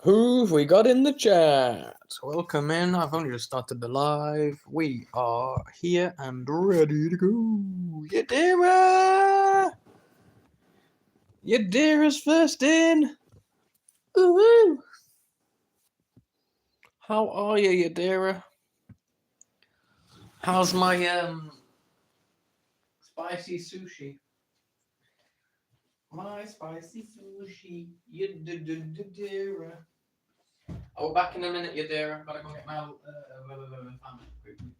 Who've we got in the chat? Welcome in. I've only just started the live. We are here and ready to go. Yadira! Yadira's first in. Woohoo! How are you, Yadira? How's my spicy sushi? My spicy sushi, Yadira. Oh, back in a minute, Yadira. Gotta go get my family quickly.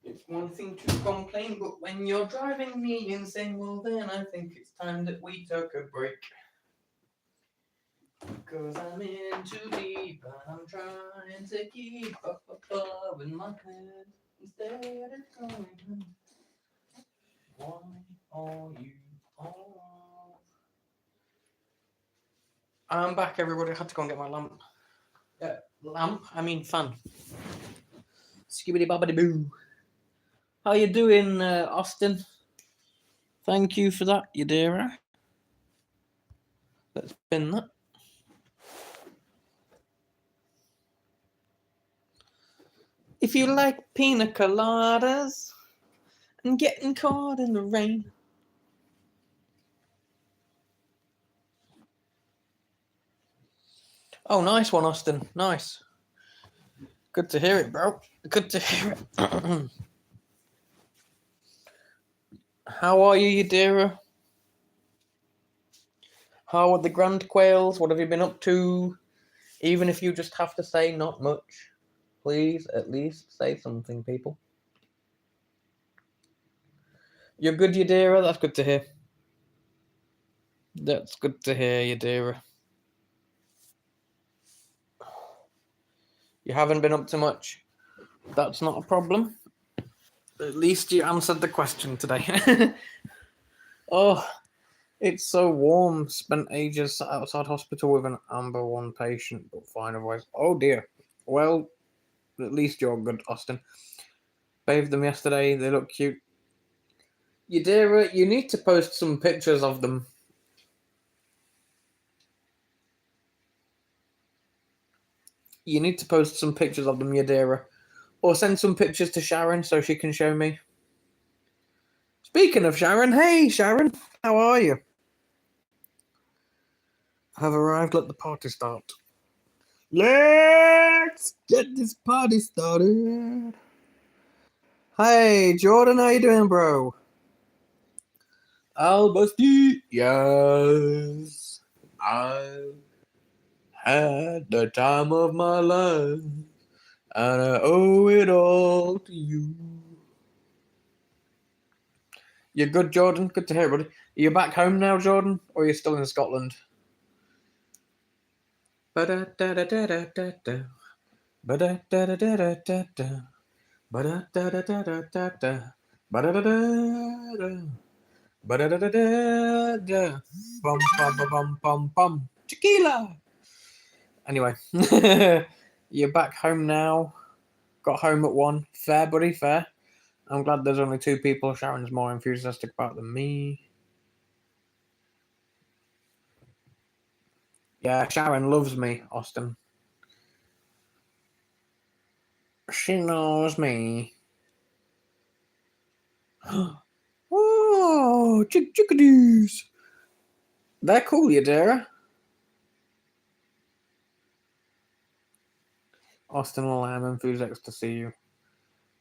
It's one thing to complain, but when you're driving me insane, well then I think it's time that we took a break. Cause I'm in too deep and I'm trying to keep up above in my head instead of going. Why are you off? I'm back, everybody. I had to go and get my lamp. I mean fan. Skibbity bobbity boo. How you doing, Austin? Thank you for that, Yadira. Let's pin that. If you like pina coladas and getting caught in the rain. Oh, nice one, Austin. Nice. Good to hear it, bro. Good to hear it. How are you, Yadira? How are the grand quails? What have you been up to? Even if you just have to say not much, please at least say something, people. You're good, Yadira? That's good to hear. That's good to hear, Yadira. You haven't been up to much. That's not a problem. At least you answered the question today. Oh, it's so warm. Spent ages outside hospital with an Amber 1 patient, but fine otherwise. Oh dear. Well, at least you're good, Austin. Bathed them yesterday. They look cute. Yadira, you need to post some pictures of them. You need to post some pictures of them, Yadira. Or send some pictures to Sharon so she can show me. Speaking of Sharon, hey Sharon, how are you? Have arrived. Let the party start. Let's get this party started. Hey Jordan, how you doing, bro? Albasti, yes. I've had the time of my life, and I owe it all to you. You're good, Jordan? Good to hear, buddy. Are you back home now, Jordan? Or are you still in Scotland? Ba-da-da-da-da-da-da. Ba-da-da-da-da-da-da. Ba-da-da-da-da-da-da. Ba-da-da-da-da. Ba-da-da-da-da-da. Bum, bum, bum, bum, bum, bum. Tequila! Anyway, you're back home now. Got home at 1. Fair, buddy, fair. I'm glad there's only 2 people Sharon's more enthusiastic about than me. Yeah, Sharon loves me, Austin. She knows me. Oh, chickadees. They're cool, Yadira. Austin, well, I am enthusiastic to see you.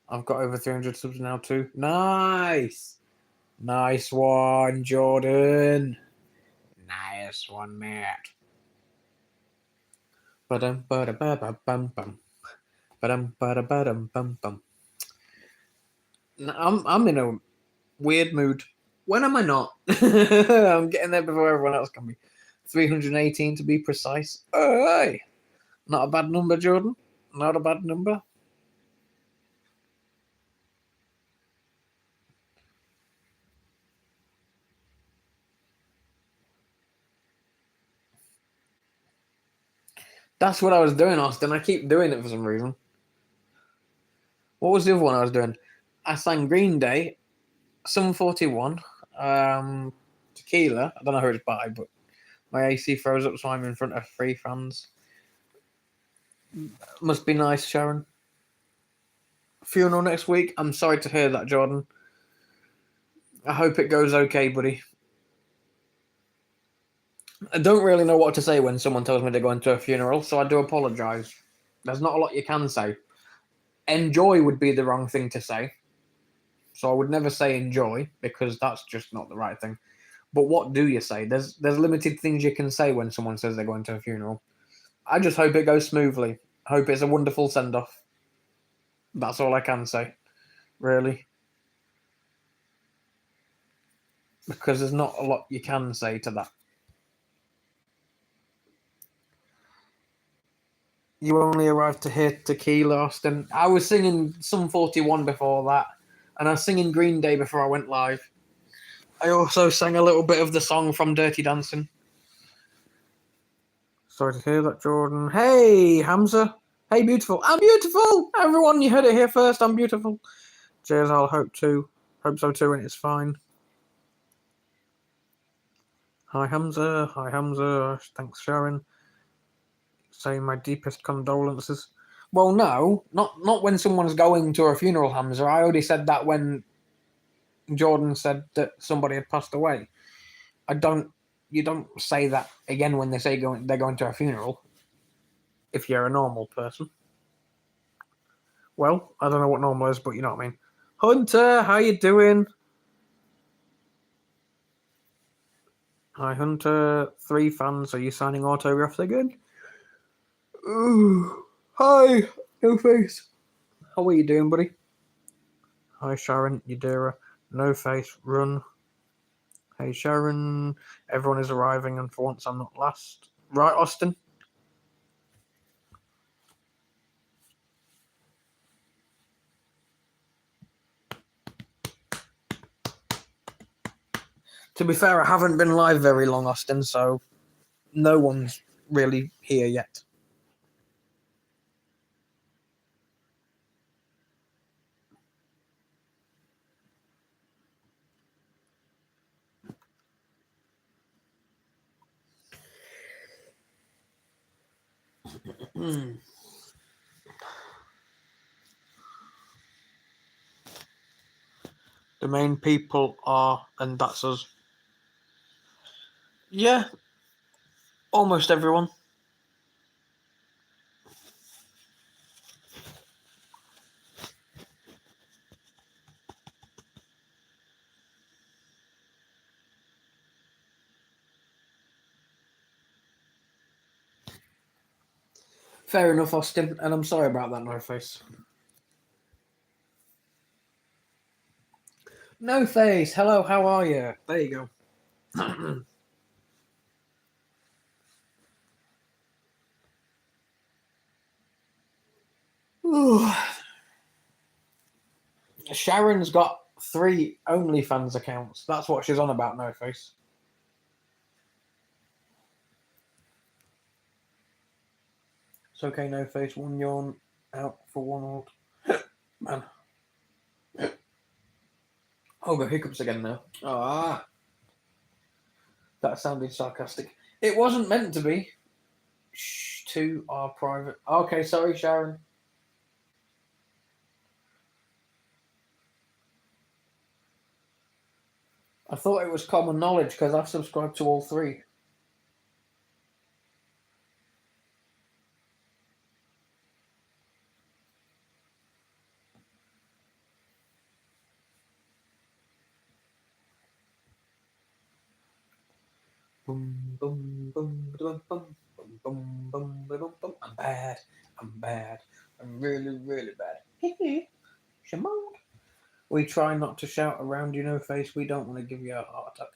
I've got over 300 subs now too. Nice! Nice one, Jordan. Nice one, Matt. Ba-dum, ba-da-ba-ba-bum-bum. Ba-dum, ba-da-ba-dum-bum-bum. I'm in a weird mood. When am I not? I'm getting there before everyone else can be. 318 to be precise. Oh, hey. Not a bad number, Jordan. Not a bad number. That's what I was doing, Austin. I keep doing it for some reason. What was the other one I was doing? I sang Green Day, Sum 41, Tequila. I don't know who it's by, but my AC froze up, so I'm in front of 3 fans. Must be nice, Sharon. Funeral next week. I'm sorry to hear that, Jordan. I hope it goes okay, buddy. I don't really know what to say when someone tells me they're going to a funeral, so I do apologise. There's not a lot you can say. Enjoy would be the wrong thing to say. So I would never say enjoy, because that's just not the right thing. But what do you say? There's limited things you can say when someone says they're going to a funeral. I just hope it goes smoothly. I hope it's a wonderful send-off. That's all I can say, really. Because there's not a lot you can say to that. You only arrived to hear Tequila, Austin. I was singing Sum 41 before that, and I was singing Green Day before I went live. I also sang a little bit of the song from Dirty Dancing. Sorry to hear that, Jordan. Hey, Hamza. Hey, beautiful. I'm beautiful! Everyone, you heard it here first. I'm beautiful. Cheers, I'll hope so too, and it's fine. Hi, Hamza. Hi, Hamza. Thanks, Sharon. Saying my deepest condolences. Well, no, not when someone's going to a funeral, Hamza. I already said that when Jordan said that somebody had passed away. You don't say that again when they're going to a funeral. If you're a normal person. Well, I don't know what normal is, but you know what I mean. Hunter, how you doing? Hi, Hunter. 3 fans. Are you signing autographs again? Ooh. Hi, No Face. How are you doing, buddy? Hi, Sharon, Yadira. No Face, run. Hey, Sharon. Everyone is arriving, and for once I'm not last. Right, Austin? To be fair, I haven't been live very long, Austin, so no one's really here yet. The main people are, and that's us. Yeah, almost everyone. Fair enough, Austin, and I'm sorry about that, No Face. No Face, hello, how are you? There you go. Sharon's got 3 OnlyFans accounts. That's what she's on about, No Face. It's okay, No Face. 1 yawn out for 1 old. Man. Oh, the hiccups again now. Ah. That sounded sarcastic. It wasn't meant to be. Shh, 2 are private. Okay, sorry, Sharon. I thought it was common knowledge because I've subscribed to all 3. Boom, boom, boom, boom, boom, boom, boom, boom, boom, boom. I'm bad. I'm bad. I'm really, really bad. Shimon. We try not to shout around you, No Face. We don't want to give you a heart attack.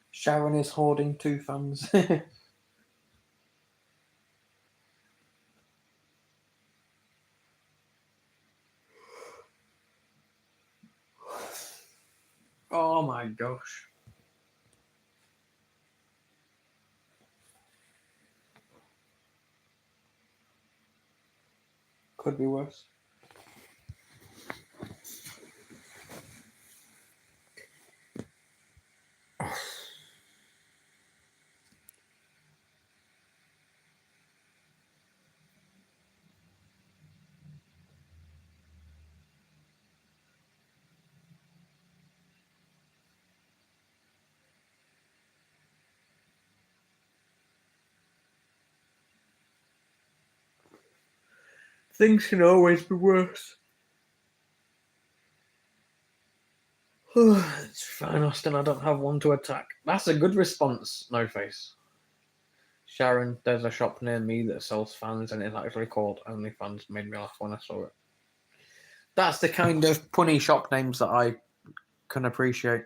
Sharon is hoarding 2 fans. Oh my gosh. could be worse. Things can always be worse. It's fine, Austin. I don't have one to attack. That's a good response, No Face. Sharon, there's a shop near me that sells fans, and it's actually called OnlyFans. Made me laugh when I saw it. That's the kind of punny shop names that I can appreciate.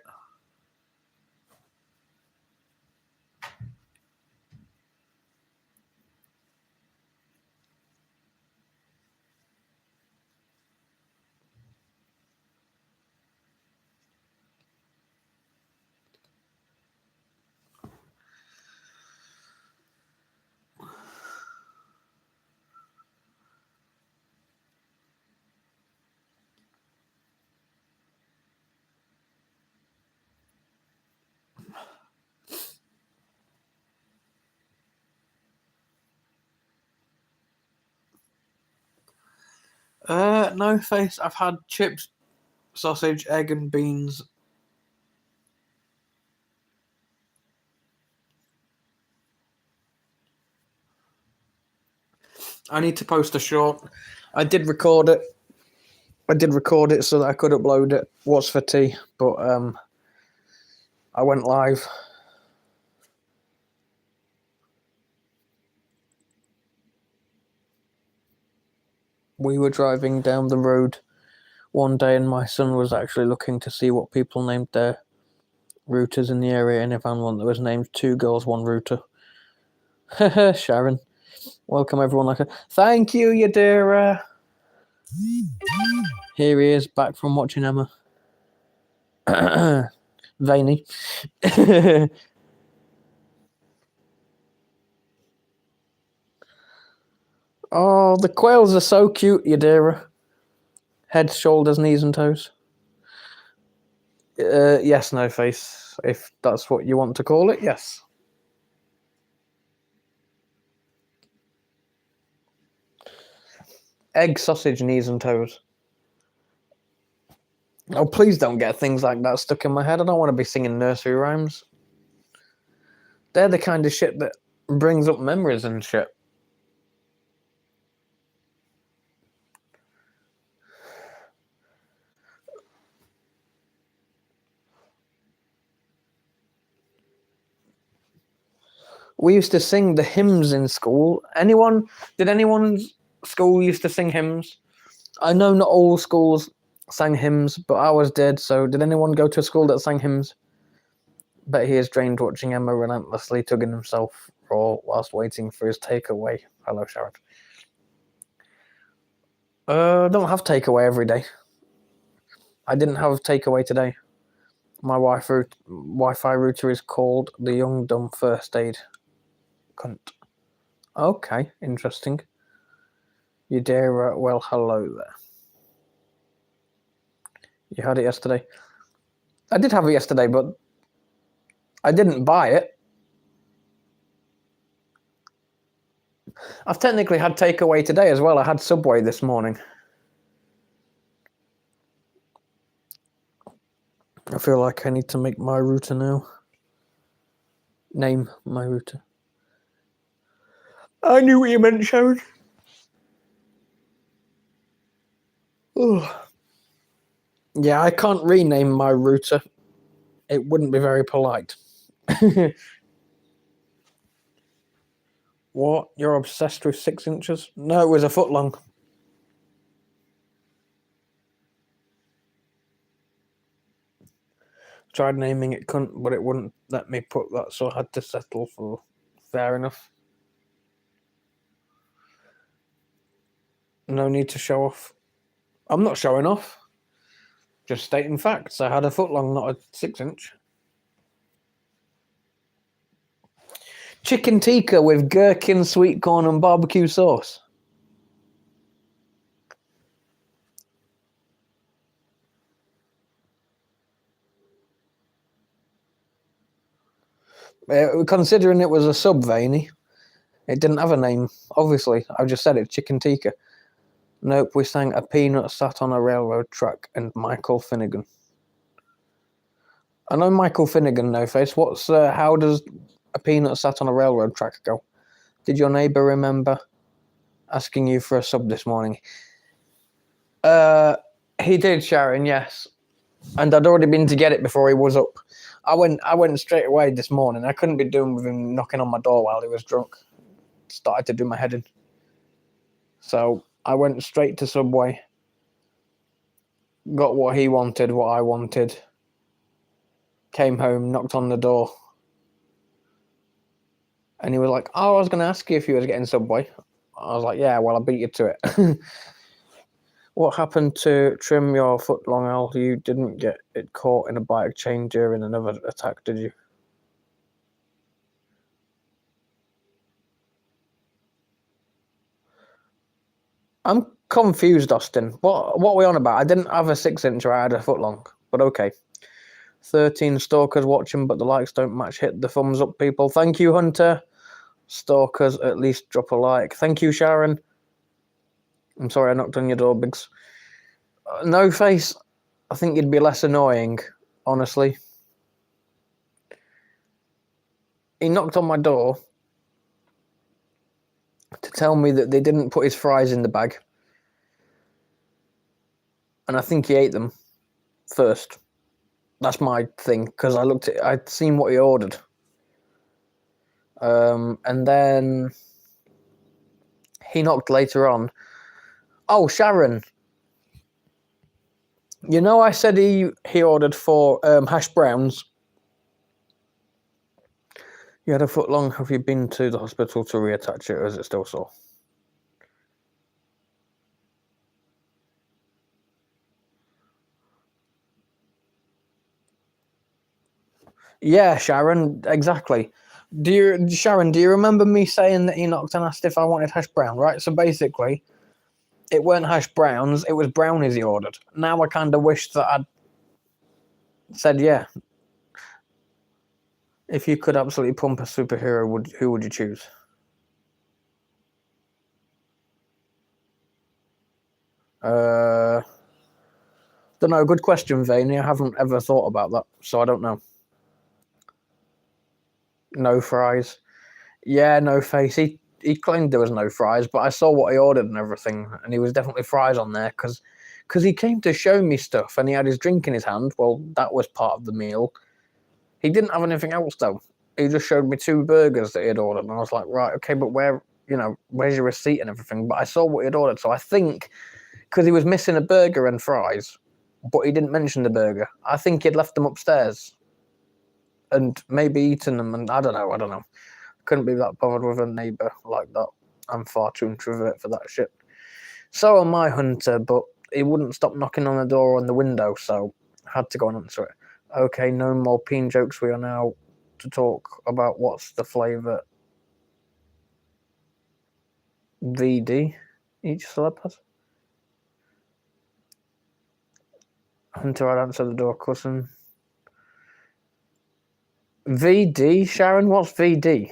No Face. I've had chips, sausage, egg, and beans. I need to post a short. I did record it. So that I could upload it. What's for tea? But I went live. We were driving down the road one day, and my son was actually looking to see what people named their routers in the area, and he found one that was named Two Girls, One Router. Sharon. Welcome, everyone. Thank you, Yadira. Here he is, back from watching Emma. Veiny. Oh, the quails are so cute, Yadira. Head, shoulders, knees, and toes. Yes, No Face. If that's what you want to call it, yes. Egg, sausage, knees, and toes. Oh, please don't get things like that stuck in my head. I don't want to be singing nursery rhymes. They're the kind of shit that brings up memories and shit. We used to sing the hymns in school. Did anyone's school used to sing hymns? I know not all schools sang hymns, but ours did. So did anyone go to a school that sang hymns? Bet he is drained watching Emma relentlessly tugging himself raw whilst waiting for his takeaway. Hello, Sharon. Don't have takeaway every day. I didn't have takeaway today. My Wi-Fi router is called the Young Dumb First Aid. Cunt. Okay, interesting. Yadira, well, hello there. You had it yesterday. I did have it yesterday, but I didn't buy it. I've technically had takeaway today as well. I had Subway this morning. I feel like I need to make my router now. Name my router. I knew what you meant, Sharon. Ugh. Yeah, I can't rename my router. It wouldn't be very polite. What? You're obsessed with 6 inches? No, it was a foot long. Tried naming it cunt, but it wouldn't let me put that, so I had to settle for fair enough. No need to show off. I'm not showing off. Just stating facts. I had a foot long, not a 6 inch. Chicken tikka with gherkin, sweet corn, and barbecue sauce. Considering it was a sub, Veiny, it didn't have a name, obviously. I just said it, Chicken Tikka. Nope, we sang A Peanut Sat on a Railroad Track and Michael Finnegan. I know Michael Finnegan, no face. How does A Peanut Sat on a Railroad Track go? Did your neighbour remember asking you for a sub this morning? He did, Sharon, yes. And I'd already been to get it before he was up. I went straight away this morning. I couldn't be doing with him knocking on my door while he was drunk. Started to do my head in. So I went straight to Subway. Got what he wanted, what I wanted. Came home, knocked on the door. And he was like, oh, I was going to ask you if you was getting Subway. I was like, yeah, well, I beat you to it. What happened to trim your foot long, Al? You didn't get it caught in a bike chain during another attack, did you? I'm confused, Austin. What are we on about? I didn't have a 6-inch, I had a foot long, but okay. 13 stalkers watching, but the likes don't match. Hit the thumbs up, people. Thank you, Hunter. Stalkers, at least drop a like. Thank you, Sharon. I'm sorry I knocked on your door, Biggs. No face. I think you'd be less annoying, honestly. He knocked on my door to tell me that they didn't put his fries in the bag. And I think he ate them first. That's my thing, because I'd seen what he ordered. And then he knocked later on. Oh, Sharon. You know, I said he ordered 4 hash browns. You had a foot long. Have you been to the hospital to reattach it, or is it still sore? Yeah, Sharon, exactly. Sharon, do you remember me saying that he knocked and asked if I wanted hash brown, right? So basically, it weren't hash browns, it was brownies he ordered. Now I kind of wish that I'd said yeah. If you could absolutely pump a superhero, who would you choose? Don't know. Good question, Vaney. I haven't ever thought about that, so I don't know. No fries. Yeah, no face. He claimed there was no fries, but I saw what he ordered and everything, and he was definitely fries on there because he came to show me stuff and he had his drink in his hand. Well, that was part of the meal. He didn't have anything else though. He just showed me 2 burgers that he had ordered, and I was like, right, okay, but where's your receipt and everything? But I saw what he had ordered, so I think because he was missing a burger and fries, but he didn't mention the burger. I think he'd left them upstairs and maybe eaten them, and I don't know. Couldn't be that bothered with a neighbour like that. I'm far too introvert for that shit. So am I, Hunter, but he wouldn't stop knocking on the door or on the window, so I had to go and answer it. Okay, no more peen jokes. We are now to talk about what's the flavour VD each celeb has. Hunter, I'd answer the door, cousin. VD, Sharon, what's VD?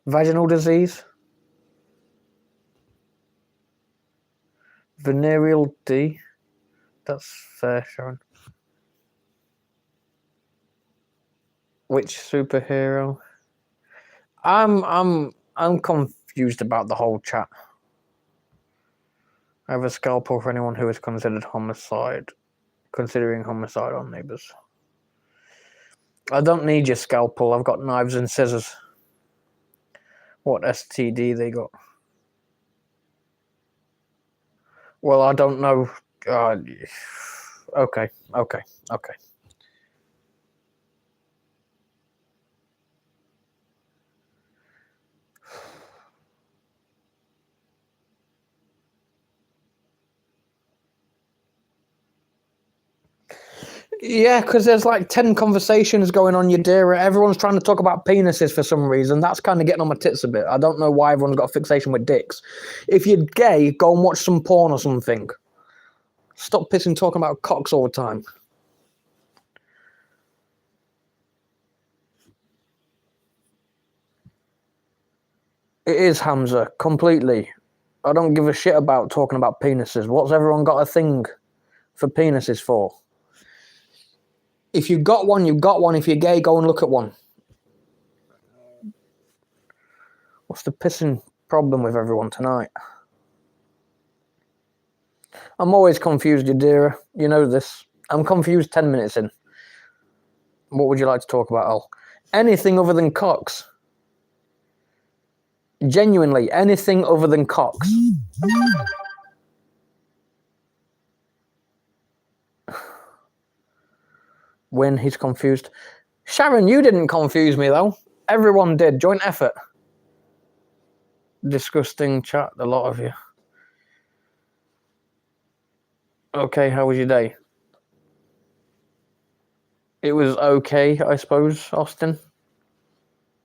Vaginal disease? Venereal D? That's fair, Sharon. Which superhero? I'm confused about the whole chat. I have a scalpel for anyone who is considering homicide on neighbours. I don't need your scalpel. I've got knives and scissors. What STD they got? Well, I don't know. Okay. Yeah, because there's like 10 conversations going on, Yadira. Everyone's trying to talk about penises for some reason. That's kind of getting on my tits a bit. I don't know why everyone's got a fixation with dicks. If you're gay, go and watch some porn or something. Stop pissing talking about cocks all the time. It is, Hamza, completely. I don't give a shit about talking about penises. What's everyone got a thing for penises for? If you've got one, you've got one. If you're gay, go and look at one. What's the pissing problem with everyone tonight? I'm always confused, Yadira. You know this. I'm confused 10 minutes in. What would you like to talk about, Al? Anything other than cocks. Genuinely, anything other than cocks. When he's confused. Sharon, you didn't confuse me, though. Everyone did. Joint effort. Disgusting chat, a lot of you. Okay, how was your day? It was okay, I suppose, Austin.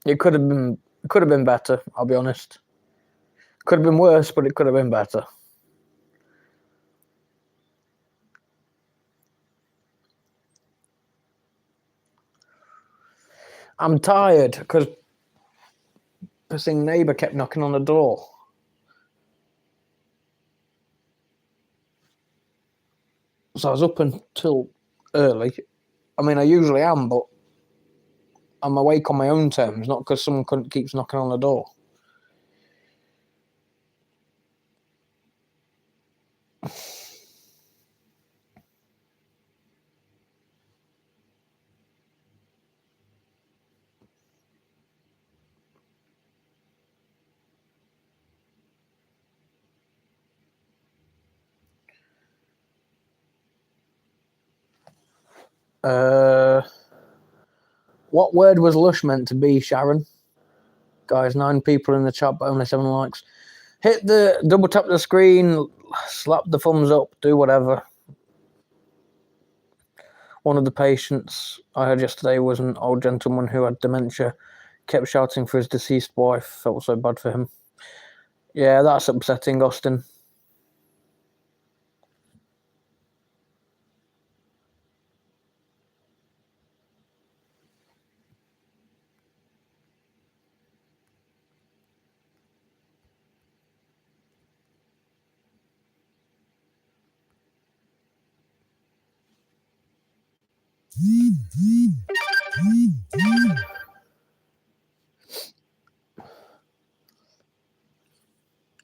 It could have been better, I'll be honest. Could have been worse, but it could have been better. I'm tired because pissing neighbour kept knocking on the door. So I was up until early. I mean, I usually am, but I'm awake on my own terms, not because someone keeps knocking on the door. What word was lush meant to be, Sharon? Guys, 9 people in the chat, but only 7 likes. Hit the double tap the screen, slap the thumbs up, do whatever. One of the patients I heard yesterday was an old gentleman who had dementia, kept shouting for his deceased wife, felt so bad for him. Yeah, that's upsetting, Austin.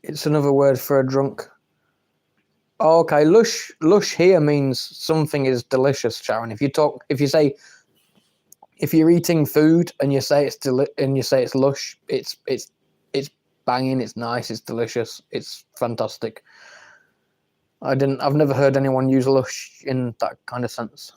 It's another word for a drunk. Oh, okay, lush here means something is delicious, Sharon. If you're eating food and you say it's lush, it's banging, it's nice, it's delicious, it's fantastic. I've never heard anyone use lush in that kind of sense.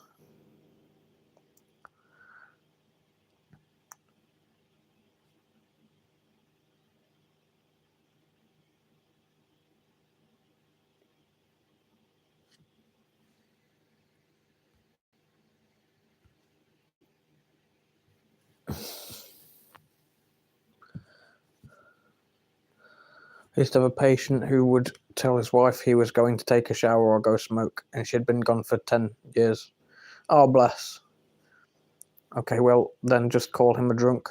I used to have a patient who would tell his wife he was going to take a shower or go smoke, and she'd been gone for 10 years. Oh, bless. Okay, well, then just call him a drunk.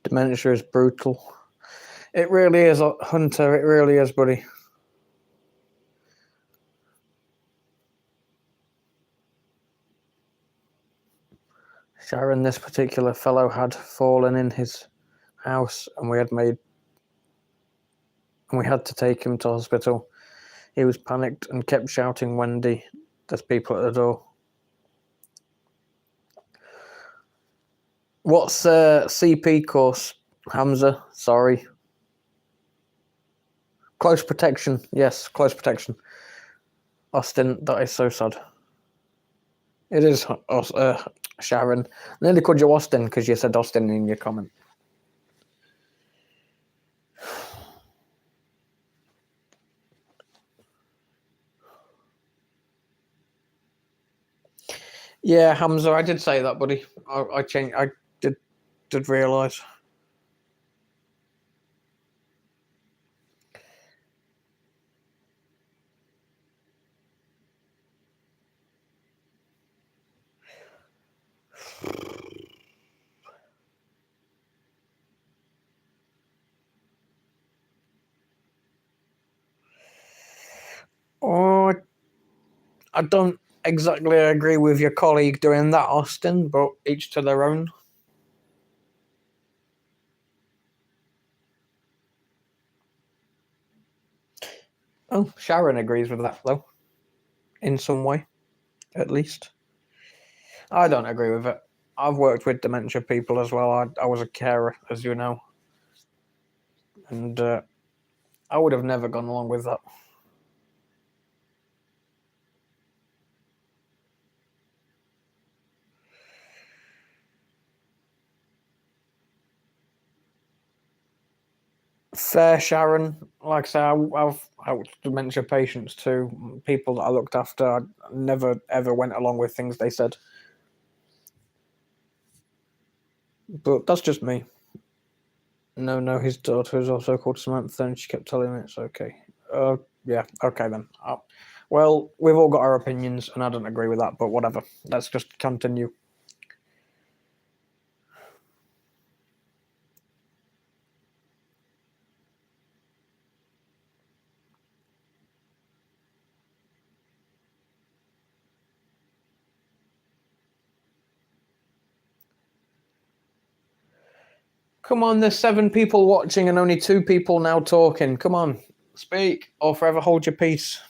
Dementia is brutal. It really is, Hunter. It really is, buddy. Sharon, this particular fellow had fallen in his house, and we had to take him to hospital. He was panicked and kept shouting, "Wendy, there's people at the door." What's CP course, Hamza? Sorry. Close protection. Yes, close protection. Austin, that is so sad. It is, Sharon. I nearly called you Austin because you said Austin in your comment. Yeah, Hamza, I did say that, buddy. I changed. I did realise. Oh, I don't exactly agree with your colleague doing that, Austin, but each to their own. Oh, Sharon agrees with that, though. In some way, at least. I don't agree with it. I've worked with dementia people as well. I was a carer, as you know. And I would have never gone along with that. Fair, Sharon. Like I say, I've helped dementia patients too. People that I looked after, I never ever went along with things they said. But that's just me. No, his daughter is also called Samantha, and she kept telling me it's okay. Yeah, okay then. Well, we've all got our opinions, and I don't agree with that, but whatever. Let's just continue. Come on, there's 7 people watching and only 2 people now talking. Come on, speak or forever hold your peace.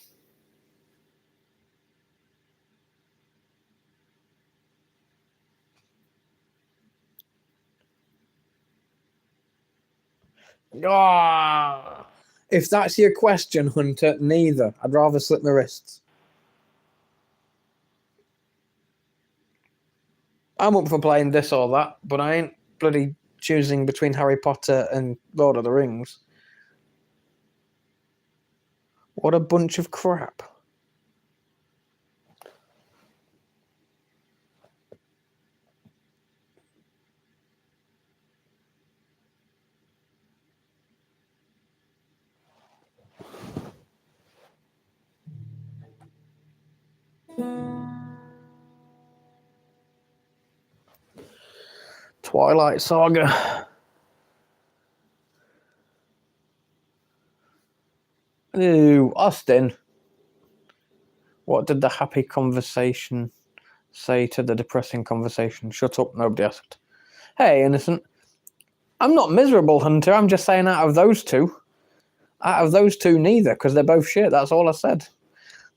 Ah, if that's your question, Hunter, neither. I'd rather slip my wrists. I'm up for playing this or that, but I ain't bloody choosing between Harry Potter and Lord of the Rings. What a bunch of crap. Twilight Saga. Ooh, Austin. What did the happy conversation say to the depressing conversation? Shut up, nobody asked. Hey, innocent. I'm not miserable, Hunter. I'm just saying out of those two, neither, because they're both shit. That's all I said.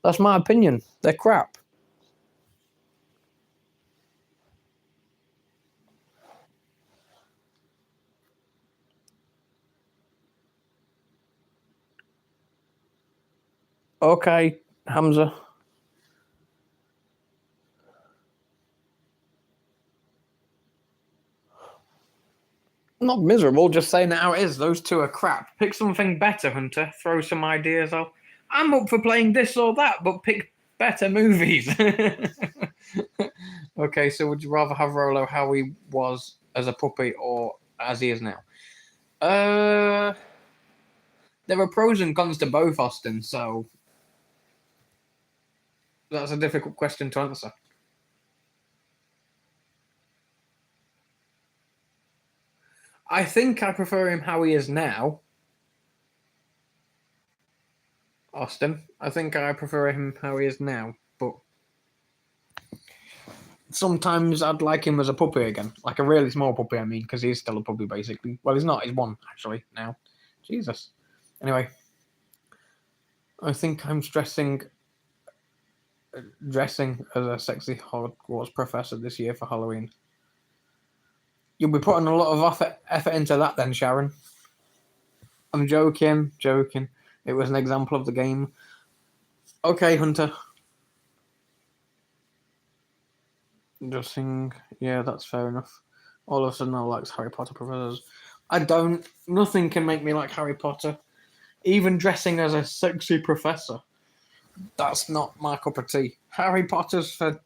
That's my opinion. They're crap. Okay, Hamza. Not miserable, just saying it how it is. Those two are crap. Pick something better, Hunter. Throw some ideas out. I'm up for playing this or that, but pick better movies. Okay, so would you rather have Rolo how he was as a puppy or as he is now? There are pros and cons to both, Austin, so that's a difficult question to answer. I think I prefer him how he is now, Austin. I think I prefer him how he is now, but sometimes I'd like him as a puppy again, like a really small puppy. I mean, because he's still a puppy basically. Well, he's not. He's 1 actually now. Jesus. Anyway, I think I'm dressing as a sexy Hogwarts professor this year for Halloween. You'll be putting a lot of effort into that, then, Sharon. I'm joking. It was an example of the game. Okay, Hunter. Dressing, yeah, that's fair enough. All of a sudden, I like Harry Potter professors. I don't. Nothing can make me like Harry Potter. Even dressing as a sexy professor. That's not my cup of tea. Harry Potter's for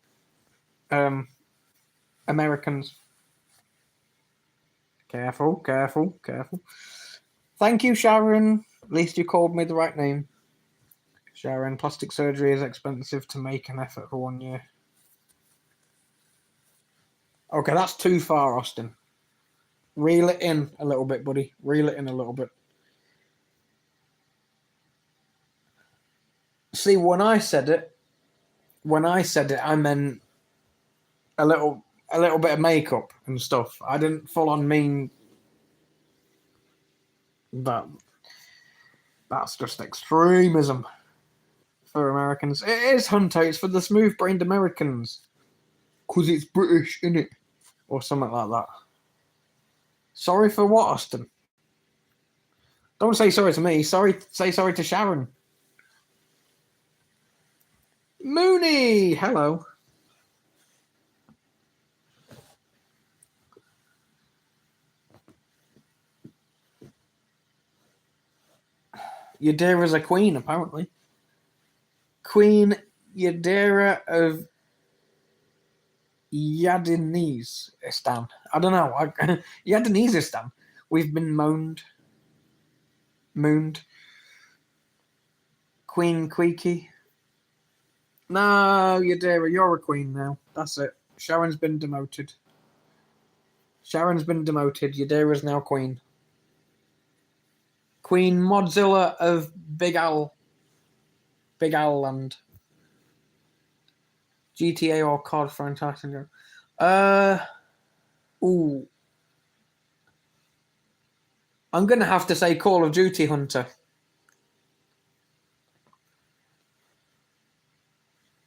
Americans. Careful, careful, careful. Thank you, Sharon. At least you called me the right name. Sharon, plastic surgery is expensive to make an effort for 1 year. Okay, that's too far, Austin. Reel it in a little bit, buddy. Reel it in a little bit. See, when I said it, I meant a little bit of makeup and stuff. I didn't full on mean that. That's just extremism for Americans. It is, Hunter. It's for the smooth-brained Americans. Because it's British, innit? Or something like that. Sorry for what, Austin? Don't say sorry to me. Say sorry to Sharon. Mooney! Hello. Yadira's a queen, apparently. Queen Yadira of Yadinistan. I don't know. Yadinistan. We've been mooned. Queen Queeky. No, Yadira, you're a queen now. That's it. Sharon's been demoted. Yadira's now queen. Queen Modzilla of Big Owl Land. GTA or COD for entire. Ooh. I'm gonna have to say Call of Duty, Hunter.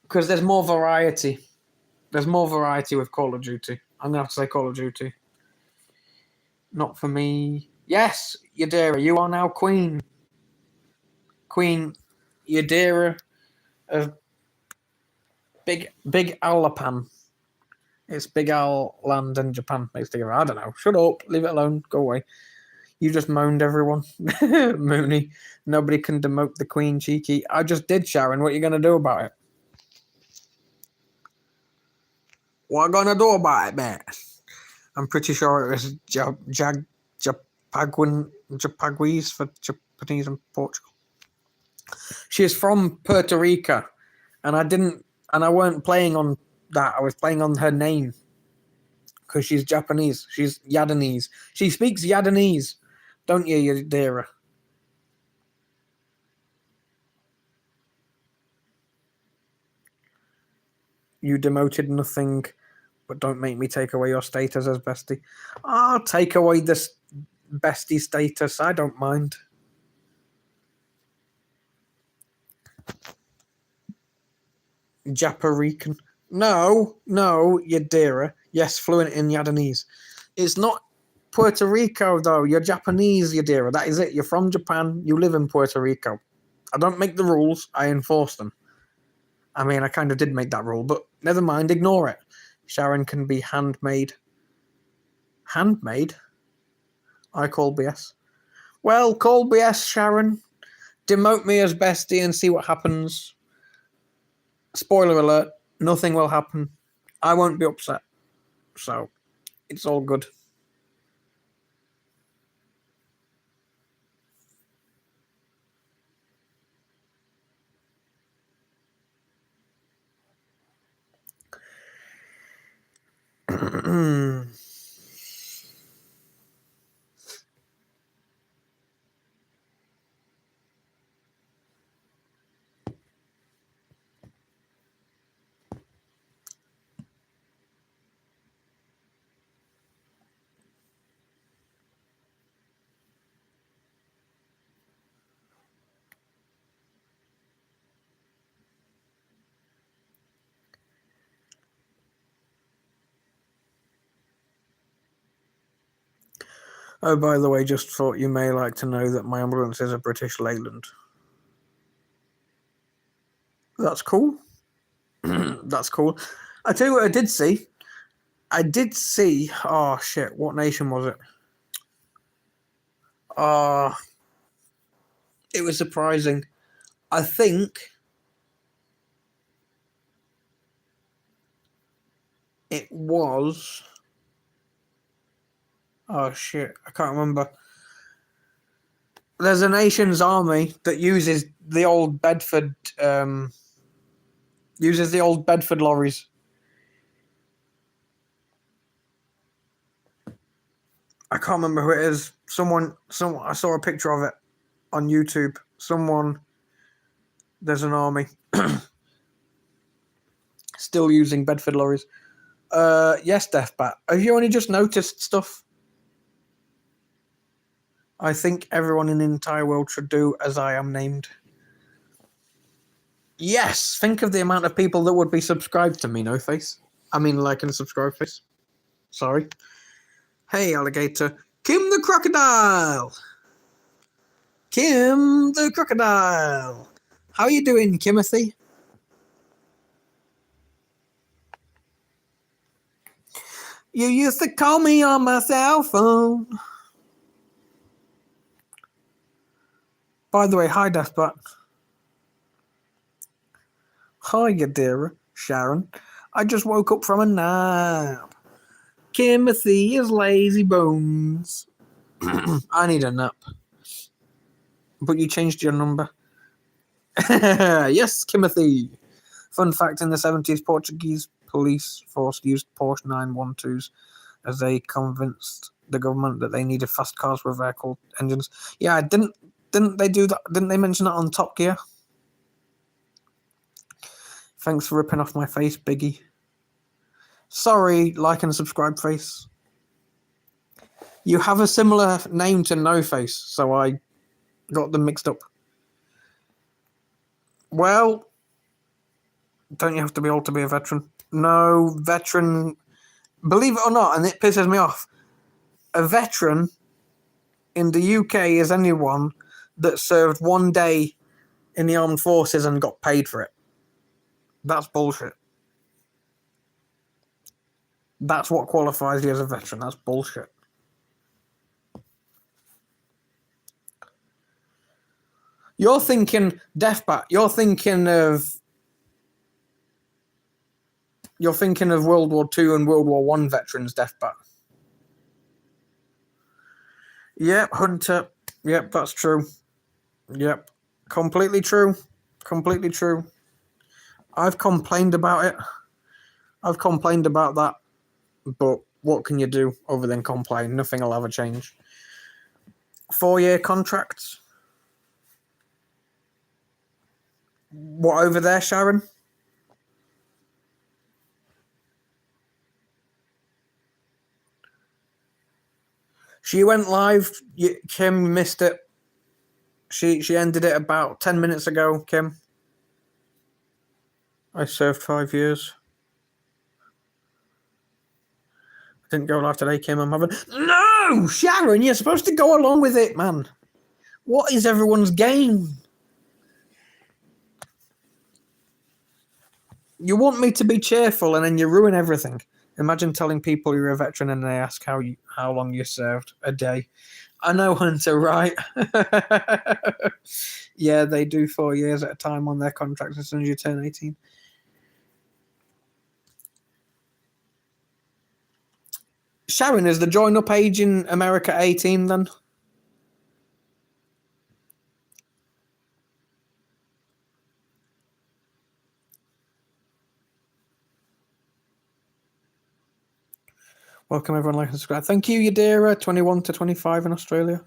Because there's more variety. There's more variety with Call of Duty. I'm gonna have to say Call of Duty. Not for me. Yes, Yadira, you are now queen. Queen Yadira of Big Alapan. It's Big Owl Land and Japan mixed together. I don't know. Shut up. Leave it alone. Go away. You just moaned everyone. Mooney. Nobody can demote the queen, cheeky. I just did, Sharon. What are you going to do about it? What are going to do about it, mate? I'm pretty sure it was Japaguese for Japanese and Portugal. She's from Puerto Rico, and I weren't playing on that. I was playing on her name because she's Japanese. She's Yadanese. She speaks Yadanese, don't you, Yadira? You demoted nothing, but don't make me take away your status as bestie. I'll take away this bestie status. I don't mind. Japarican. No, Yadira. Yes, fluent in Yadanese. It's not Puerto Rico, though. You're Japanese, Yadira. That is it. You're from Japan. You live in Puerto Rico. I don't make the rules. I enforce them. I mean, I kind of did make that rule, but never mind. Ignore it. Sharon can be handmade. Handmade? I call BS. Well, call BS, Sharon. Demote me as bestie and see what happens. Spoiler alert, nothing will happen. I won't be upset. So, it's all good. Oh, by the way, just thought you may like to know that my ambulance is a British Leyland. That's cool. That's cool. I tell you what I did see. Oh shit, what nation was it? It was surprising. I think It was... Oh, shit. I can't remember. There's a nation's army that uses the old Bedford... uses the old Bedford lorries. I can't remember who it is. Someone. I saw a picture of it on YouTube. There's an army still using Bedford lorries. Yes, Deathbat. Have you only just noticed stuff? I think everyone in the entire world should do as I am named. Yes, think of the amount of people that would be subscribed to me, no face. I mean, like and subscribe face. Sorry. Hey, alligator. Kim the crocodile! Kim the crocodile! How are you doing, Kimothy? You used to call me on my cell phone. By the way, hi, Deathbot. Hi, you dear Sharon. I just woke up from a nap. Kimothy is lazy bones. I need a nap. But you changed your number. Yes, Kimothy. Fun fact, in the 70s, Portuguese police force used Porsche 912s as they convinced the government that they needed fast cars with air-cooled engines. Yeah, didn't they do that? Didn't they mention that on Top Gear? Thanks for ripping off my face, Biggie. Sorry, like and subscribe face. You have a similar name to No Face, so I got them mixed up. Well, don't you have to be old to be a veteran? No, veteran... Believe it or not, and it pisses me off, a veteran in the UK is anyone that served 1 day in the armed forces and got paid for it. That's bullshit. That's what qualifies you as a veteran. That's bullshit. You're thinking, Deathbat, you're thinking of World War II and World War I veterans, Deathbat. Yep, Hunter. Yep, that's true. Yep. Completely true. Completely true. I've complained about it. I've complained about that. But what can you do other than complain? Nothing will ever change. 4-year contracts. What over there, Sharon? She went live. Kim missed it. She ended it about 10 minutes ago, Kim. I served 5 years. I didn't go live today, Kim. I'm having... No! Sharon, you're supposed to go along with it, man. What is everyone's game? You want me to be cheerful and then you ruin everything. Imagine telling people you're a veteran and they ask how long you served. A day. I know, Hunter, right? Yeah, they do 4 years at a time on their contracts as soon as you turn 18. Sharon, is the join-up age in America 18 then? Welcome everyone, like and subscribe. Thank you, Yadira, 21 to 25 in Australia.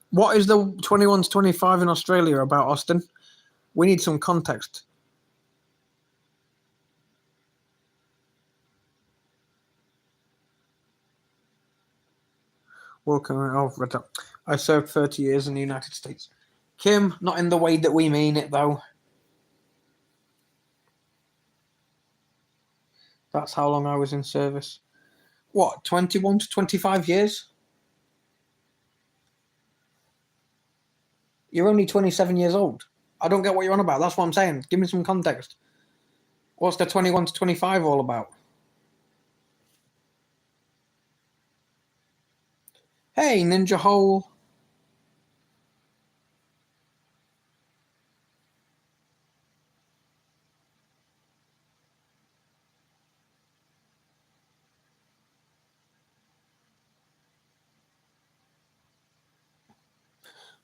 What is the 21 to 25 in Australia about, Austin? We need some context. Welcome. Oh, I served 30 years in the United States. Kim, not in the way that we mean it, though. That's how long I was in service. What, 21 to 25 years? You're only 27 years old. I don't get what you're on about. That's what I'm saying. Give me some context. What's the 21 to 25 all about? Hey, Ninja Hole.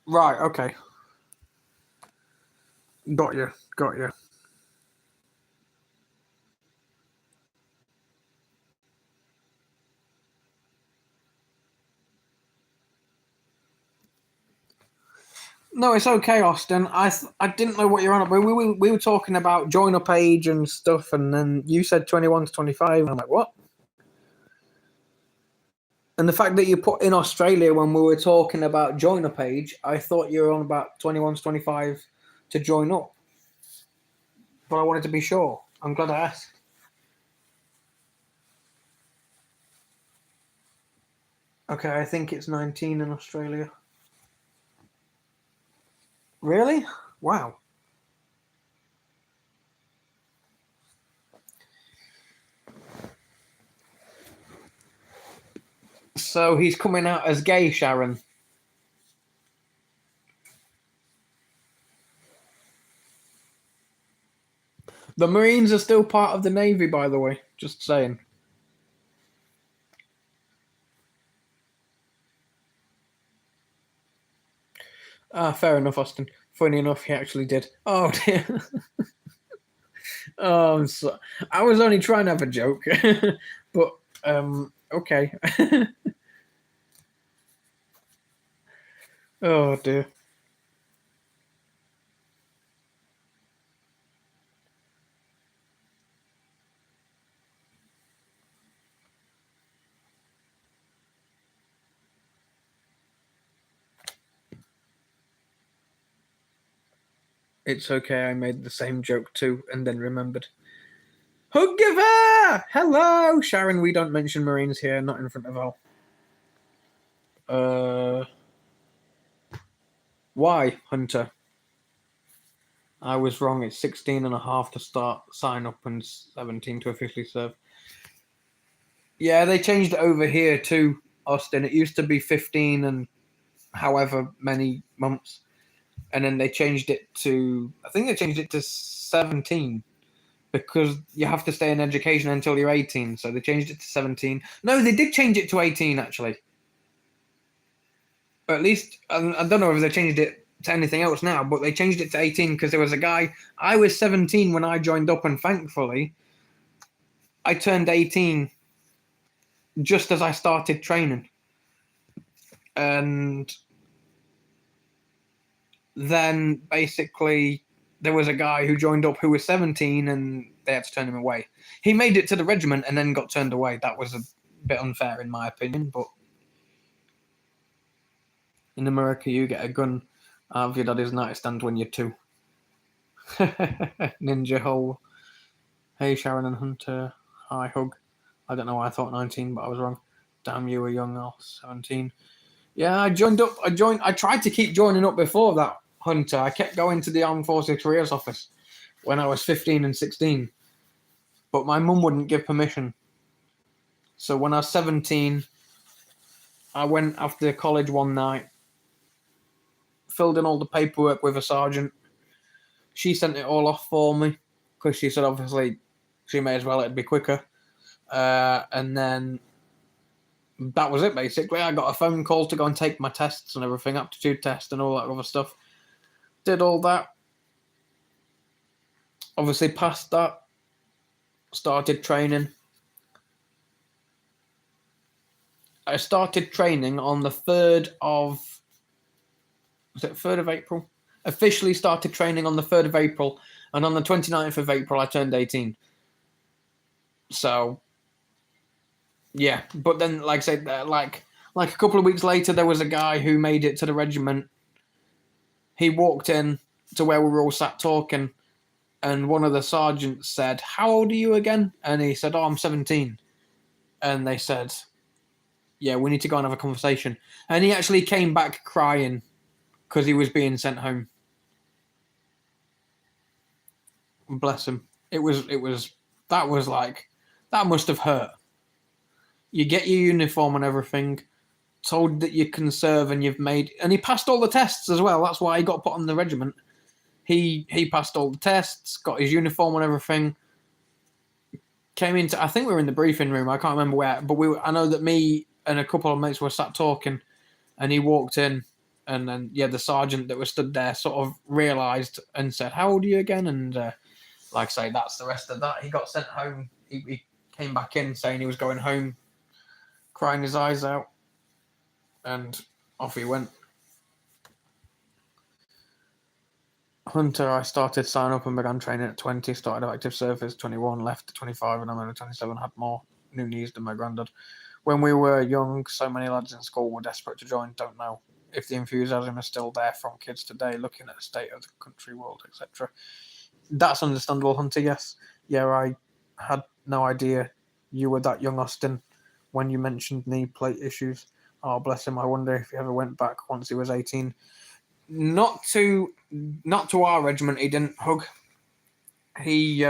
Right, okay. Got you. Got you. No, it's okay, Austin. I didn't know what you're on about. We were talking about join up age and stuff, and then you said 21 to 25. And I'm like, what? And the fact that you put in Australia when we were talking about join up age, I thought you were on about 21 to 25 to join up. But I wanted to be sure. I'm glad I asked. Okay, I think it's 19 in Australia. Really? Wow. So he's coming out as gay, Sharon. The Marines are still part of the Navy, by the way. Just saying. Ah, fair enough, Austin. Funny enough, he actually did. Oh dear. I was only trying to have a joke, but okay. Oh dear. It's okay. I made the same joke too, and then remembered. Hug giver! Hello, Sharon. We don't mention Marines here, not in front of all. Why, Hunter? I was wrong. It's 16 and a half to start sign up and 17 to officially serve. Yeah, they changed it over here too, Austin. It used to be 15 and however many months. And then they changed it to, I think they changed it to 17 because you have to stay in education until you're 18. So they changed it to 17. No, they did change it to 18 actually. Or at least, I don't know if they changed it to anything else now, but they changed it to 18 because there was a guy. I was 17 when I joined up, and thankfully, I turned 18 just as I started training. And then basically, there was a guy who joined up who was 17 and they had to turn him away. He made it to the regiment and then got turned away. That was a bit unfair, in my opinion, but in America, you get a gun out of your daddy's nightstand when you're 2. Ninja hole. Hey, Sharon and Hunter. Hi, Hug. I don't know why I thought 19, but I was wrong. Damn, you were young, 17. Yeah, I joined up. I tried to keep joining up before that, Hunter. I kept going to the Armed Forces Careers Office when I was 15 and 16. But my mum wouldn't give permission. So when I was 17, I went after college one night, filled in all the paperwork with a sergeant. She sent it all off for me because she said obviously she may as well, it'd be quicker. And then that was it basically. I got a phone call to go and take my tests and everything, aptitude test and all that other stuff. Did all that. Obviously passed that. Started training. I started training on the 3rd of... Was it 3rd of April? Officially started training on the 3rd of April. And on the 29th of April, I turned 18. So... yeah, but then, like I said, like a couple of weeks later, there was a guy who made it to the regiment. He walked in to where we were all sat talking, and one of the sergeants said, "How old are you again?" And he said, "Oh, I'm 17." And they said, "Yeah, we need to go and have a conversation." And he actually came back crying because he was being sent home. Bless him. That must have hurt. You get your uniform and everything, told that you can serve and you've made... And he passed all the tests as well. That's why he got put on the regiment. He passed all the tests, got his uniform and everything. Came into... I think we were in the briefing room. I can't remember where. But I know that me and a couple of mates were sat talking. And he walked in And then, yeah, the sergeant that was stood there sort of realised and said, "How old are you again?" And like I say, that's the rest of that. He got sent home. He came back in saying he was going home, crying his eyes out, and off he went. Hunter, I started signing up and began training at 20, started at active service 21, left at 25, and I'm only 27, had more new knees than my granddad. When we were young, so many lads in school were desperate to join. Don't know if the enthusiasm is still there from kids today, looking at the state of the country, world, etc. That's understandable, Hunter, yes. Yeah, I had no idea you were that young, Austin, when you mentioned knee plate issues. Oh, bless him. I wonder if he ever went back once he was 18. Not to our regiment, he didn't, Hug. He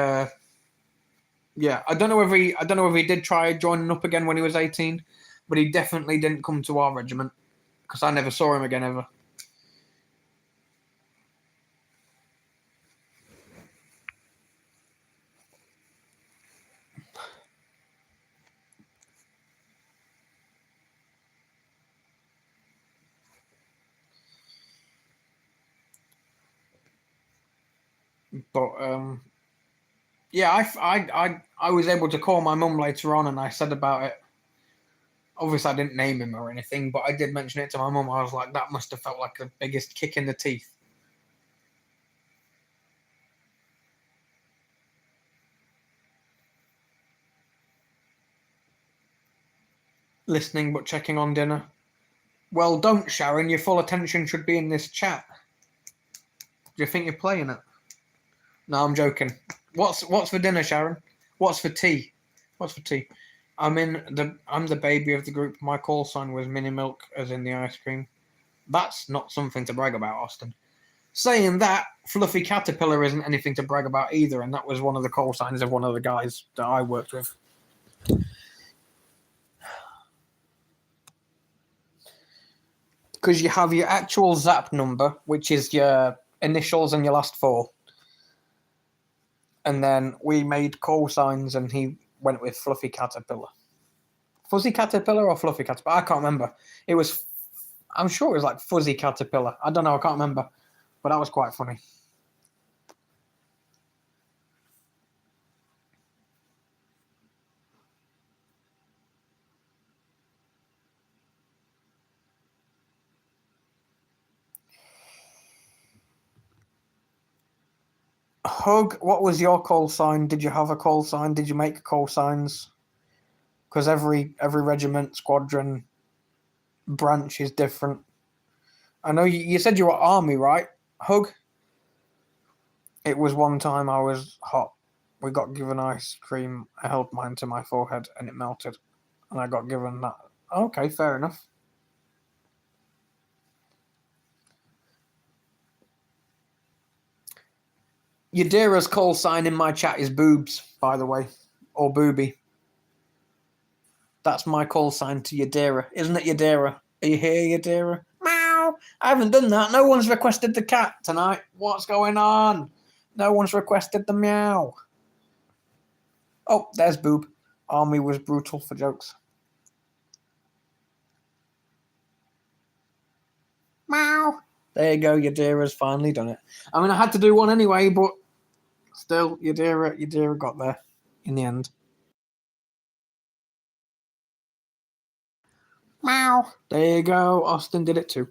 yeah, I don't know if he did try joining up again when he was 18, but he definitely didn't come to our regiment because I never saw him again ever. But yeah, I was able to call my mum later on, and I said about it. Obviously, I didn't name him or anything, but I did mention it to my mum. I was like, that must have felt like the biggest kick in the teeth. Listening but checking on dinner. Well, don't, Sharon. Your full attention should be in this chat. Do you think you're playing it? No, I'm joking. What's for dinner, Sharon? What's for tea? What's for tea? I'm the baby of the group. My call sign was Mini Milk, as in the ice cream. That's not something to brag about, Austin. Saying that, Fluffy Caterpillar isn't anything to brag about either, and that was one of the call signs of one of the guys that I worked with. Because you have your actual ZAP number, which is your initials and your last four. And then we made call signs, and he went with Fluffy Caterpillar. Fuzzy Caterpillar or Fluffy Caterpillar? I can't remember. I'm sure it was like Fuzzy Caterpillar. I don't know, I can't remember. But that was quite funny. Hug, what was your call sign? Did you have a call sign? Did you make call signs? Because every regiment, squadron, branch is different. I know you said you were army, right? Hug? It was one time I was hot. We got given ice cream. I held mine to my forehead and it melted. And I got given that. Okay, fair enough. Yadira's call sign in my chat is boobs, by the way. Or booby. That's my call sign to Yadira. Isn't it, Yadira? Are you here, Yadira? Meow. I haven't done that. No one's requested the cat tonight. What's going on? No one's requested the meow. Oh, there's boob. Army was brutal for jokes. Meow. There you go. Yadira's finally done it. I mean, I had to do one anyway, but still, Yadira got there in the end. Meow. There you go. Austin did it too.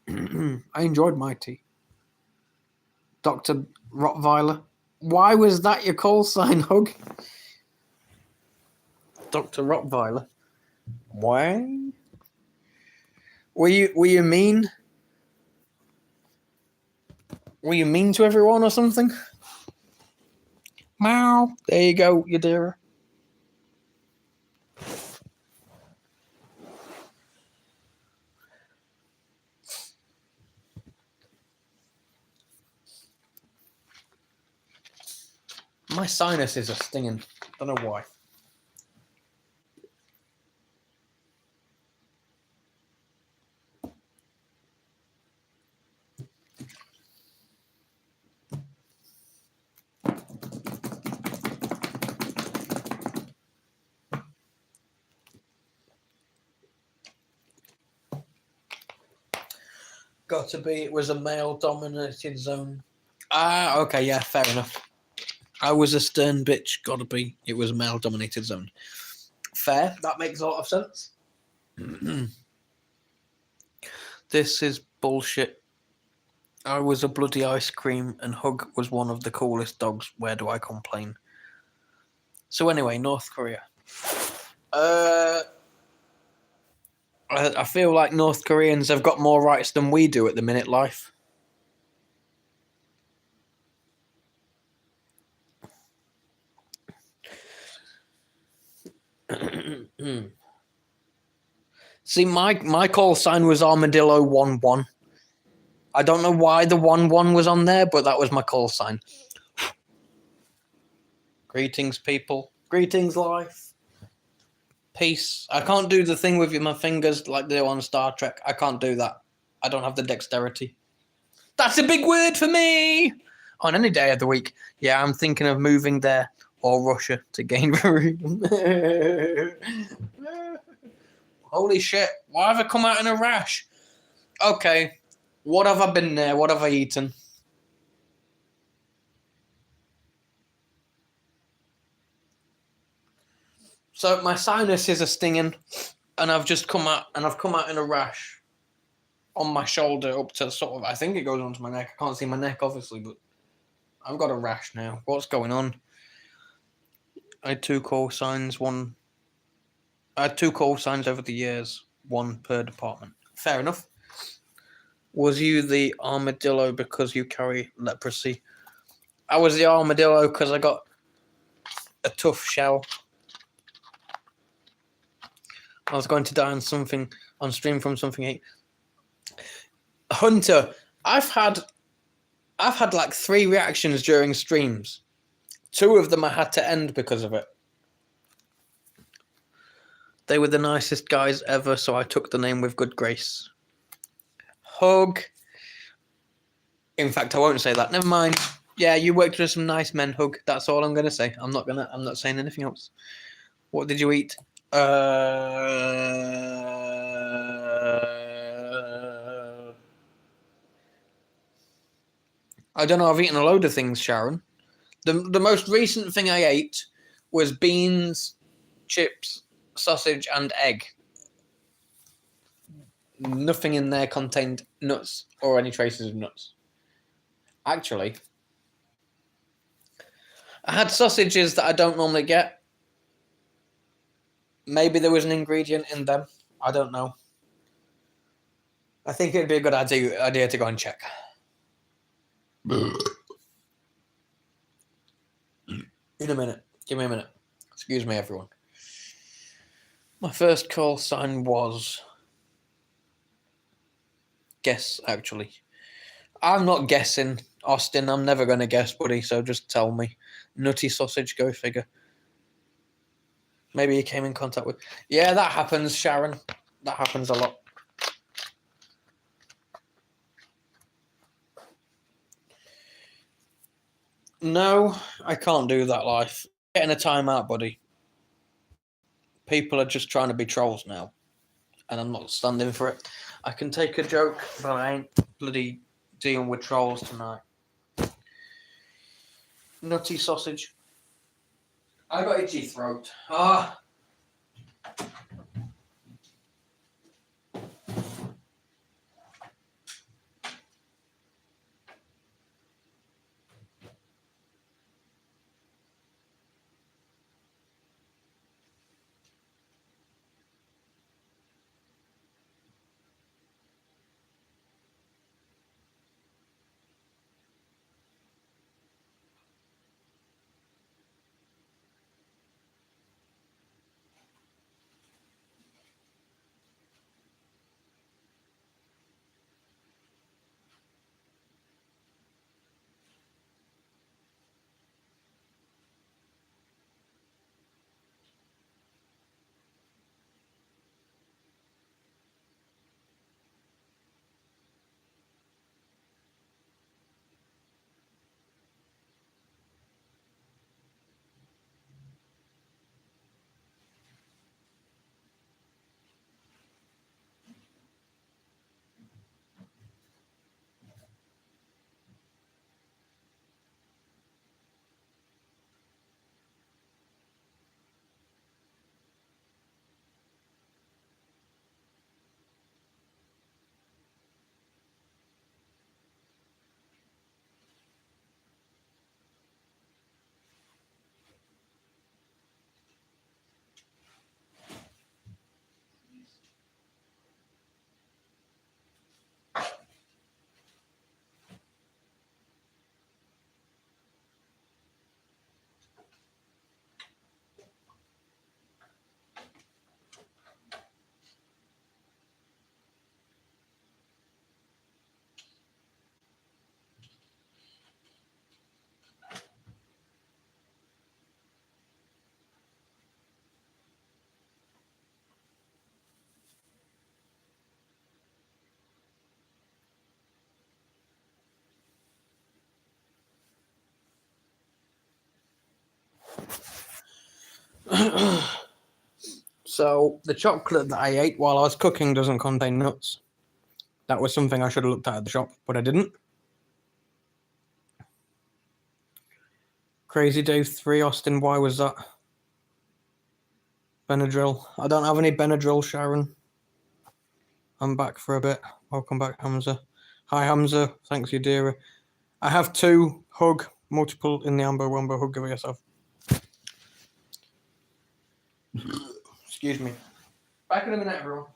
I enjoyed my tea. Dr. Rottweiler. Why was that your call sign, Hug? Dr. Rottweiler. Why? Were you mean? Were you mean to everyone or something? Meow. There you go, Yadira. My sinuses are stinging. Don't know why. Got to be. It was a male-dominated zone. Ah, okay, yeah, fair enough. I was a stern bitch. Got to be. It was a male-dominated zone. Fair. That makes a lot of sense. This is bullshit. I was a bloody ice cream, and Hug was one of the coolest dogs. Where do I complain? So anyway, North Korea. I feel like North Koreans have got more rights than we do at the minute, life. See, my call sign was Armadillo 1-1. I don't know why the 1-1 was on there, but that was my call sign. Greetings, people. Greetings, life. Peace. I can't do the thing with my fingers like they do on Star Trek. I can't do that. I don't have the dexterity. That's a big word for me! On any day of the week. Yeah, I'm thinking of moving there or Russia to gain freedom. Holy shit. Why have I come out in a rash? Okay. What have I been there? What have I eaten? So my sinuses are stinging, and I've come out in a rash on my shoulder up to sort of, I think it goes onto my neck. I can't see my neck, obviously, but I've got a rash now. What's going on? I had two call signs over the years, one per department. Fair enough. Was you the armadillo because you carry leprosy? I was the armadillo because I got a tough shell. I was going to die on stream from something. Hunter, I've had like 3 reactions during streams. 2 of them I had to end because of it. They were the nicest guys ever, so I took the name with good grace. Hug. In fact, I won't say that. Never mind. Yeah, you worked with some nice men, Hug. That's all I'm gonna say. I'm not saying anything else. What did you eat? I don't know. I've eaten a load of things, Sharon. The most recent thing I ate was beans, chips, sausage, and egg. Nothing in there contained nuts or any traces of nuts. Actually, I had sausages that I don't normally get. Maybe there was an ingredient in them. I don't know. I think it'd be a good idea to go and check. In a minute. Give me a minute. Excuse me, everyone. My first call sign was... Guess, actually. I'm not guessing, Austin. I'm never going to guess, buddy, so just tell me. Nutty sausage, go figure. Maybe he came in contact with... Yeah, that happens, Sharon. That happens a lot. No, I can't do that, life. Getting a timeout, buddy. People are just trying to be trolls now. And I'm not standing for it. I can take a joke, but I ain't bloody dealing with trolls tonight. Nutty sausage. I got itchy throat. Ah. So the chocolate that I ate while I was cooking doesn't contain nuts. That was something I should have looked at the shop, but I didn't. Crazy Dave 3, Austin, why was that? Benadryl. I don't have any Benadryl, Sharon. I'm back for a bit. Welcome back, Hamza. Hi, Hamza. Thanks, you dear. I have 2. Hug. Multiple in the amber wombo. Hug, give it yourself. Excuse me. Back in a minute, everyone.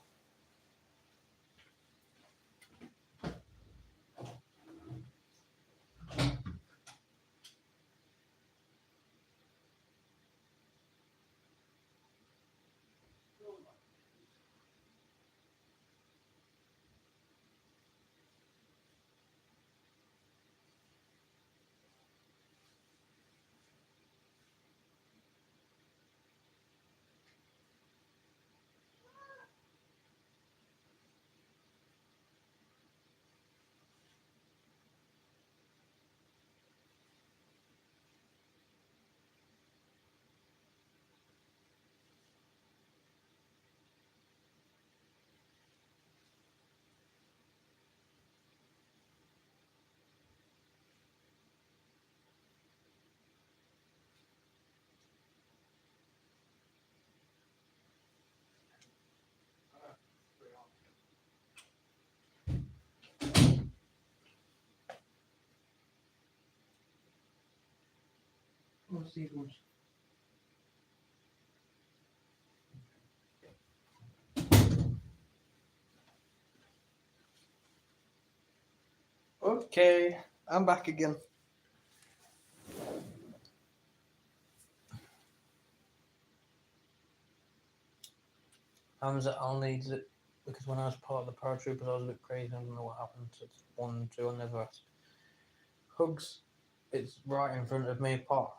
What's these ones? Okay, I'm back again. Hamza, I'll need it because when I was part of the paratroopers, I was a bit crazy. I don't know what happened to 1 and 2. I never asked. Hugs, it's right in front of me. Part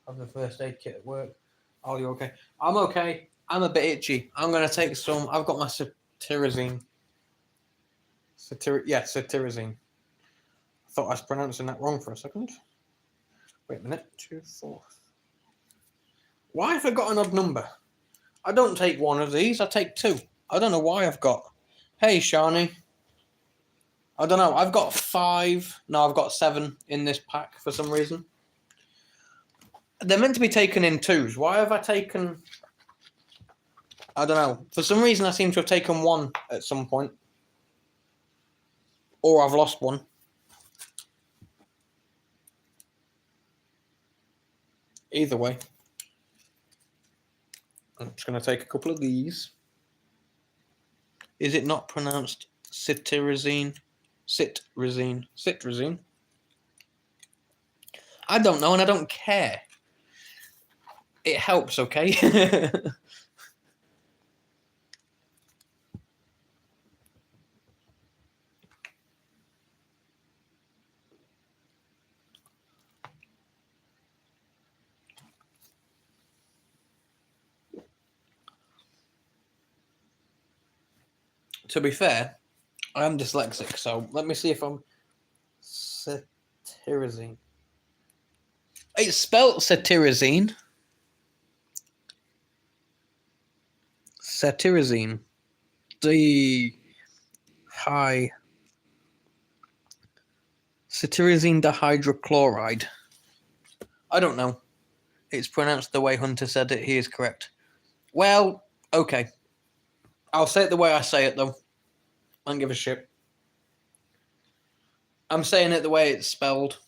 of the first aid kit at work. Are you okay? I'm okay. I'm a bit itchy. I'm gonna take some. I've got my cetirizine. Cetirizine. I thought I was pronouncing that wrong for a second. Wait a minute. 2, 4. Why have I got an odd number? I don't take 1 of these. I take 2. I don't know why I've got. Hey, Shani. I don't know. I've got 5. No, I've got 7 in this pack for some reason. They're meant to be taken in 2s. Why have I taken... I don't know. For some reason, I seem to have taken 1 at some point. Or I've lost 1. Either way. I'm just going to take a couple of these. Is it not pronounced cetirizine? Cetirizine. Cetirizine? I don't know and I don't care. It helps, okay? To be fair, I am dyslexic, so let me see if I'm... Cetirizine. It's spelt cetirizine. Cetirizine. Cetirizine dihydrochloride. I don't know. It's pronounced the way Hunter said it. He is correct. Well, okay. I'll say it the way I say it, though. I don't give a shit. I'm saying it the way it's spelled.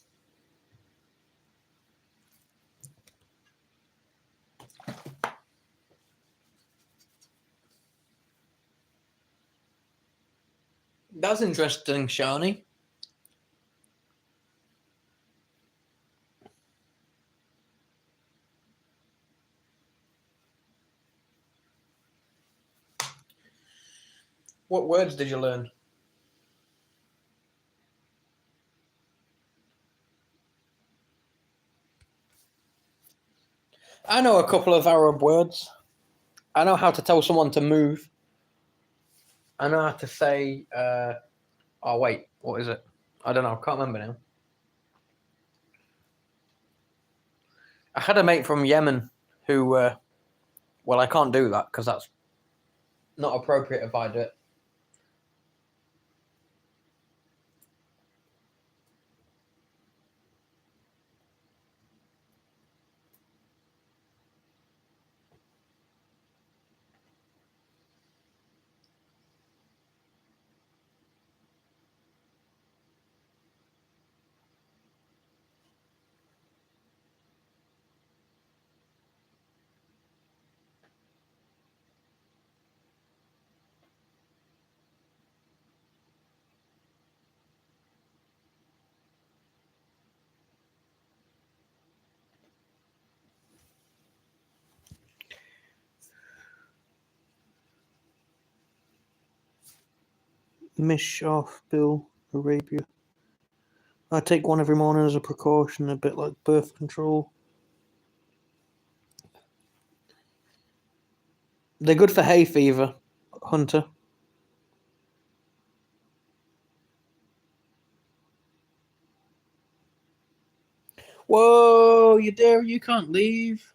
That's interesting, Shani. What words did you learn? I know a couple of Arab words. I know how to tell someone to move. I know how to say, oh, wait, what is it? I don't know. I can't remember now. I had a mate from Yemen who Well, I can't do that because that's not appropriate if I do it. Mish off, Bill, Arabia. I take one every morning as a precaution, a bit like birth control. They're good for hay fever, Hunter. Whoa, you dare, you can't leave.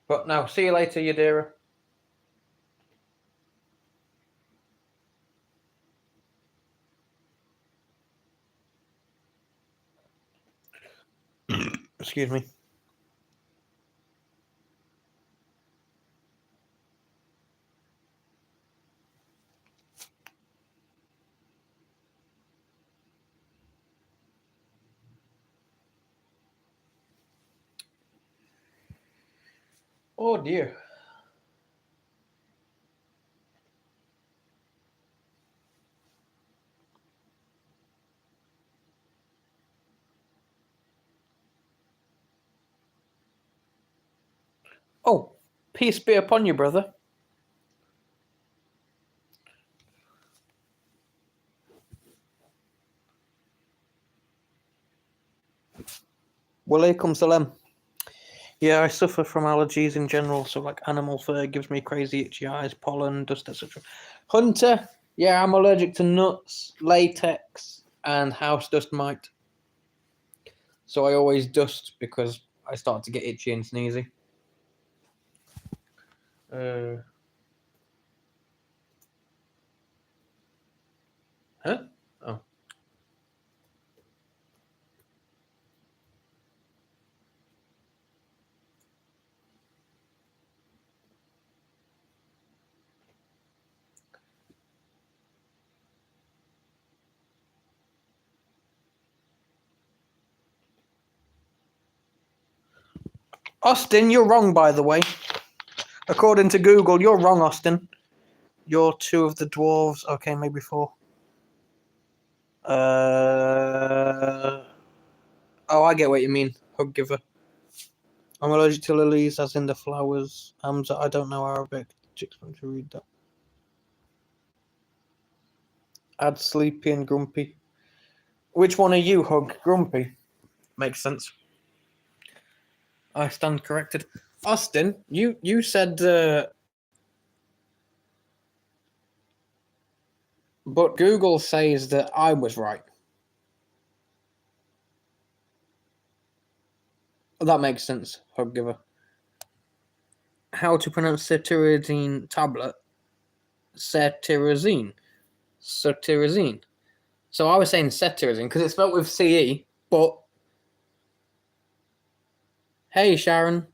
But no, see you later, Yadira. Excuse me. Oh dear. Oh, peace be upon you, brother. Walaikum salam. Yeah, I suffer from allergies in general, so like animal fur gives me crazy itchy eyes, pollen, dust, etc. Hunter, yeah, I'm allergic to nuts, latex, and house dust mite. So I always dust because I start to get itchy and sneezy. Huh? Oh. Austin, you're wrong, by the way. According to Google, you're wrong, Austin. You're two of the dwarves. Okay, maybe four. Oh, I get what you mean. Hug giver. I'm allergic to lilies, as in the flowers. I don't know Arabic. Chicks want to read that. Add sleepy and grumpy. Which one are you, Hug? Grumpy. Makes sense. I stand corrected. Austin, you said, but Google says that I was right. That makes sense, Hug giver. How to pronounce cetirizine tablet? Cetirizine. Cetirizine. So I was saying cetirizine because it's spelled with CE, but hey, Sharon.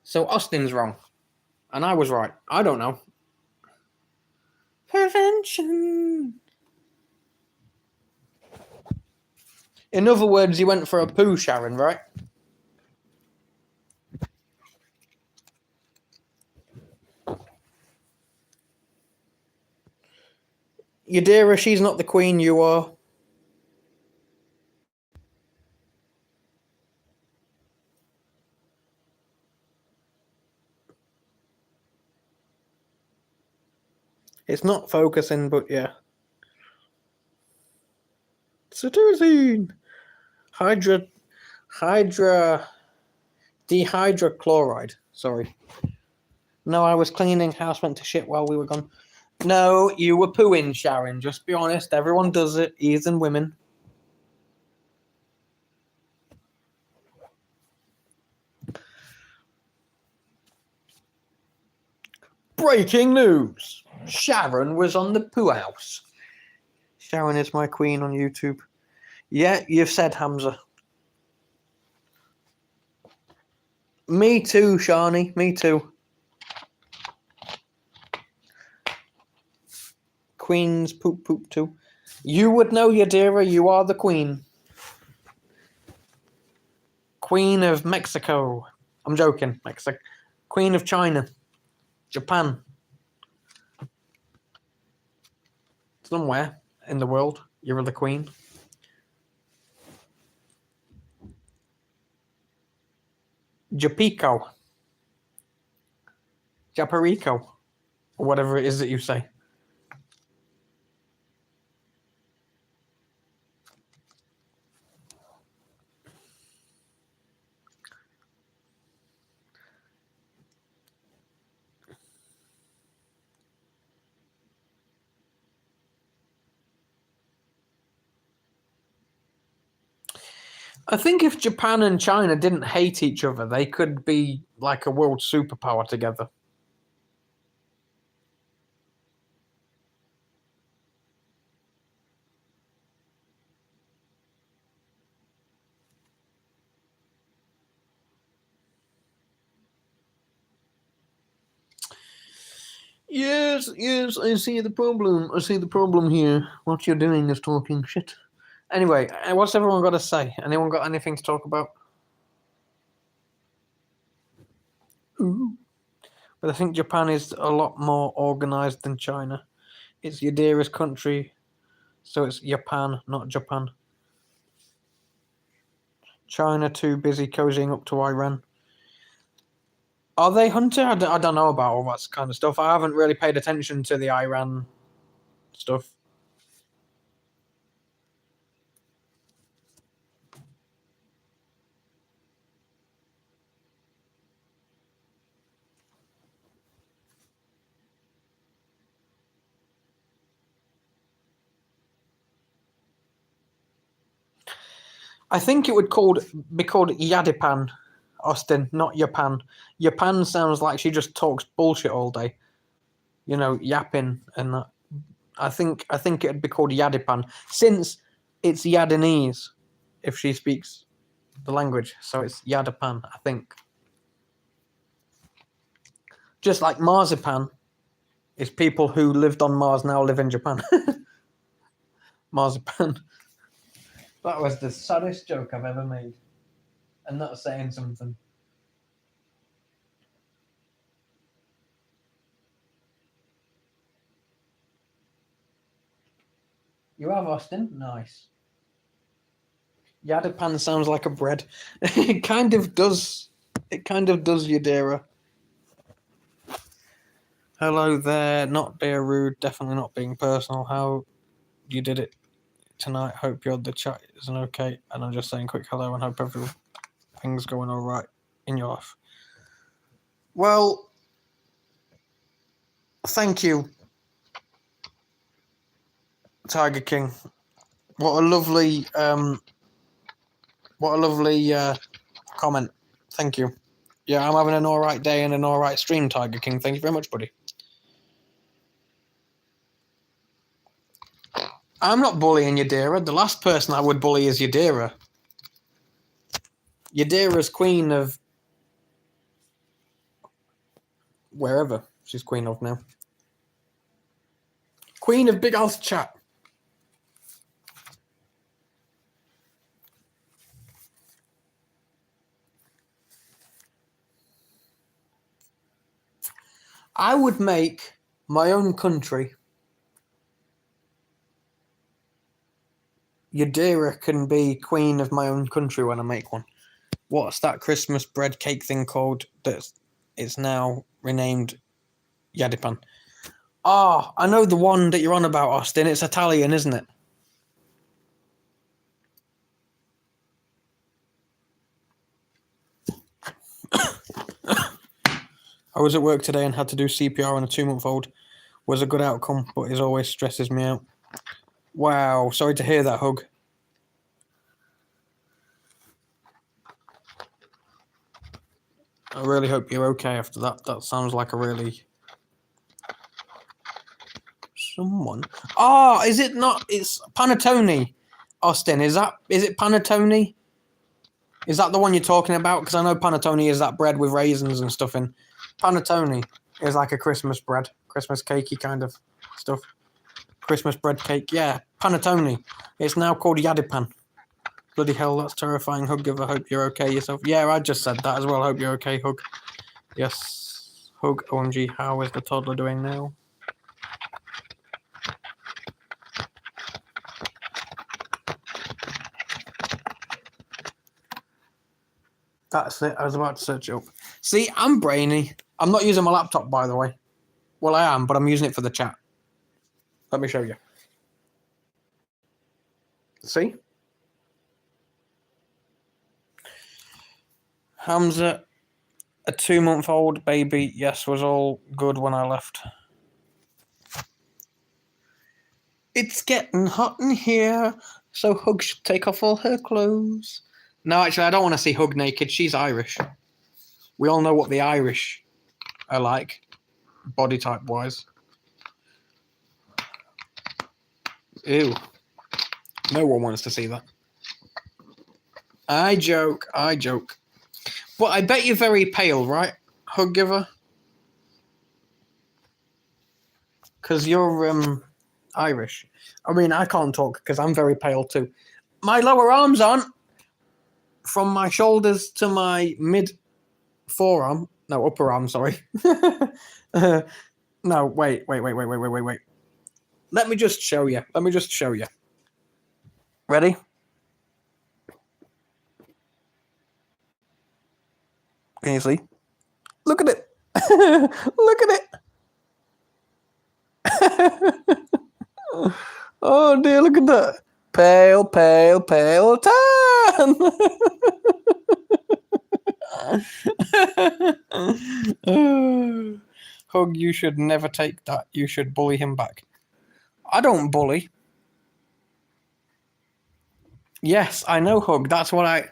So Austin's wrong, and I was right. I don't know. Prevention. In other words, you went for a poo, Sharon, right? Yadira, she's not the queen, you are. It's not focusing, but yeah. Cetirizine. Dehydrochloride. Sorry. No, I was cleaning. House went to shit while we were gone. No, you were pooing, Sharon. Just be honest. Everyone does it, even women. Breaking news. Sharon was on the poo house. Sharon is my queen on YouTube. Yeah, you've said Hamza. Me too, Shani. Me too. Queen's poop poop too. You would know, Yadira. You are the queen. Queen of Mexico. I'm joking. Mexico. Queen of China. Japan. Somewhere in the world, you're the queen. Japico. Japarico. Or whatever it is that you say. I think if Japan and China didn't hate each other, they could be like a world superpower together. Yes, I see the problem. I see the problem here. What you're doing is talking shit. Anyway, what's everyone got to say? Anyone got anything to talk about? Ooh. But I think Japan is a lot more organized than China. It's your dearest country, so it's Japan, not Japan. China too busy cozying up to Iran. Are they hunter? I don't know about all that kind of stuff. I haven't really paid attention to the Iran stuff. I think it would be called Yadipan, Austin, not Japan. Japan sounds like she just talks bullshit all day. You know, yapping and that. I think it'd be called Yadipan, since it's Yadinese if she speaks the language. So it's Yadipan, I think. Just like marzipan is people who lived on Mars now live in Japan. Marzipan. That was the saddest joke I've ever made. And that's saying something. You have, Austin? Nice. Yadipan sounds like a bread. It kind of does. It kind of does, Yadira. Hello there. Not being rude. Definitely not being personal. How you did it tonight. Hope the chat isn't okay. And I'm just saying quick hello and hope everything's going all right in your life. Well, thank you, Tiger King. What a lovely comment. Thank you. Yeah, I'm having an all right day and an all right stream, Tiger King. Thank you very much, buddy. I'm not bullying Yadira. The last person I would bully is Yadira. Yadira's queen of wherever she's queen of now. Queen of Big House Chat. I would make my own country. Yadira can be queen of my own country when I make one. What's that Christmas bread cake thing called that is now renamed Yadipan? Oh, I know the one that you're on about, Austin. It's Italian, isn't it? I was at work today and had to do CPR on a 2-month-old. Was a good outcome, but it always stresses me out. Wow, sorry to hear that, Hug. I really hope you're okay after that. That sounds like a really... Someone... Oh, is it not? It's panettone, Austin. Is it panettone? Is that the one you're talking about? Because I know panettone is that bread with raisins and stuff in. Panettone is like a Christmas bread, Christmas cakey kind of stuff. Christmas bread cake, yeah. Panettone. It's now called Yadipan. Bloody hell, that's terrifying. Hug, I hope you're okay yourself. Yeah, I just said that as well. Hope you're okay, Hug. Yes. Hug, OMG, how is the toddler doing now? That's it. I was about to search it up. See, I'm brainy. I'm not using my laptop, by the way. Well, I am, but I'm using it for the chat. Let me show you. See? Hamza, a 2-month-old baby, yes, was all good when I left. It's getting hot in here, so Hug should take off all her clothes. No, actually, I don't want to see Hug naked. She's Irish. We all know what the Irish are like, body type-wise. Ew. No one wants to see that. I joke. But I bet you're very pale, right, Hug giver? Because you're Irish. I mean, I can't talk because I'm very pale too. My lower arms aren't. From my shoulders to my mid-forearm. No, upper arm, sorry. No, wait. Let me just show you. Ready? Can you see? Look at it. Look at it. Oh dear, look at that. Pale tan. Hug, you should never take that. You should bully him back. I don't bully. Yes, I know, Hug. That's what I...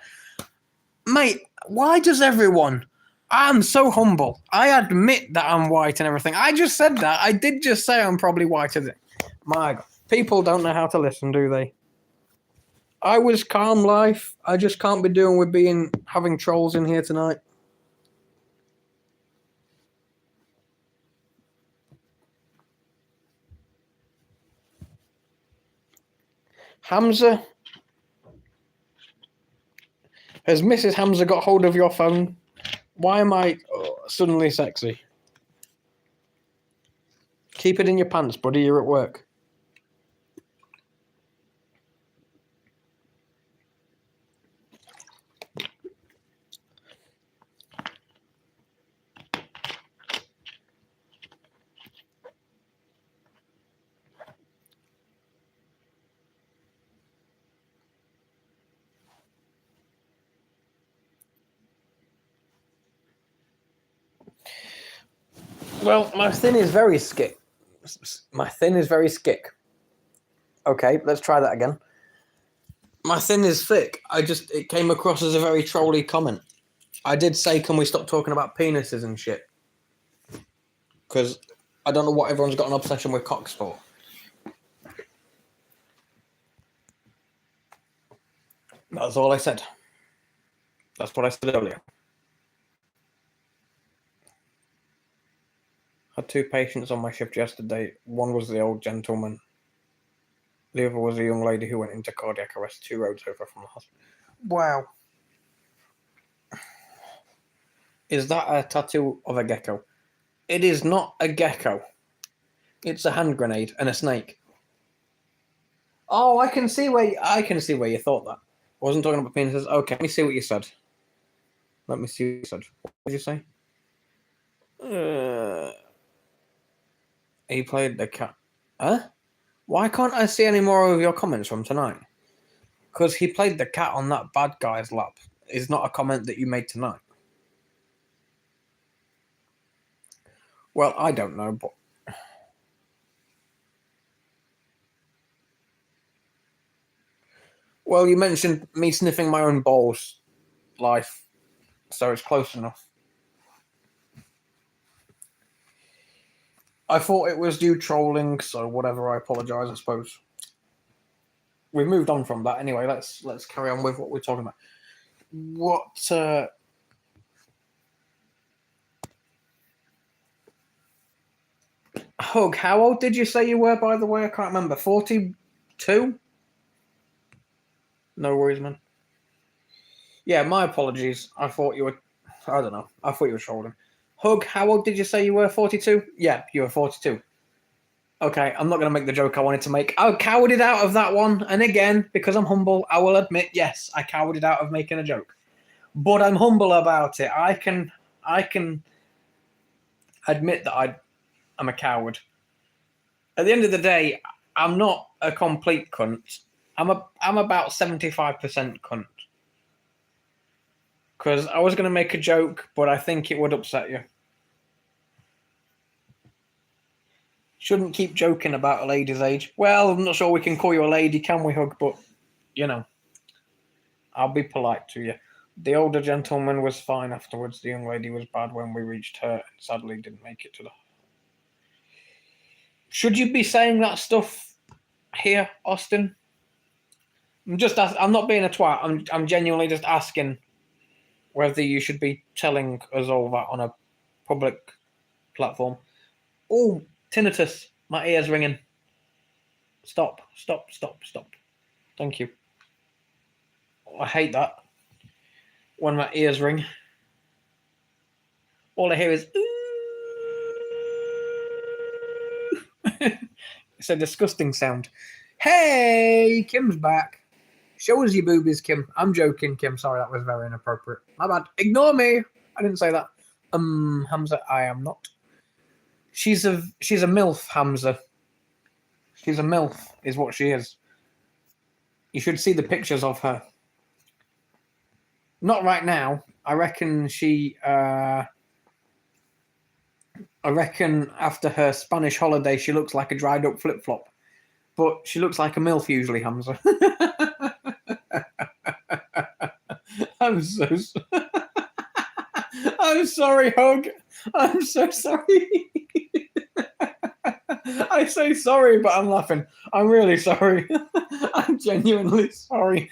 Mate, why does everyone... I'm so humble. I admit that I'm white and everything. I just said that. I did just say I'm probably whiter than... My God. People don't know how to listen, do they? I was calm life. I just can't be doing with having trolls in here tonight. Hamza? Has Mrs. Hamza got hold of your phone? Why am I suddenly sexy? Keep it in your pants, buddy. You're at work. Well, my thin is very skick. Okay, let's try that again. My thin is thick. It came across as a very trolly comment. I did say, can we stop talking about penises and shit? Because I don't know what everyone's got an obsession with cocks for. That's all I said. That's what I said earlier. Had 2 patients on my shift yesterday. One was the old gentleman. The other was a young lady who went into cardiac arrest 2 roads over from the hospital. Wow. Is that a tattoo of a gecko? It is not a gecko. It's a hand grenade and a snake. Oh, I can see where you thought that. I wasn't talking about penises. Okay, let me see what you said. What did you say? He played the cat. Huh? Why can't I see any more of your comments from tonight? Because he played the cat on that bad guy's lap. Is not a comment that you made tonight. Well, I don't know, but well, you mentioned me sniffing my own balls, life, so it's close enough. I thought it was you trolling, so whatever. I apologise. I suppose we've moved on from that. Anyway, let's carry on with what we're talking about. What? Hug, how old did you say you were, by the way? I can't remember. 42? No worries, man. Yeah, my apologies. I thought you were. I don't know. I thought you were trolling. Hug, how old did you say you were? 42? Yeah, you were 42. Okay, I'm not going to make the joke I wanted to make. I cowered out of that one. And again, because I'm humble, I will admit, yes, I cowered out of making a joke. But I'm humble about it. I can admit that I'm a coward. At the end of the day, I'm not a complete cunt. I'm about 75% cunt. Because I was going to make a joke, but I think it would upset you. Shouldn't keep joking about a lady's age. Well, I'm not sure we can call you a lady, can we, Hug? But, you know, I'll be polite to you. The older gentleman was fine afterwards. The young lady was bad when we reached her and sadly didn't make it to the... Should you be saying that stuff here, Austin? I'm not being a twat. I'm genuinely just asking whether you should be telling us all that on a public platform. Oh, tinnitus. My ear's ringing. Stop. Thank you. I hate that. When my ears ring. All I hear is... It's a disgusting sound. Hey, Kim's back. Show us your boobies, Kim. I'm joking, Kim. Sorry, that was very inappropriate. My bad. Ignore me. I didn't say that. Hamza, I am not. She's a MILF, Hamza. She's a MILF, is what she is. You should see the pictures of her. Not right now. I reckon I reckon after her Spanish holiday, she looks like a dried up flip flop. But she looks like a MILF usually, Hamza. I'm sorry, Hug. I'm so sorry. I say sorry, but I'm laughing. I'm really sorry. I'm genuinely sorry.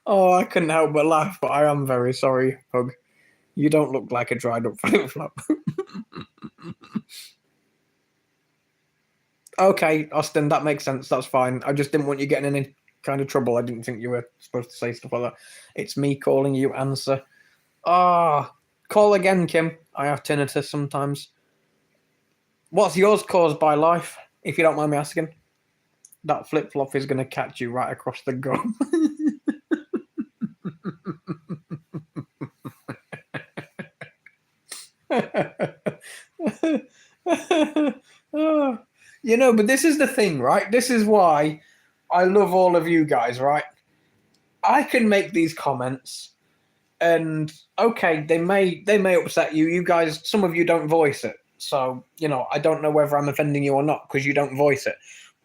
Oh, I couldn't help but laugh, but I am very sorry, Hug. You don't look like a dried up flip flop. Okay, Austin, that makes sense. That's fine. I just didn't want you getting in any kind of trouble. I didn't think you were supposed to say stuff like that. It's me calling you. Answer. Call again, Kim. I have tinnitus sometimes. What's yours caused by, life, if you don't mind me asking? That flip flop is going to catch you right across the gum. You know, but this is the thing, right? This is why I love all of you guys, right? I can make these comments, and okay, they may upset you. You guys, some of you don't voice it, so you know I don't know whether I'm offending you or not because you don't voice it.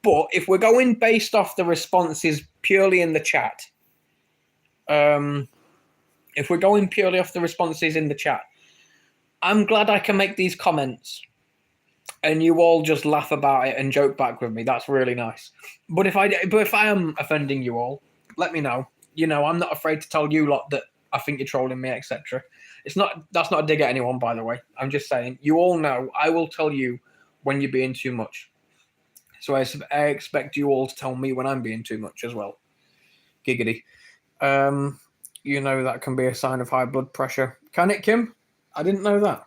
But if we're going based off the responses purely in the chat, if we're going purely off the responses in the chat, I'm glad I can make these comments and you all just laugh about it and joke back with me. That's really nice. But if I am offending you all, let me know. You know, I'm not afraid to tell you lot that I think you're trolling me, etc. That's not a dig at anyone, by the way. I'm just saying, you all know I will tell you when you're being too much. So I expect you all to tell me when I'm being too much as well. Giggity. You know that can be a sign of high blood pressure. Can it, Kim? I didn't know that.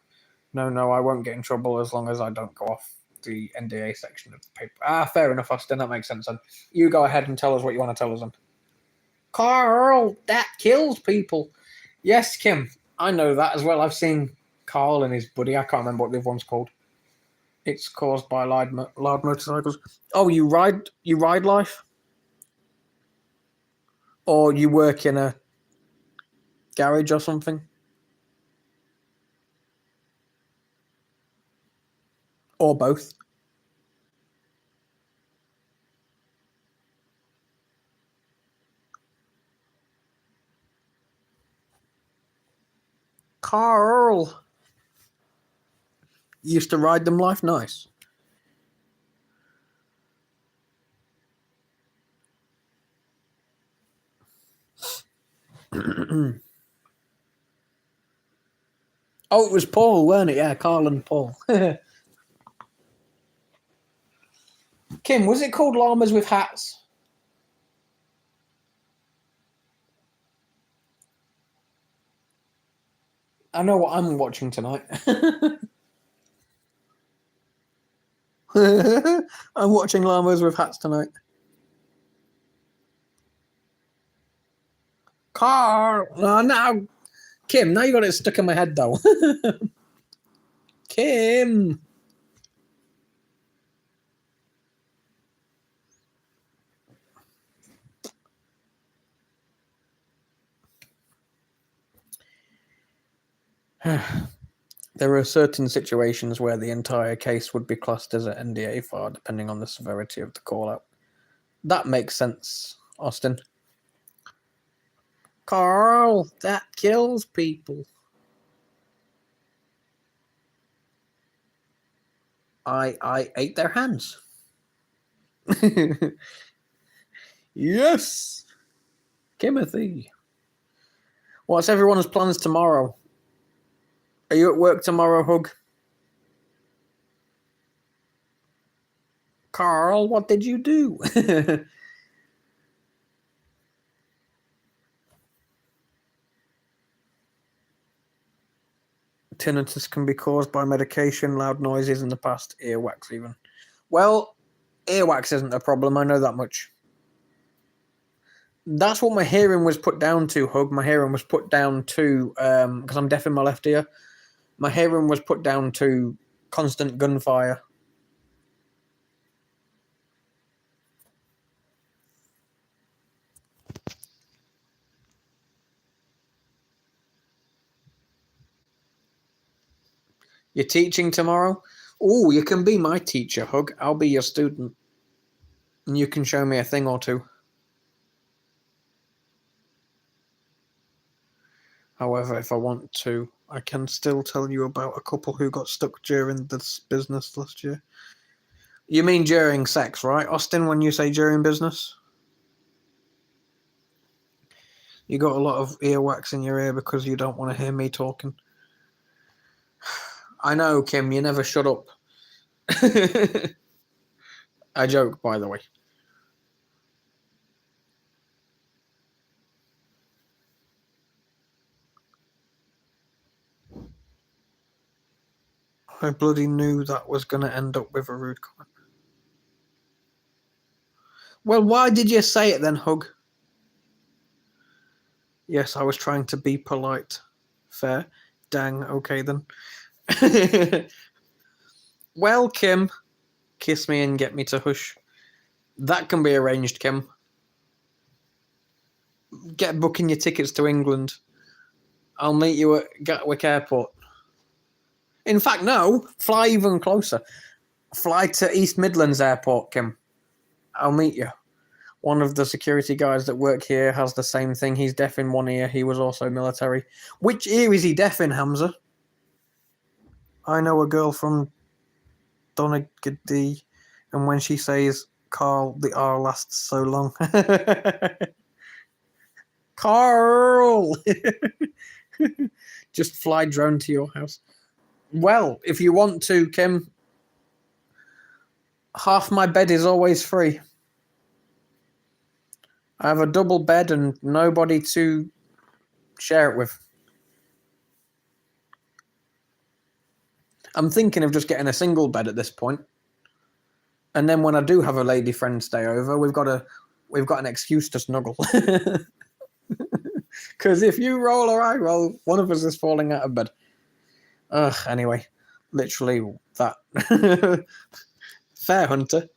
No, I won't get in trouble as long as I don't go off the NDA section of the paper. Fair enough, Austin. That makes sense then. You go ahead and tell us what you want to tell us then. Carl, that kills people. Yes, Kim, I know that as well. I've seen Carl and his buddy. I can't remember what the other one's called. It's caused by loud motorcycles. Oh, you ride life? Or you work in a garage or something? Or both. Carl! Used to ride them life nice. Oh, it was Paul, weren't it? Yeah, Carl and Paul. Kim, was it called Llamas with Hats? I know what I'm watching tonight. I'm watching Llamas with Hats tonight. Carl! Oh, now, Kim, now you got it stuck in my head, though. Kim! There are certain situations where the entire case would be classed as an NDA file, depending on the severity of the call-out. That makes sense, Austin. Carl, that kills people. I ate their hands. Yes! Timothy. What's everyone's plans tomorrow? Are you at work tomorrow, Hug? Carl, what did you do? Tinnitus can be caused by medication, loud noises in the past, earwax even. Well, earwax isn't a problem, I know that much. That's what my hearing was put down to, Hug. My hearing was put down to, because I'm deaf in my left ear, my hearing was put down to constant gunfire. You're teaching tomorrow? Oh, you can be my teacher, Hug. I'll be your student. And you can show me a thing or two. However, if I want to, I can still tell you about a couple who got stuck during this business last year. You mean during sex, right, Austin, when you say during business? You got a lot of earwax in your ear because you don't want to hear me talking. I know, Kim, you never shut up. I joke, by the way. I bloody knew that was going to end up with a rude comment. Well, why did you say it then, Hug? Yes, I was trying to be polite. Fair. Dang, okay then. Well, Kim, kiss me and get me to hush. That can be arranged, Kim. Get booking your tickets to England. I'll meet you at Gatwick Airport. In fact, no, fly even closer. Fly to East Midlands Airport, Kim. I'll meet you. One of the security guys that work here has the same thing. He's deaf in one ear. He was also military. Which ear is he deaf in, Hamza? I know a girl from Donegal, and when she says Carl, the R lasts so long. Carl! Just fly drone to your house. Well, if you want to, Kim, half my bed is always free. I have a double bed and nobody to share it with. I'm thinking of just getting a single bed at this point. And then when I do have a lady friend stay over, we've got an excuse to snuggle. Because if you roll or I roll, one of us is falling out of bed. Anyway, literally that. Fair, Hunter.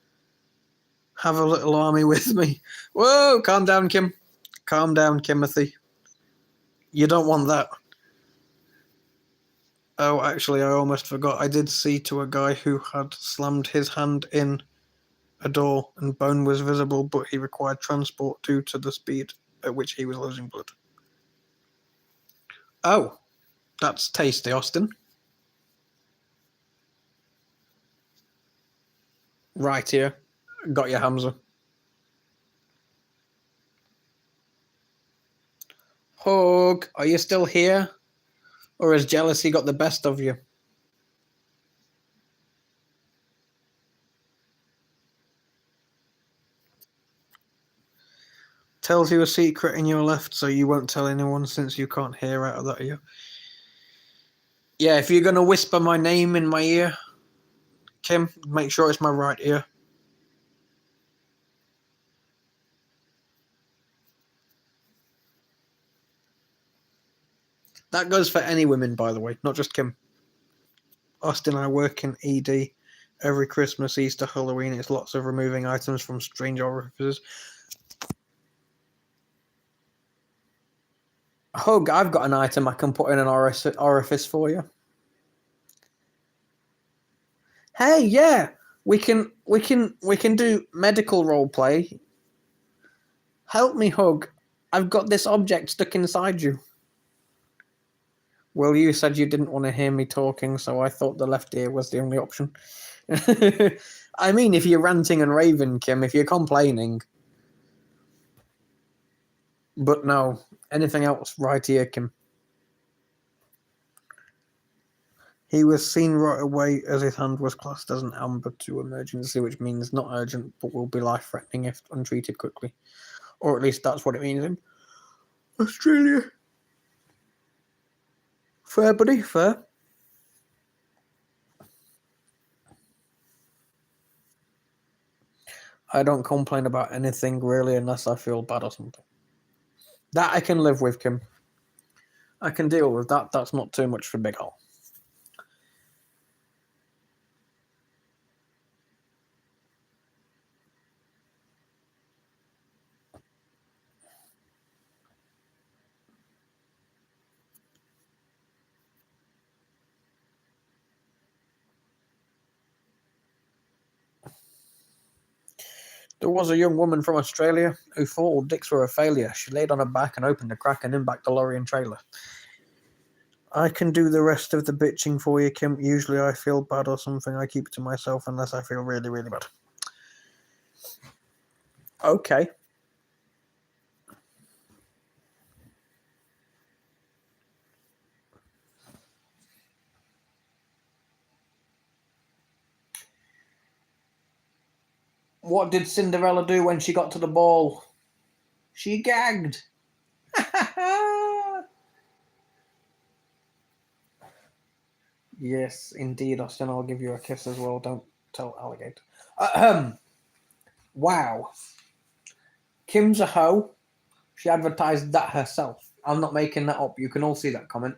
Have a little army with me. Whoa, calm down, Kim. Calm down, Timothy. You don't want that. Oh, actually, I almost forgot. I did see to a guy who had slammed his hand in a door and bone was visible, but he required transport due to the speed at which he was losing blood. Oh, that's tasty, Austin. Right here. Got your Hamza. Hug, are you still here? Or has jealousy got the best of you? Tells you a secret in your left, so you won't tell anyone since you can't hear out of that ear. Yeah, if you're going to whisper my name in my ear, Kim, make sure it's my right ear. That goes for any women, by the way, not just Kim. Austin and I work in ED. Every Christmas, Easter, Halloween, it's lots of removing items from strange orifices. Hug, I've got an item I can put in an orifice for you. Hey, yeah, we can do medical role play. Help me, Hug. I've got this object stuck inside you. Well, you said you didn't want to hear me talking, so I thought the left ear was the only option. I mean, if you're ranting and raving, Kim, if you're complaining. But no, anything else right here, Kim. He was seen right away as his hand was classed as an amber to emergency, which means not urgent, but will be life-threatening if untreated quickly. Or at least that's what it means in Australia. Fair, buddy, fair. I don't complain about anything, really, unless I feel bad or something. That I can live with, Kim. I can deal with that. That's not too much for Big Hole. There was a young woman from Australia who thought all dicks were a failure. She laid on her back and opened a crack and in backed the lorry and trailer. I can do the rest of the bitching for you, Kim. Usually I feel bad or something. I keep it to myself unless I feel really, really bad. Okay. What did Cinderella do when she got to the ball? She gagged. Yes, indeed, Austin. I'll give you a kiss as well. Don't tell Alligator. Wow. Kim's a hoe. She advertised that herself. I'm not making that up. You can all see that comment.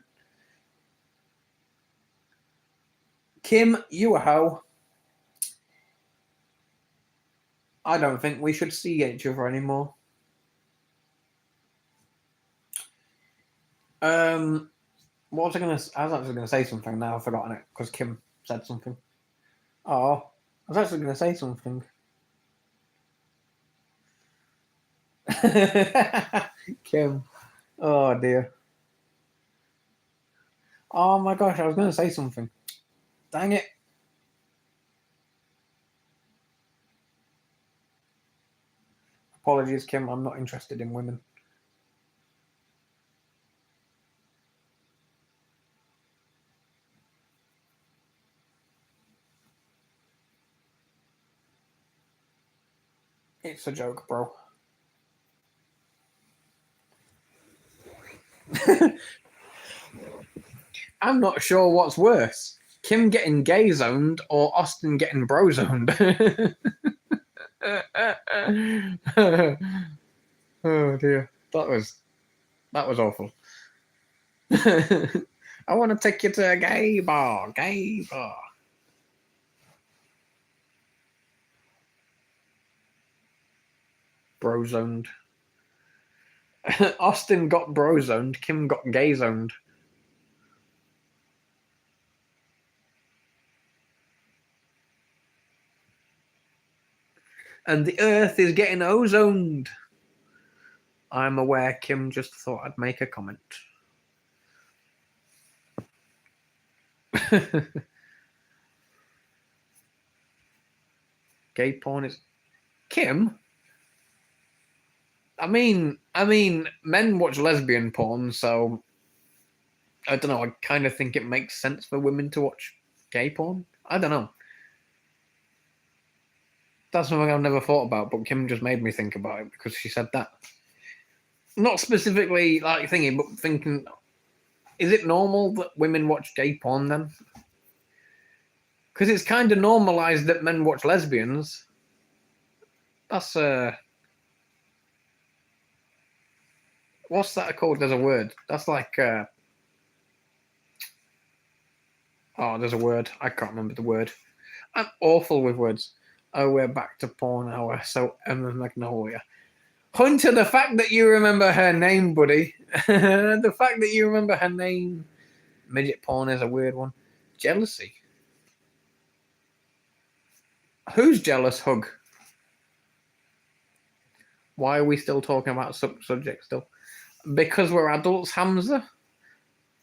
Kim, you a hoe. I don't think we should see each other anymore. What was I gonna? I was actually gonna say something. Now I've forgotten it because Kim said something. Oh, I was actually gonna say something. Kim. Oh dear. Oh my gosh, I was gonna say something. Dang it. Apologies, Kim. I'm not interested in women. It's a joke, bro. I'm not sure what's worse. Kim getting gay zoned or Austin getting bro zoned. Oh dear. That was awful. I want to take you to a gay bar. Gay bar. Bro zoned. Austin got bro zoned. Kim got gay zoned. And the Earth is getting ozoned. I'm aware, Kim. Just thought I'd make a comment. Gay porn is... Kim? I mean, men watch lesbian porn, so... I don't know, I kind of think it makes sense for women to watch gay porn. I don't know. That's something I've never thought about, but Kim just made me think about it because she said that. Not specifically like thinking, but thinking, is it normal that women watch gay porn then? Because it's kind of normalized that men watch lesbians. That's what's that called? There's a word. That's like oh, there's a word. I can't remember the word. I'm awful with words. Oh, we're back to porn hour. So Emma Magnolia. Hunter, the fact that you remember her name, buddy. The fact that you remember her name. Midget porn is a weird one. Jealousy. Who's jealous, Hug? Why are we still talking about subject still? Because we're adults, Hamza.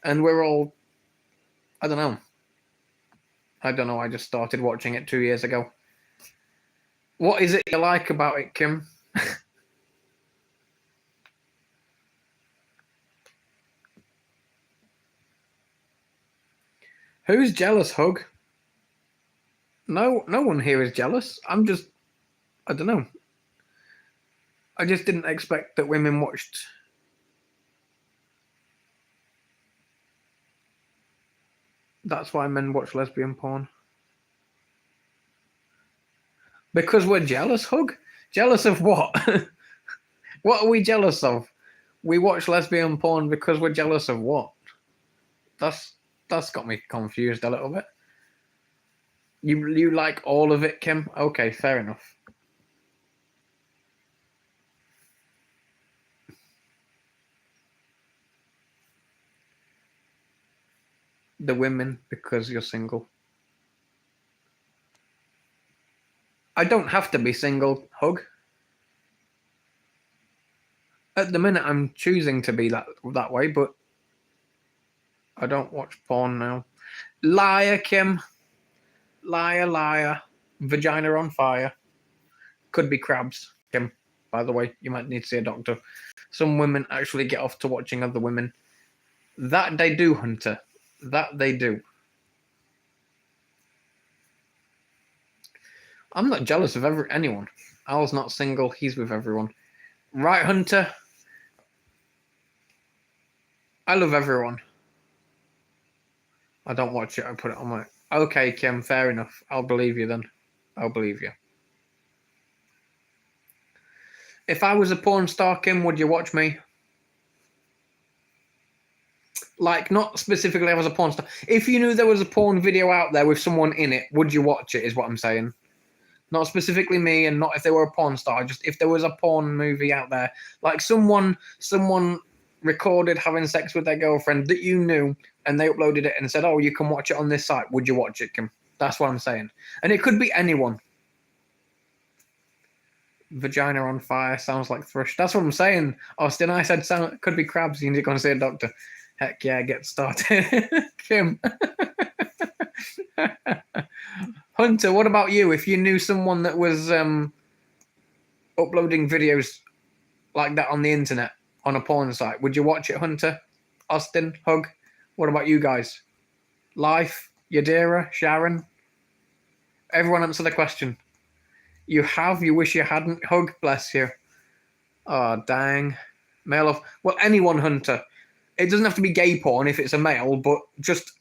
And we're all... I don't know. I just started watching it 2 years ago. What is it you like about it, Kim? Who's jealous, Hug? No one here is jealous. I'm just... I don't know. I just didn't expect that women watched... That's why men watch lesbian porn. Because we're jealous, Hug? Jealous of what? What are we jealous of? We watch lesbian porn because we're jealous of what? That's got me confused a little bit. You like all of it, Kim? Okay, fair enough. The women because you're single. I don't have to be single, Hug. At the minute, I'm choosing to be that way, but I don't watch porn now. Liar, Kim. Liar. Vagina on fire. Could be crabs, Kim. By the way, you might need to see a doctor. Some women actually get off to watching other women. That they do, Hunter. That they do. I'm not jealous of anyone. Al's not single. He's with everyone. Right, Hunter? I love everyone. I don't watch it. I put it on my... Okay, Kim, fair enough. I'll believe you then. I'll believe you. If I was a porn star, Kim, would you watch me? Like, not specifically I was a porn star. If you knew there was a porn video out there with someone in it, would you watch it, is what I'm saying. Not specifically me, and not if they were a porn star. Just if there was a porn movie out there. Like someone recorded having sex with their girlfriend that you knew, and they uploaded it and said, oh, you can watch it on this site. Would you watch it, Kim? That's what I'm saying. And it could be anyone. Vagina on fire sounds like thrush. That's what I'm saying, Austin. I said could be crabs. You need to go and see a doctor. Heck yeah, get started. Kim. Hunter, what about you? If you knew someone that was uploading videos like that on the internet, on a porn site, would you watch it, Hunter? Austin, Hug? What about you guys? Life, Yadira, Sharon? Everyone answer the question. You have, you wish you hadn't. Hug, bless you. Oh, dang. Male of... Well, anyone, Hunter. It doesn't have to be gay porn if it's a male, but just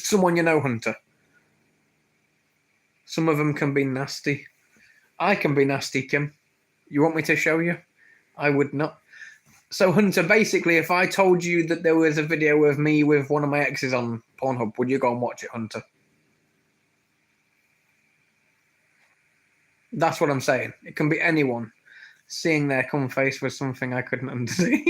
someone you know, Hunter. Some of them can be nasty. I can be nasty, Kim. You want me to show you? I would not. So, Hunter, basically, if I told you that there was a video of me with one of my exes on Pornhub, would you go and watch it, Hunter? That's what I'm saying. It can be anyone. Seeing their cum face was something I couldn't unsee.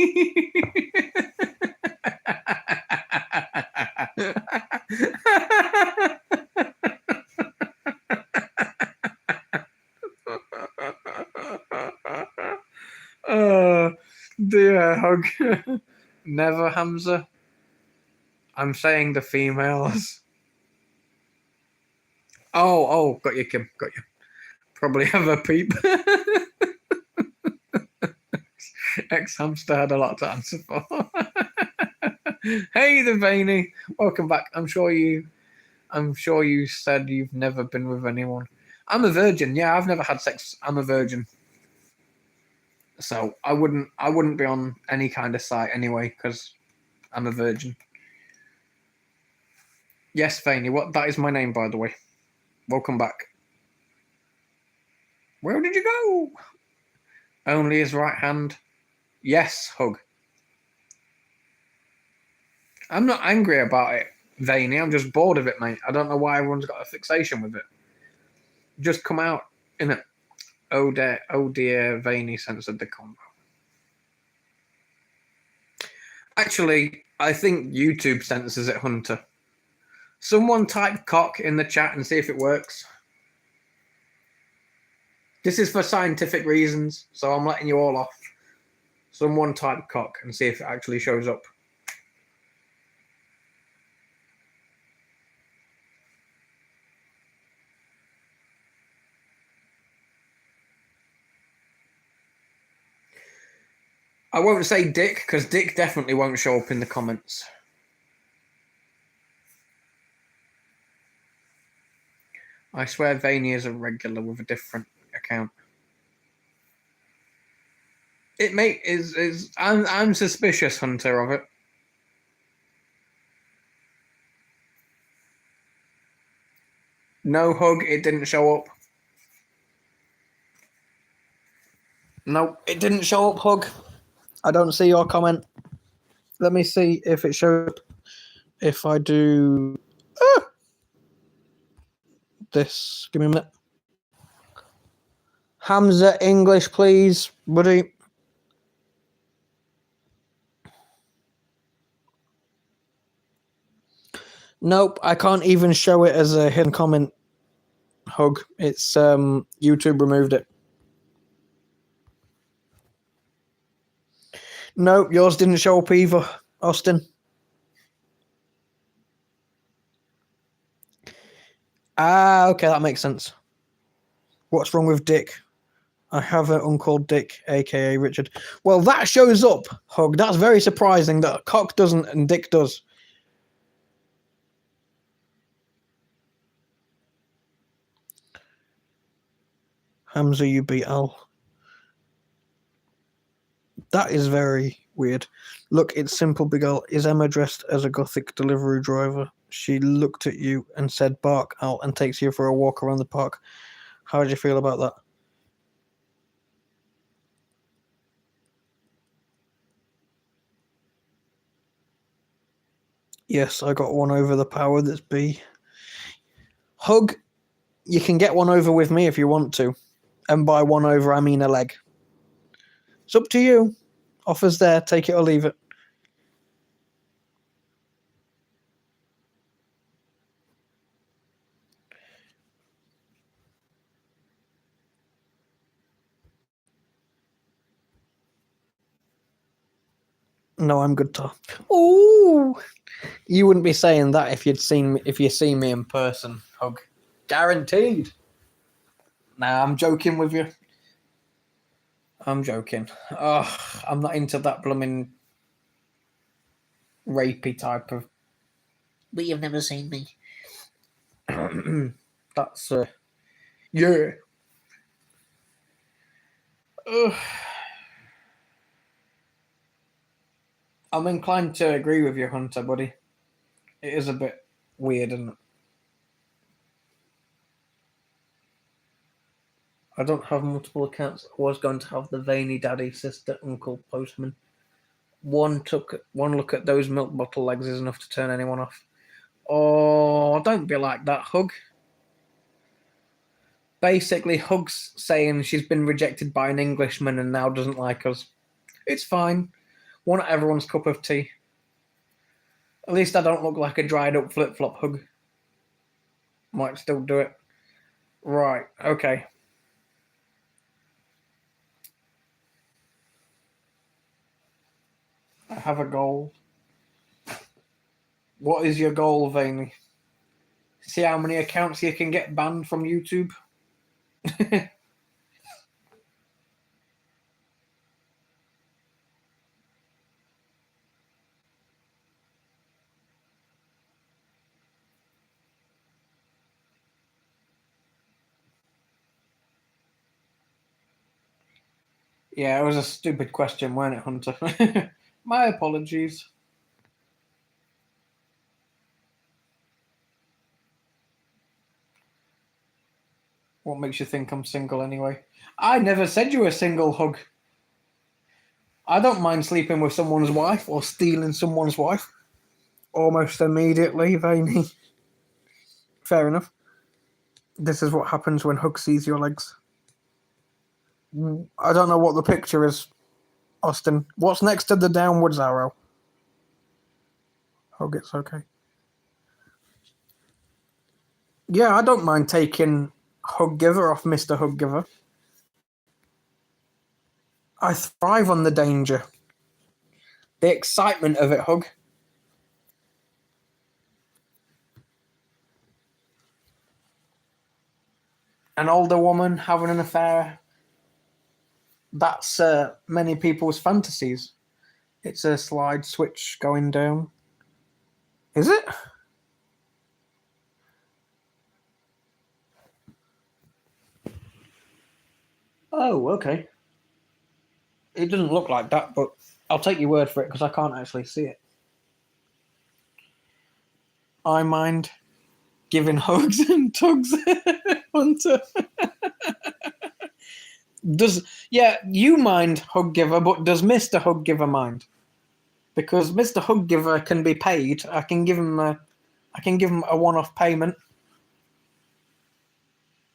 Oh, dear hug. Never, Hamza. I'm saying the females. Oh, got you, Kim. Got you. Probably have a peep. Ex-hamster had a lot to answer for. Hey, the veiny. Welcome back. I'm sure you said you've never been with anyone. I'm a virgin. Yeah, I've never had sex. I'm a virgin. So I wouldn't be on any kind of site anyway because I'm a virgin. Yes, Veiny. That is my name, by the way. Welcome back. Where did you go? Only his right hand. Yes, hug. I'm not angry about it, Veiny. I'm just bored of it, mate. I don't know why everyone's got a fixation with it. Just come out, innit? Oh dear, Veiny censored the combo. Actually, I think YouTube censors it, Hunter. Someone type cock in the chat and see if it works. This is for scientific reasons, so I'm letting you all off. Someone type cock and see if it actually shows up. I won't say dick, because dick definitely won't show up in the comments. I swear Veiny is a regular with a different account. I'm suspicious, Hunter, of it. No hug, it didn't show up. No, it didn't show up, hug. I don't see your comment. Let me see if it shows up. If I do this, give me a minute. Hamza, English, please, buddy. Nope, I can't even show it as a hidden comment, hug. It's YouTube removed it. Nope, yours didn't show up either, Austin. Ah, okay, that makes sense. What's wrong with Dick? I have an uncle Dick, aka Richard. Well, that shows up, hug. That's very surprising that cock doesn't and Dick does. Hamza, you beat Al. That is very weird. Look, it's simple, Big Al. Is Emma dressed as a gothic delivery driver? She looked at you and said bark out and takes you for a walk around the park. How did you feel about that? Yes, I got one over the power that's B. Hug, you can get one over with me if you want to. And by one over, I mean a leg. It's up to you. Offers there, take it or leave it. No, I'm good to. Ooh, you wouldn't be saying that if you see me in person, hug. Guaranteed. Nah, I'm joking with you. I'm joking. Oh, I'm not into that blooming rapey type of. But you've never seen me. That's yeah. I'm inclined to agree with you, Hunter, buddy. It is a bit weird, isn't it? I don't have multiple accounts. I was going to have the veiny daddy, sister, uncle, postman. One look at those milk bottle legs is enough to turn anyone off. Oh, don't be like that, hug. Basically, Hug's saying she's been rejected by an Englishman and now doesn't like us. It's fine. We're not everyone's cup of tea. At least I don't look like a dried up flip flop, Hug. Might still do it. Right, okay. I have a goal. What is your goal, Veiny? See how many accounts you can get banned from YouTube? Yeah, it was a stupid question, weren't it, Hunter? My apologies. What makes you think I'm single anyway? I never said you were single, Hug. I don't mind sleeping with someone's wife or stealing someone's wife. Almost immediately, Veiny. Fair enough. This is what happens when Hug sees your legs. I don't know what the picture is, Austin. What's next to the downwards arrow? Hug, it's okay. Yeah, I don't mind taking Hug Giver off Mr. Hug Giver. I thrive on the danger. The excitement of it, Hug. An older woman having an affair. That's many people's fantasies. It's a slide switch going down. Is it? Oh, okay. It doesn't look like that, but I'll take your word for it because I can't actually see it. I mind giving hugs and tugs, Hunter. You mind Hug Giver, but does Mr. Hug Giver mind? Because Mr. Hug Giver can be paid. I can give him a one-off payment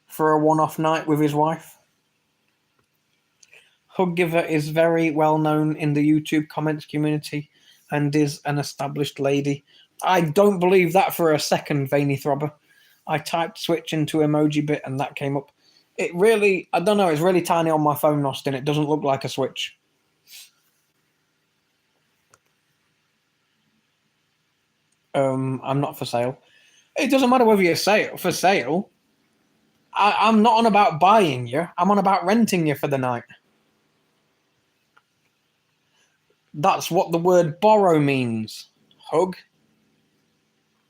for a one-off night with his wife. Hug Giver is very well known in the YouTube comments community and is an established lady. I don't believe that for a second, Veiny Throbber. I typed switch into emoji bit and that came up. It really, I don't know, it's really tiny on my phone, Austin. It doesn't look like a switch. I'm not for sale. It doesn't matter whether you're for sale. I'm not on about buying you. I'm on about renting you for the night. That's what the word borrow means. Hug.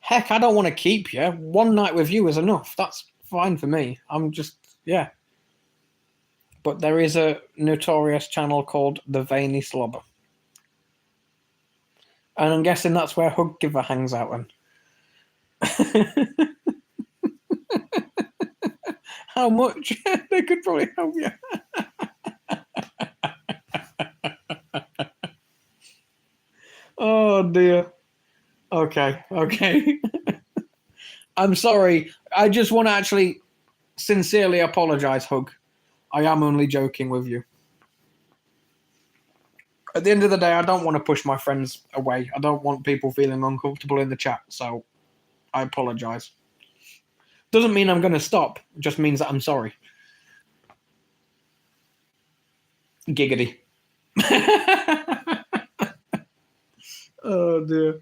Heck, I don't want to keep you. One night with you is enough. That's fine for me. I'm just, yeah. But there is a notorious channel called The Veiny Slobber. And I'm guessing that's where Hug Giver hangs out in. How much? They could probably help you. Oh dear. Okay. I'm sorry. I just want to actually sincerely apologize, Hug. I am only joking with you. At the end of the day, I don't want to push my friends away. I don't want people feeling uncomfortable in the chat, so I apologize. Doesn't mean I'm going to stop. It just means that I'm sorry. Giggity. Oh, dear.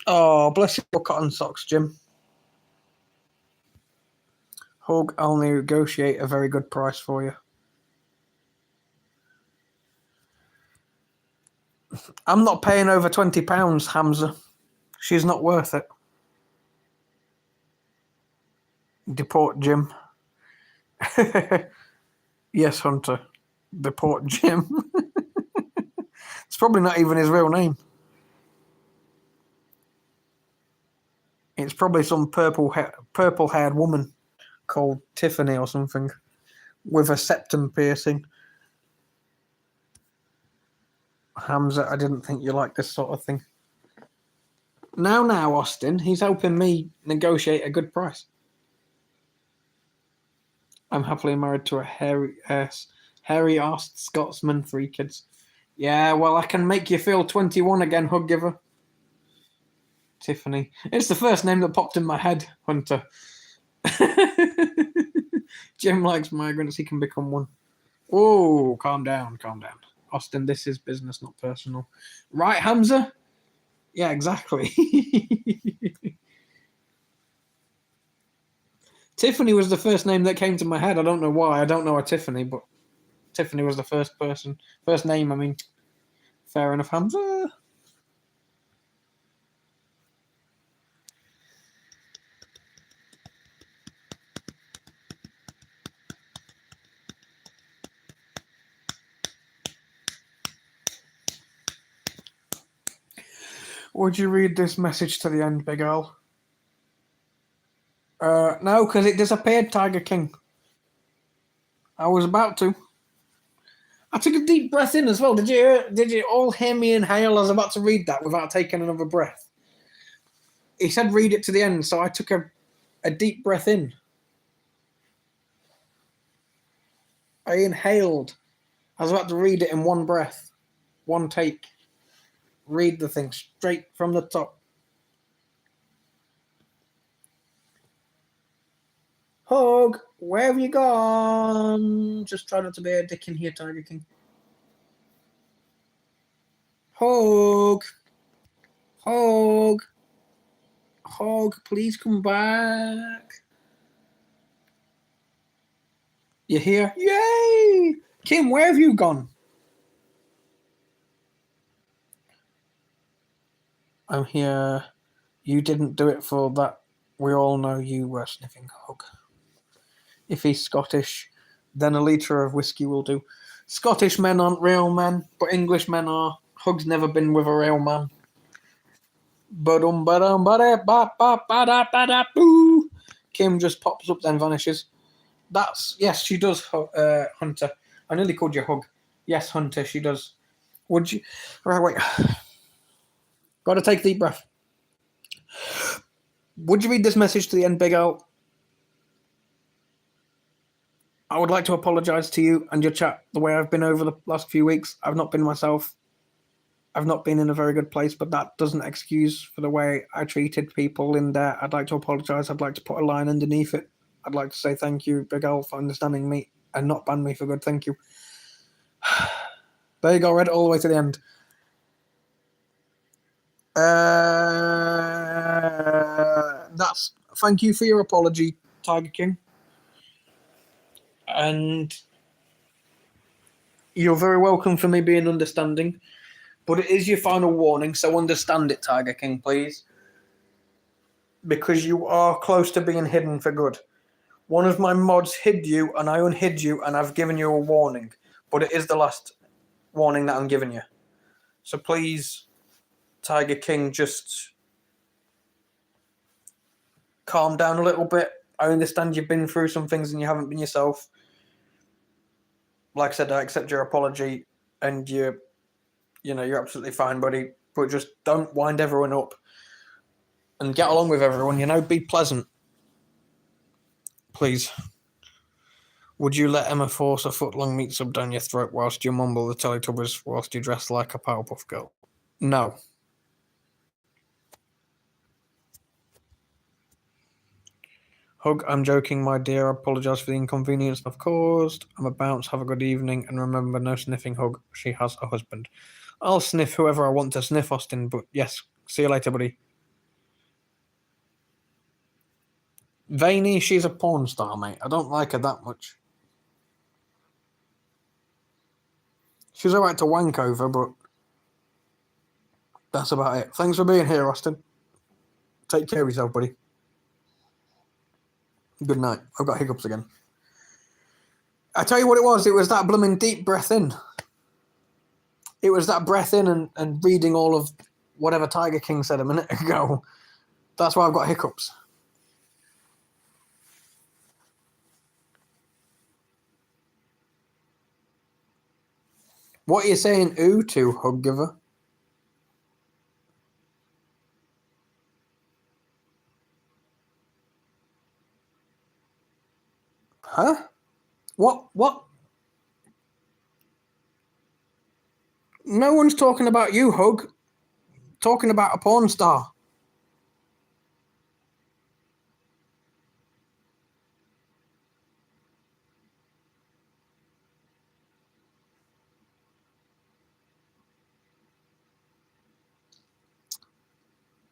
Oh, bless your cotton socks, Jim. Hug, I'll negotiate a very good price for you. I'm not paying over £20, Hamza. She's not worth it. Deport Jim. Yes, Hunter. Deport Jim. It's probably not even his real name. It's probably some purple-haired woman called Tiffany or something with a septum piercing. Hamza, I didn't think you liked this sort of thing. Now, Austin, he's helping me negotiate a good price. I'm happily married to a hairy-arsed Scotsman, 3 kids. Yeah, well, I can make you feel 21 again, Hug Giver. Tiffany. It's the first name that popped in my head, Hunter. Jim likes migrants. He can become one. Oh, calm down, calm down. Austin, this is business, not personal. Right, Hamza? Yeah, exactly. Tiffany was the first name that came to my head. I don't know why. I don't know a Tiffany, but Tiffany was the first name, I mean. Fair enough, Hamza. Would you read this message to the end, Big Al? No, because it disappeared, Tiger King. I was about to. I took a deep breath in as well. Did you all hear me inhale? I was about to read that without taking another breath. He said read it to the end, so I took a deep breath in. I inhaled. I was about to read it in one breath, one take. Read the thing straight from the top. Hug, where have you gone? Just try not to be a dick in here, Tiger King. Hug. Hug. Hug, please come back. You here? Yay! Kim, where have you gone? I'm here. You didn't do it for that. We all know you were sniffing Hug. If he's Scottish, then a litre of whiskey will do. Scottish men aren't real men, but English men are. Hug's never been with a real man. Kim just pops up then vanishes. Yes, she does, Hunter. I nearly called you Hug. Yes, Hunter, she does. Would you? Right, wait. Got to take a deep breath. Would you read this message to the end, Big Al? I would like to apologise to you and your chat the way I've been over the last few weeks. I've not been myself. I've not been in a very good place, but that doesn't excuse for the way I treated people in there. I'd like to apologise. I'd like to put a line underneath it. I'd like to say thank you, Big Al, for understanding me and not ban me for good. Thank you. There you go. Read it all the way to the end. Thank you for your apology, Tiger King. And you're very welcome for me being understanding. But it is your final warning, so understand it, Tiger King, please. Because you are close to being hidden for good. One of my mods hid you, and I unhid you, and I've given you a warning. But it is the last warning that I'm giving you. So please, Tiger King, just calm down a little bit. I understand you've been through some things and you haven't been yourself. Like I said, I accept your apology, and you're absolutely fine, buddy. But just don't wind everyone up and get along with everyone. Be pleasant. Please. Would you let Emma force a foot-long meat sub down your throat whilst you mumble the Teletubbies whilst you dress like a Powerpuff Girl? No. Hug, I'm joking, my dear. I apologise for the inconvenience I've caused. I'm a bounce. Have a good evening. And remember, no sniffing, Hug. She has a husband. I'll sniff whoever I want to sniff, Austin. But yes, see you later, buddy. Veiny, she's a porn star, mate. I don't like her that much. She's alright to wank over, but that's about it. Thanks for being here, Austin. Take care of yourself, buddy. Good night. I've got hiccups again. I tell you what it was. It was that blooming deep breath in. It was that breath in and reading all of whatever Tiger King said a minute ago. That's why I've got hiccups. What are you saying ooh to, Hug Giver? Huh? What? No one's talking about you, Hug. Talking about a porn star.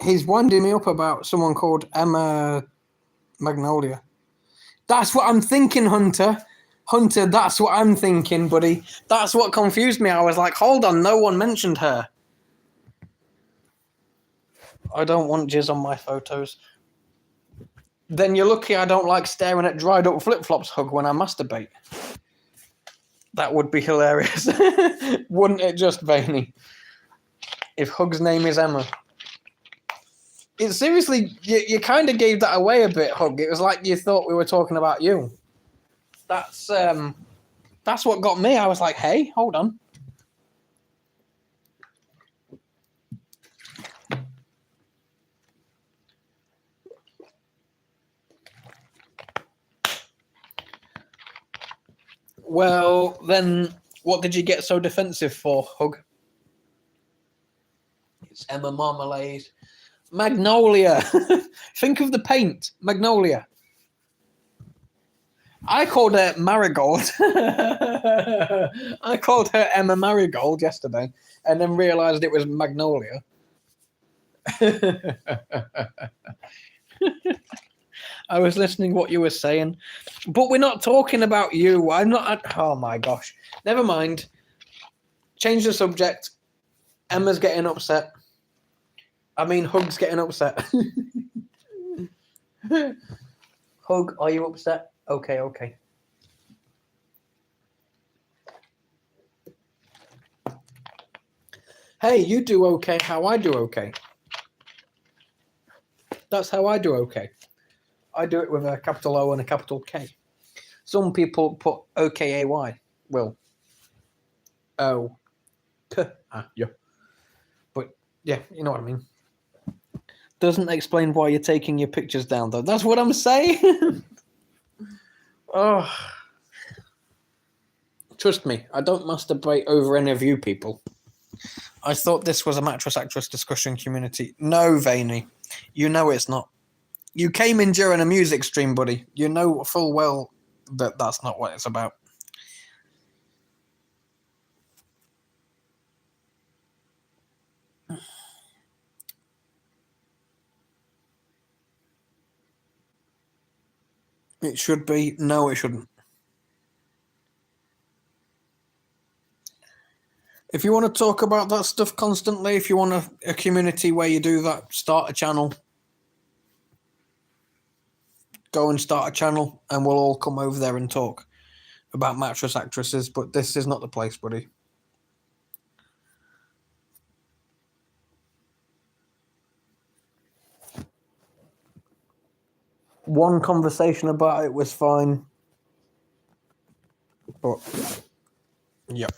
He's winding me up about someone called Emma Magnolia. That's what I'm thinking, Hunter. Hunter, that's what I'm thinking, buddy. That's what confused me. I was like, hold on, no one mentioned her. I don't want jizz on my photos. Then you're lucky I don't like staring at dried up flip-flops, Hug, when I masturbate. That would be hilarious. Wouldn't it just, Veiny? If Hug's name is Emma. It seriously, you kind of gave that away a bit, Hug. It was like you thought we were talking about you. That's what got me. I was like, hey, hold on. Well, then, what did you get so defensive for, Hug? It's Emma Marmalade. Magnolia. Think of the paint. Magnolia. I called her Marigold. I called her Emma Marigold yesterday and then realised it was Magnolia. I was listening to what you were saying. But we're not talking about you. I'm not... Oh, my gosh. Never mind. Change the subject. Emma's getting upset. I mean, Hug's getting upset. Hug, are you upset? Okay. Hey, you do okay how I do okay. That's how I do okay. I do it with a capital O and a capital K. Some people put OKAY. Well, O. Yeah. But, yeah, you know what I mean. Doesn't explain why you're taking your pictures down, though. That's what I'm saying. Oh. Trust me, I don't masturbate over any of you people. I thought this was a mattress actress discussion community. No, Veiny. You know it's not. You came in during a music stream, buddy. You know full well that that's not what it's about. It should be. No, it shouldn't. If you want to talk about that stuff constantly, if you want a community where you do that, start a channel. Go and start a channel and we'll all come over there and talk about mattress actresses, but this is not the place, buddy. One conversation about it was fine, but yep.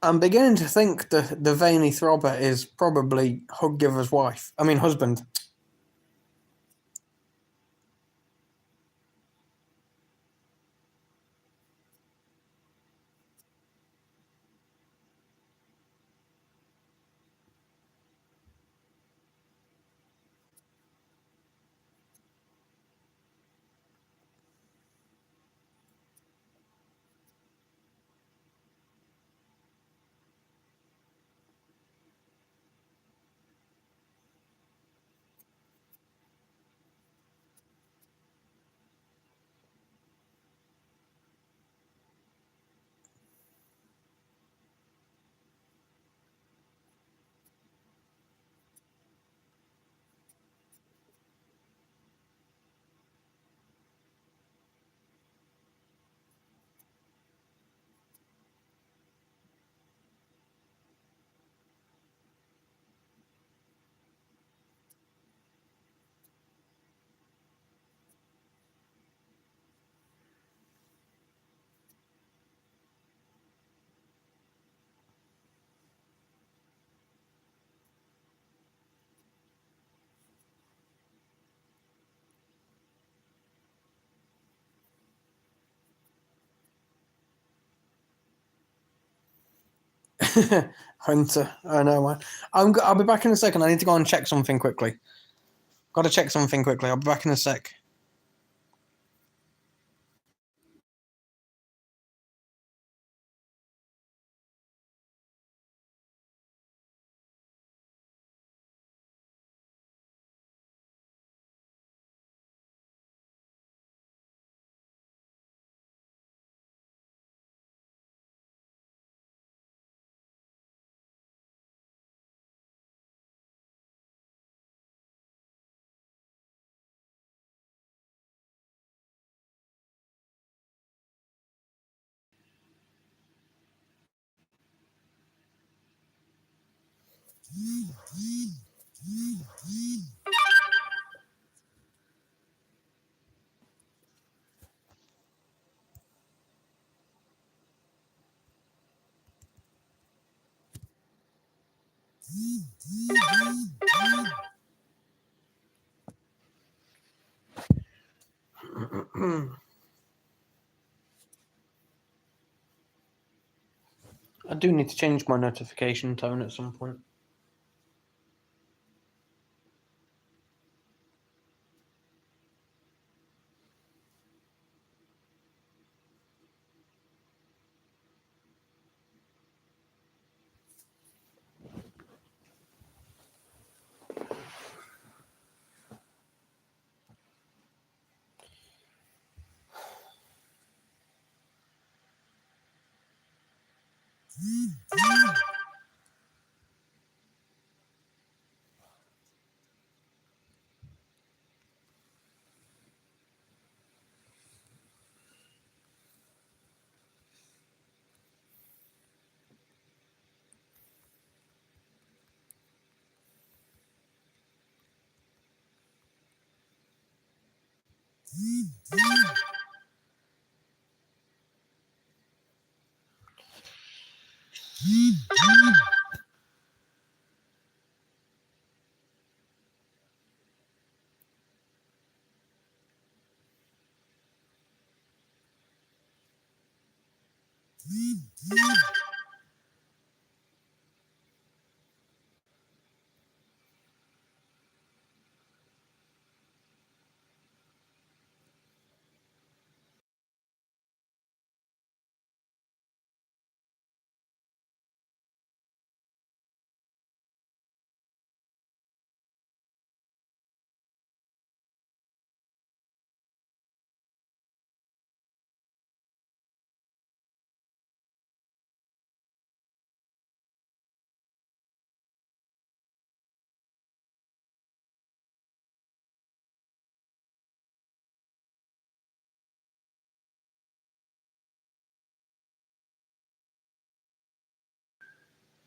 I'm beginning to think the veiny throbber is probably Hug Giver's wife. I mean, husband. Hunter, I know, man. I'll be back in a second. I need to go and check something quickly. Got to check something quickly. I'll be back in a sec. I do need to change my notification tone at some point.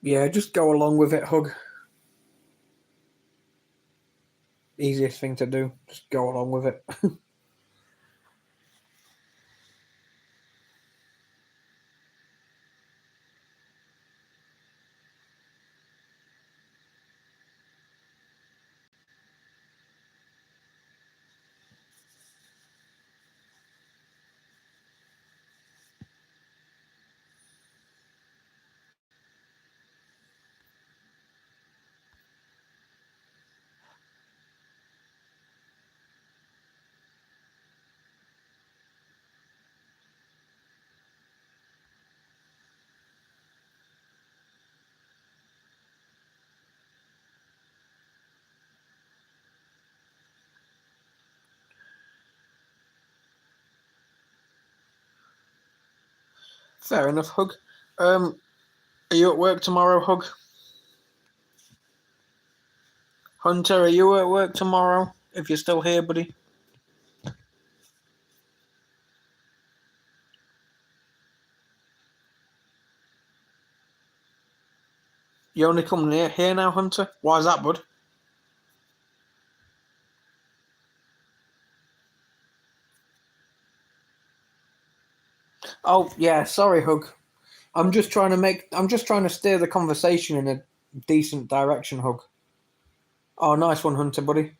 Yeah, just go along with it, Hug. Easiest thing to do. Just go along with it. Fair enough, Hug. Are you at work tomorrow, Hug? Hunter, are you at work tomorrow? If you're still here, buddy. You only come here now, Hunter? Why is that, bud? Oh, yeah, sorry, Hug. I'm just trying to steer the conversation in a decent direction, Hug. Oh, nice one, Hunter, buddy.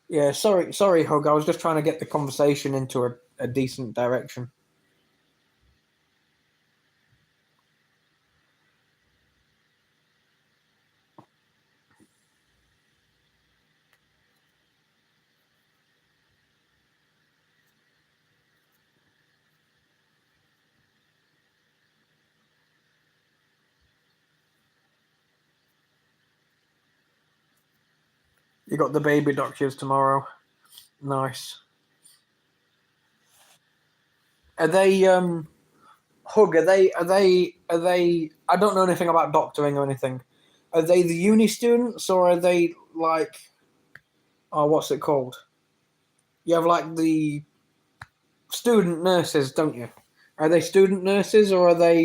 Yeah, sorry, Hug. I was just trying to get the conversation into a decent direction. You got the baby doctors tomorrow. Nice. Are they Hug? Are they? I don't know anything about doctoring or anything. Are they the uni students or are they like? Oh, what's it called? You have like the student nurses, don't you? Are they student nurses or are they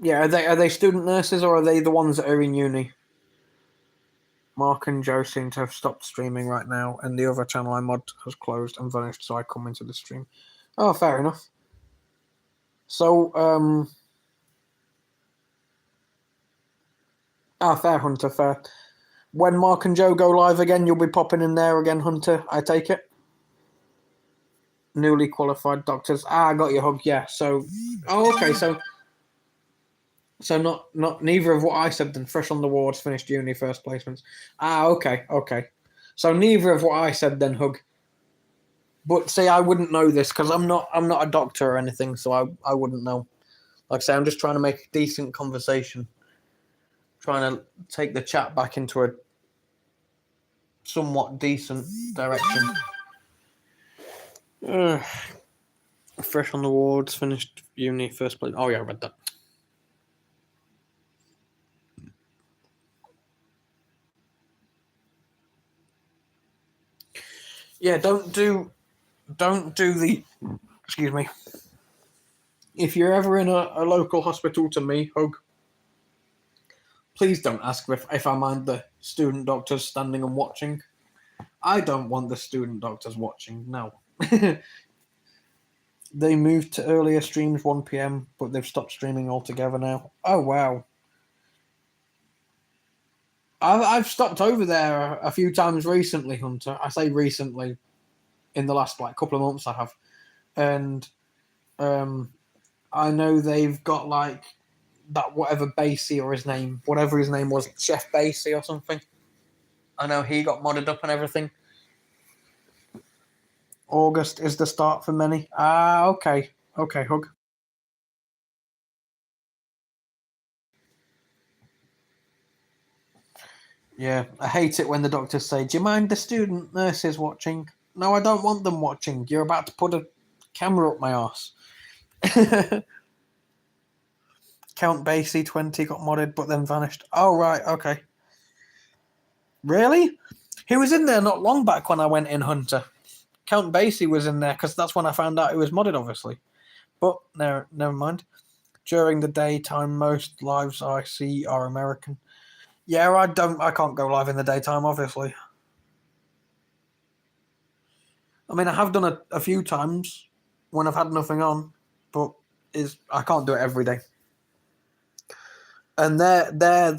yeah, are they student nurses or are they the ones that are in uni? Mark and Joe seem to have stopped streaming right now, and the other channel I mod has closed and vanished, so I come into the stream. Oh, fair enough. So, fair, Hunter, fair. When Mark and Joe go live again, you'll be popping in there again, Hunter, I take it? Newly qualified doctors. I got your Hug, yeah. So, okay, so not neither of what I said then. Fresh on the wards, finished uni, first placements. Okay. So neither of what I said then, Hug. But see, I wouldn't know this because I'm not a doctor or anything, so I wouldn't know. Like I say, I'm just trying to make a decent conversation, trying to take the chat back into a somewhat decent direction. Fresh on the wards, finished uni, first place. Oh yeah, I read that. Yeah, don't do the. Excuse me. If you're ever in a local hospital to me, Hug, please don't ask if I mind the student doctors standing and watching. I don't want the student doctors watching, no. They moved to earlier streams 1 p.m, but they've stopped streaming altogether now. Oh, wow. I've stopped over there a few times recently, Hunter. I say recently, in the last couple of months I have. And I know they've got that whatever Basie or whatever his name was, Chef Basie or something. I know he got modded up and everything. August is the start for many. Okay. Okay, Hug. Yeah, I hate it when the doctors say, "Do you mind the student nurses watching?" No, I don't want them watching. You're about to put a camera up my arse. Count Basie 20 got modded but then vanished. Oh, right, okay. Really? He was in there not long back when I went in, Hunter. Count Basie was in there because that's when I found out he was modded, obviously. But never mind. During the daytime, most lives I see are American. Yeah, I can't go live in the daytime, obviously. I mean, I have done it a few times when I've had nothing on, but I can't do it every day. And they're the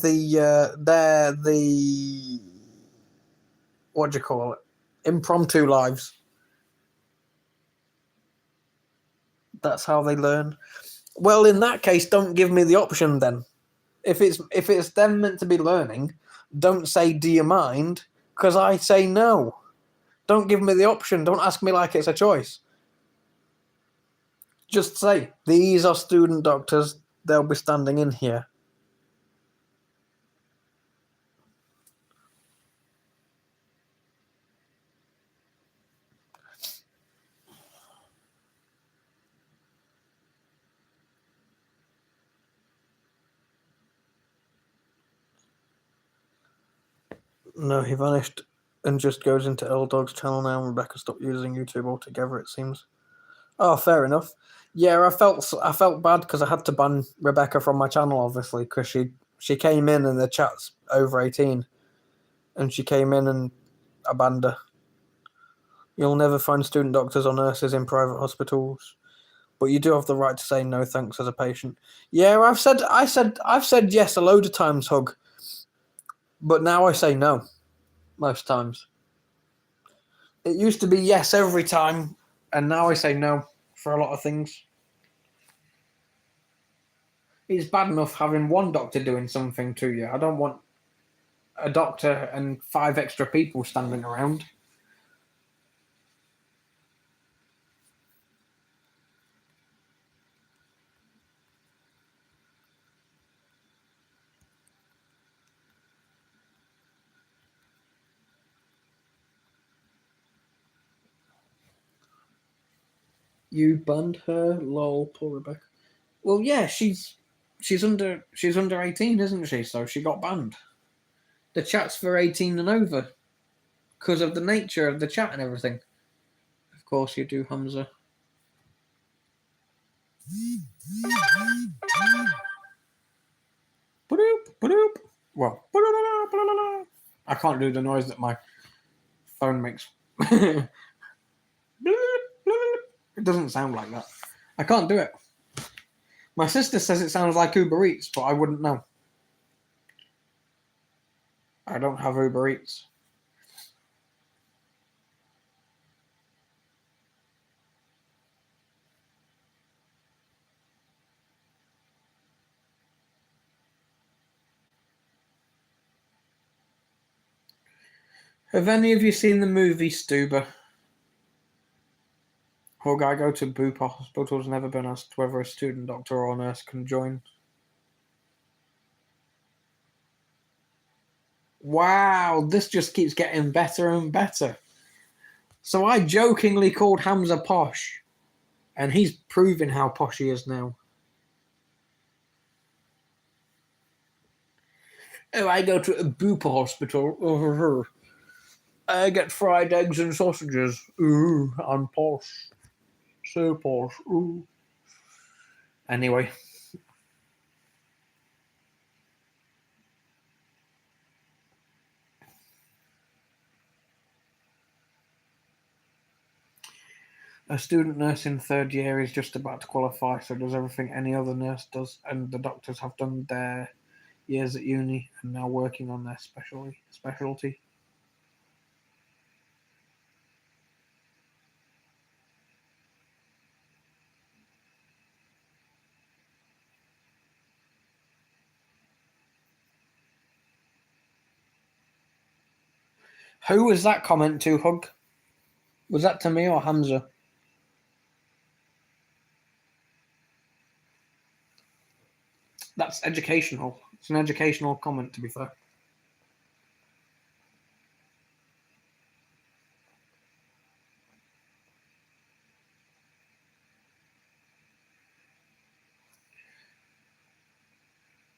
what do you call it? Impromptu lives. That's how they learn. Well, in that case, don't give me the option then. If it's them meant to be learning, don't say "Do you mind?" because I say no. Don't give me the option. Don't ask me like it's a choice. Just say these are student doctors. They'll be standing in here. No, he vanished and just goes into L Dog's channel now. And Rebecca stopped using YouTube altogether, it seems. Oh, fair enough. Yeah, I felt bad because I had to ban Rebecca from my channel, obviously, because she came in and the chat's over 18, and she came in and I banned her. You'll never find student doctors or nurses in private hospitals, but you do have the right to say no thanks as a patient. Yeah, I've said yes a load of times, Hug, but now I say no most times. It used to be yes every time, and now I say no for a lot of things. It's bad enough having one doctor doing something to you. I don't want a doctor and 5 extra people standing around. You banned her, lol, poor Rebecca. Well, yeah, she's under 18, isn't she? So she got banned. The chat's for 18 and over because of the nature of the chat and everything. Of course you do, Hamza. Well, I can't do the noise that my phone makes. It doesn't sound like that. I can't do it. My sister says it sounds like Uber Eats, but I wouldn't know. I don't have Uber Eats. Have any of you seen the movie Stuber? Poor guy go to Bupa Hospital has never been asked whether a student doctor or nurse can join. Wow, this just keeps getting better and better. So I jokingly called Hamza posh, and he's proving how posh he is now. Oh, I go to a Bupa hospital. I get fried eggs and sausages. Ooh, I'm posh. So posh. Ooh. Anyway. A student nurse in third year is just about to qualify, so does everything any other nurse does, and the doctors have done their years at uni and now working on their specialty. Who was that comment to, Hug? Was that to me or Hamza? That's educational. It's an educational comment, to be fair.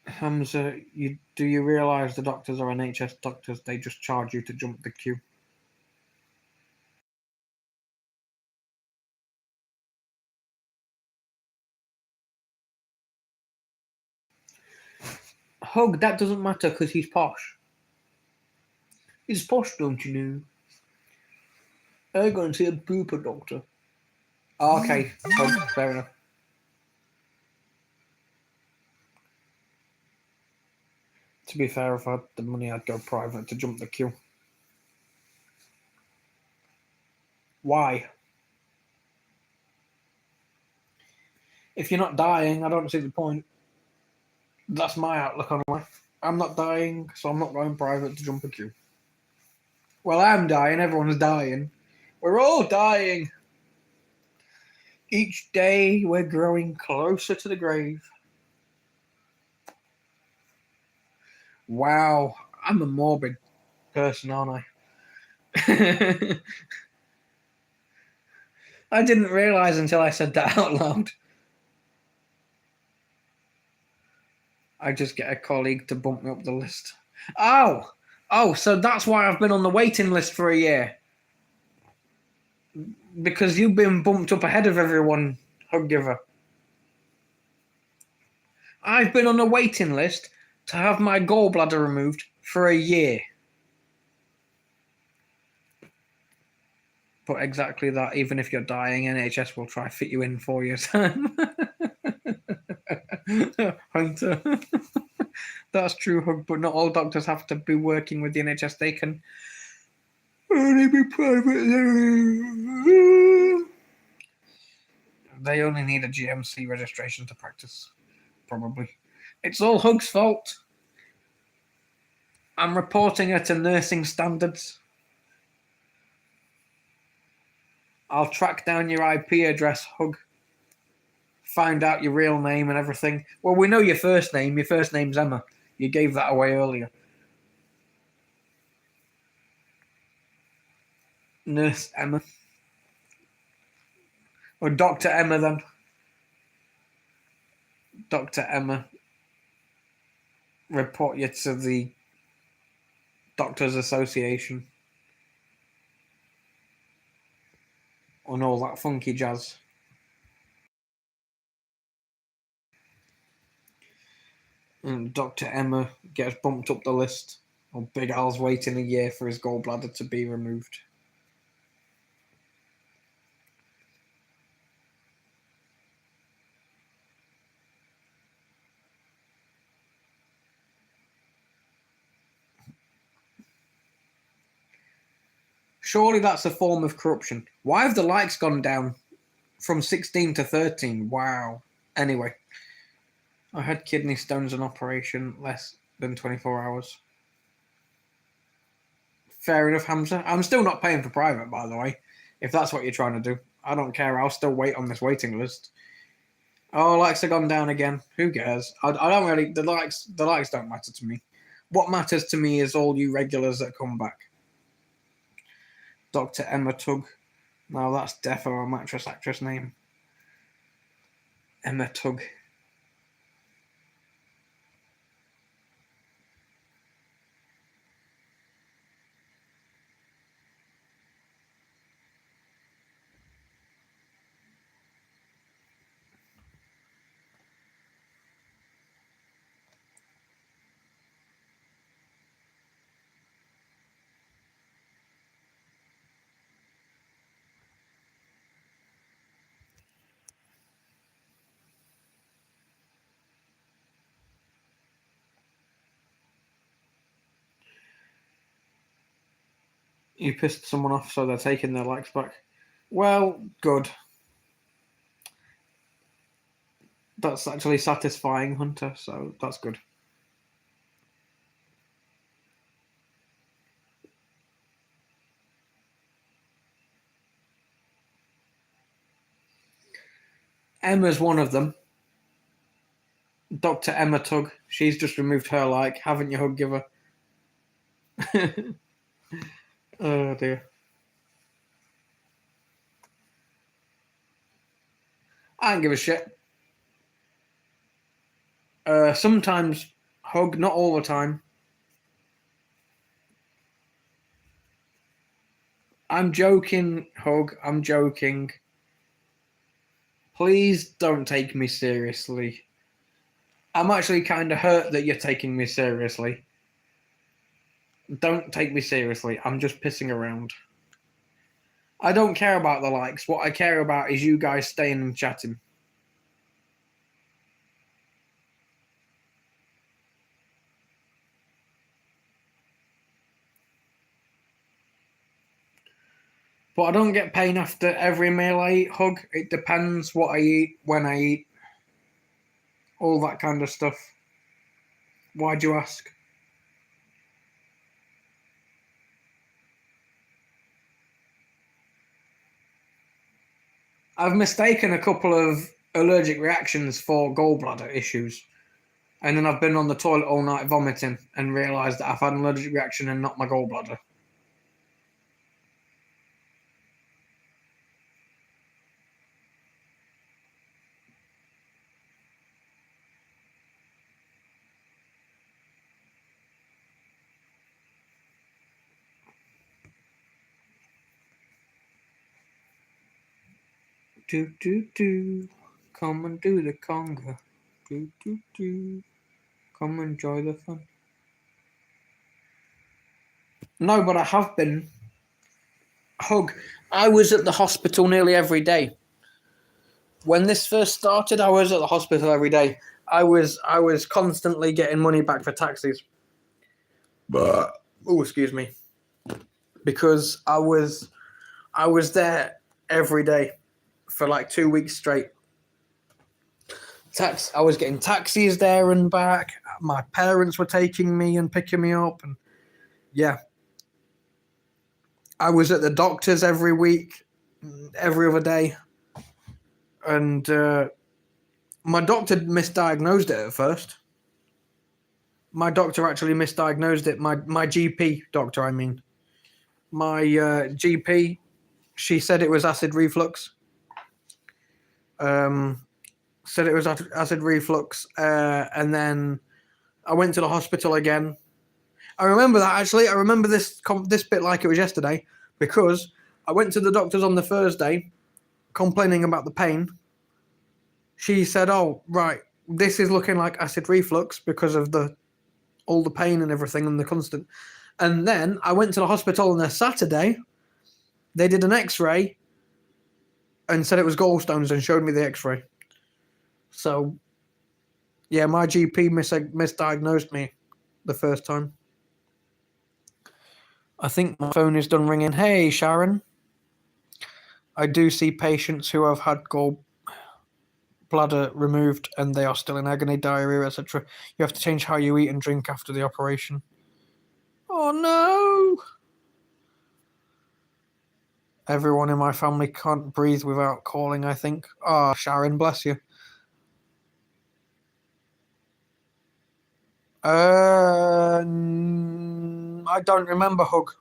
Hamza, do you realise the doctors are NHS doctors? They just charge you to jump the queue. Hug, that doesn't matter because he's posh. He's posh, don't you know? I'm going to see a Bupa doctor. Oh, okay, Hug, fair enough. To be fair, if I had the money, I'd go private to jump the queue. Why? If you're not dying, I don't see the point. That's my outlook on life. I'm not dying, so I'm not going private to jump a queue. Well, I'm dying. Everyone's dying. We're all dying. Each day, we're growing closer to the grave. Wow, I'm a morbid person, aren't I? I didn't realise until I said that out loud. I just get a colleague to bump me up the list. Oh, so that's why I've been on the waiting list for a year. Because you've been bumped up ahead of everyone, Hug Giver. I've been on a waiting list to have my gallbladder removed for a year. But exactly that, even if you're dying, NHS will try to fit you in 4 years' time. Hunter. That's true, Hug, but not all doctors have to be working with the NHS. They can only be private. They only need a GMC registration to practice, probably. It's all Hug's fault. I'm reporting her to nursing standards. I'll track down your IP address, Hug. Find out your real name and everything. Well, we know your first name. Your first name's Emma. You gave that away earlier. Nurse Emma. Or Dr. Emma then. Dr. Emma, report you to the Doctors Association and all that funky jazz. And Dr. Emma gets bumped up the list. Or Big Al's waiting a year for his gallbladder to be removed. Surely that's a form of corruption. Why have the likes gone down from 16 to 13? Wow. Anyway, I had kidney stones and operation less than 24 hours. Fair enough, Hamza. I'm still not paying for private, by the way, if that's what you're trying to do. I don't care. I'll still wait on this waiting list. Oh, likes have gone down again. Who cares? I don't really. The likes don't matter to me. What matters to me is all you regulars that come back. Dr. Emma Tugg. Now that's defo a mattress actress name. Emma Tugg. You pissed someone off, so they're taking their likes back. Well, good. That's actually satisfying, Hunter, so that's good. Emma's one of them. Dr. Emma Tugg. She's just removed her like. Haven't you, hug giver? Oh, dear. I don't give a shit. Sometimes hug, not all the time. I'm joking, hug. I'm joking. Please don't take me seriously. I'm actually kind of hurt that you're taking me seriously. Don't take me seriously. I'm just pissing around. I don't care about the likes. What I care about is you guys staying and chatting. But I don't get pain after every meal I eat, hug. It depends what I eat, when I eat, all that kind of stuff. Why'd you ask? I've mistaken a couple of allergic reactions for gallbladder issues. And then I've been on the toilet all night vomiting and realised that I've had an allergic reaction and not my gallbladder. Do do do, come and do the conga. Do do do, come enjoy the fun. No, but I have been. Hug. I was at the hospital nearly every day. When this first started, I was at the hospital every day. I was constantly getting money back for taxis. But oh, excuse me. Because I was there every day for like 2 weeks straight. I was getting taxis there and back. My parents were taking me and picking me up, and yeah. I was at the doctor's every week, every other day, and my doctor misdiagnosed it at first. My doctor actually misdiagnosed it. My GP doctor, I mean. My GP, she said it was acid reflux. Said it was acid reflux, and then I went to the hospital again. I remember that actually. I remember this bit like it was yesterday because I went to the doctors on the Thursday, complaining about the pain. She said, "Oh, right, this is looking like acid reflux because of all the pain and everything and the constant." And then I went to the hospital on a Saturday. They did an X-ray and said it was gallstones and showed me the X-ray. So, yeah, my GP misdiagnosed me the first time. I think my phone is done ringing. Hey, Sharon. I do see patients who have had gallbladder removed and they are still in agony, diarrhea, etc. You have to change how you eat and drink after the operation. Oh, no. Everyone in my family can't breathe without calling, I think. Ah, Sharon, bless you. I don't remember, Hug.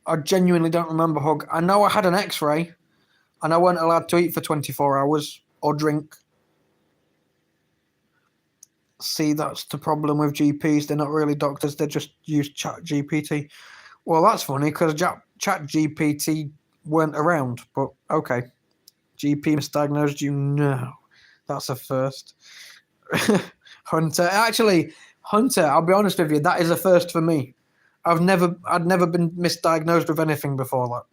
I genuinely don't remember, Hug. I know I had an X-ray, and I weren't allowed to eat for 24 hours or drink. See, that's the problem with GPs. They're not really doctors. They just use Chat GPT. Well, that's funny because Chat GPT weren't around. But okay, GP misdiagnosed you. No, that's a first. Hunter, actually, Hunter. I'll be honest with you. That is a first for me. I'd never been misdiagnosed with anything before that.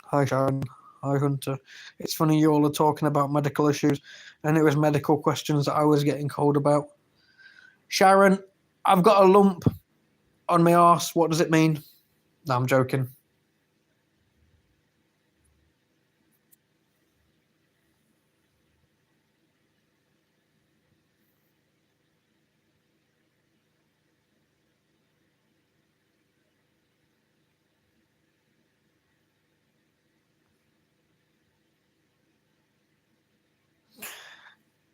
Hi, Sharon. Hi, Hunter. It's funny you all are talking about medical issues, and it was medical questions that I was getting called about. Sharon, I've got a lump on my arse. What does it mean? No, I'm joking.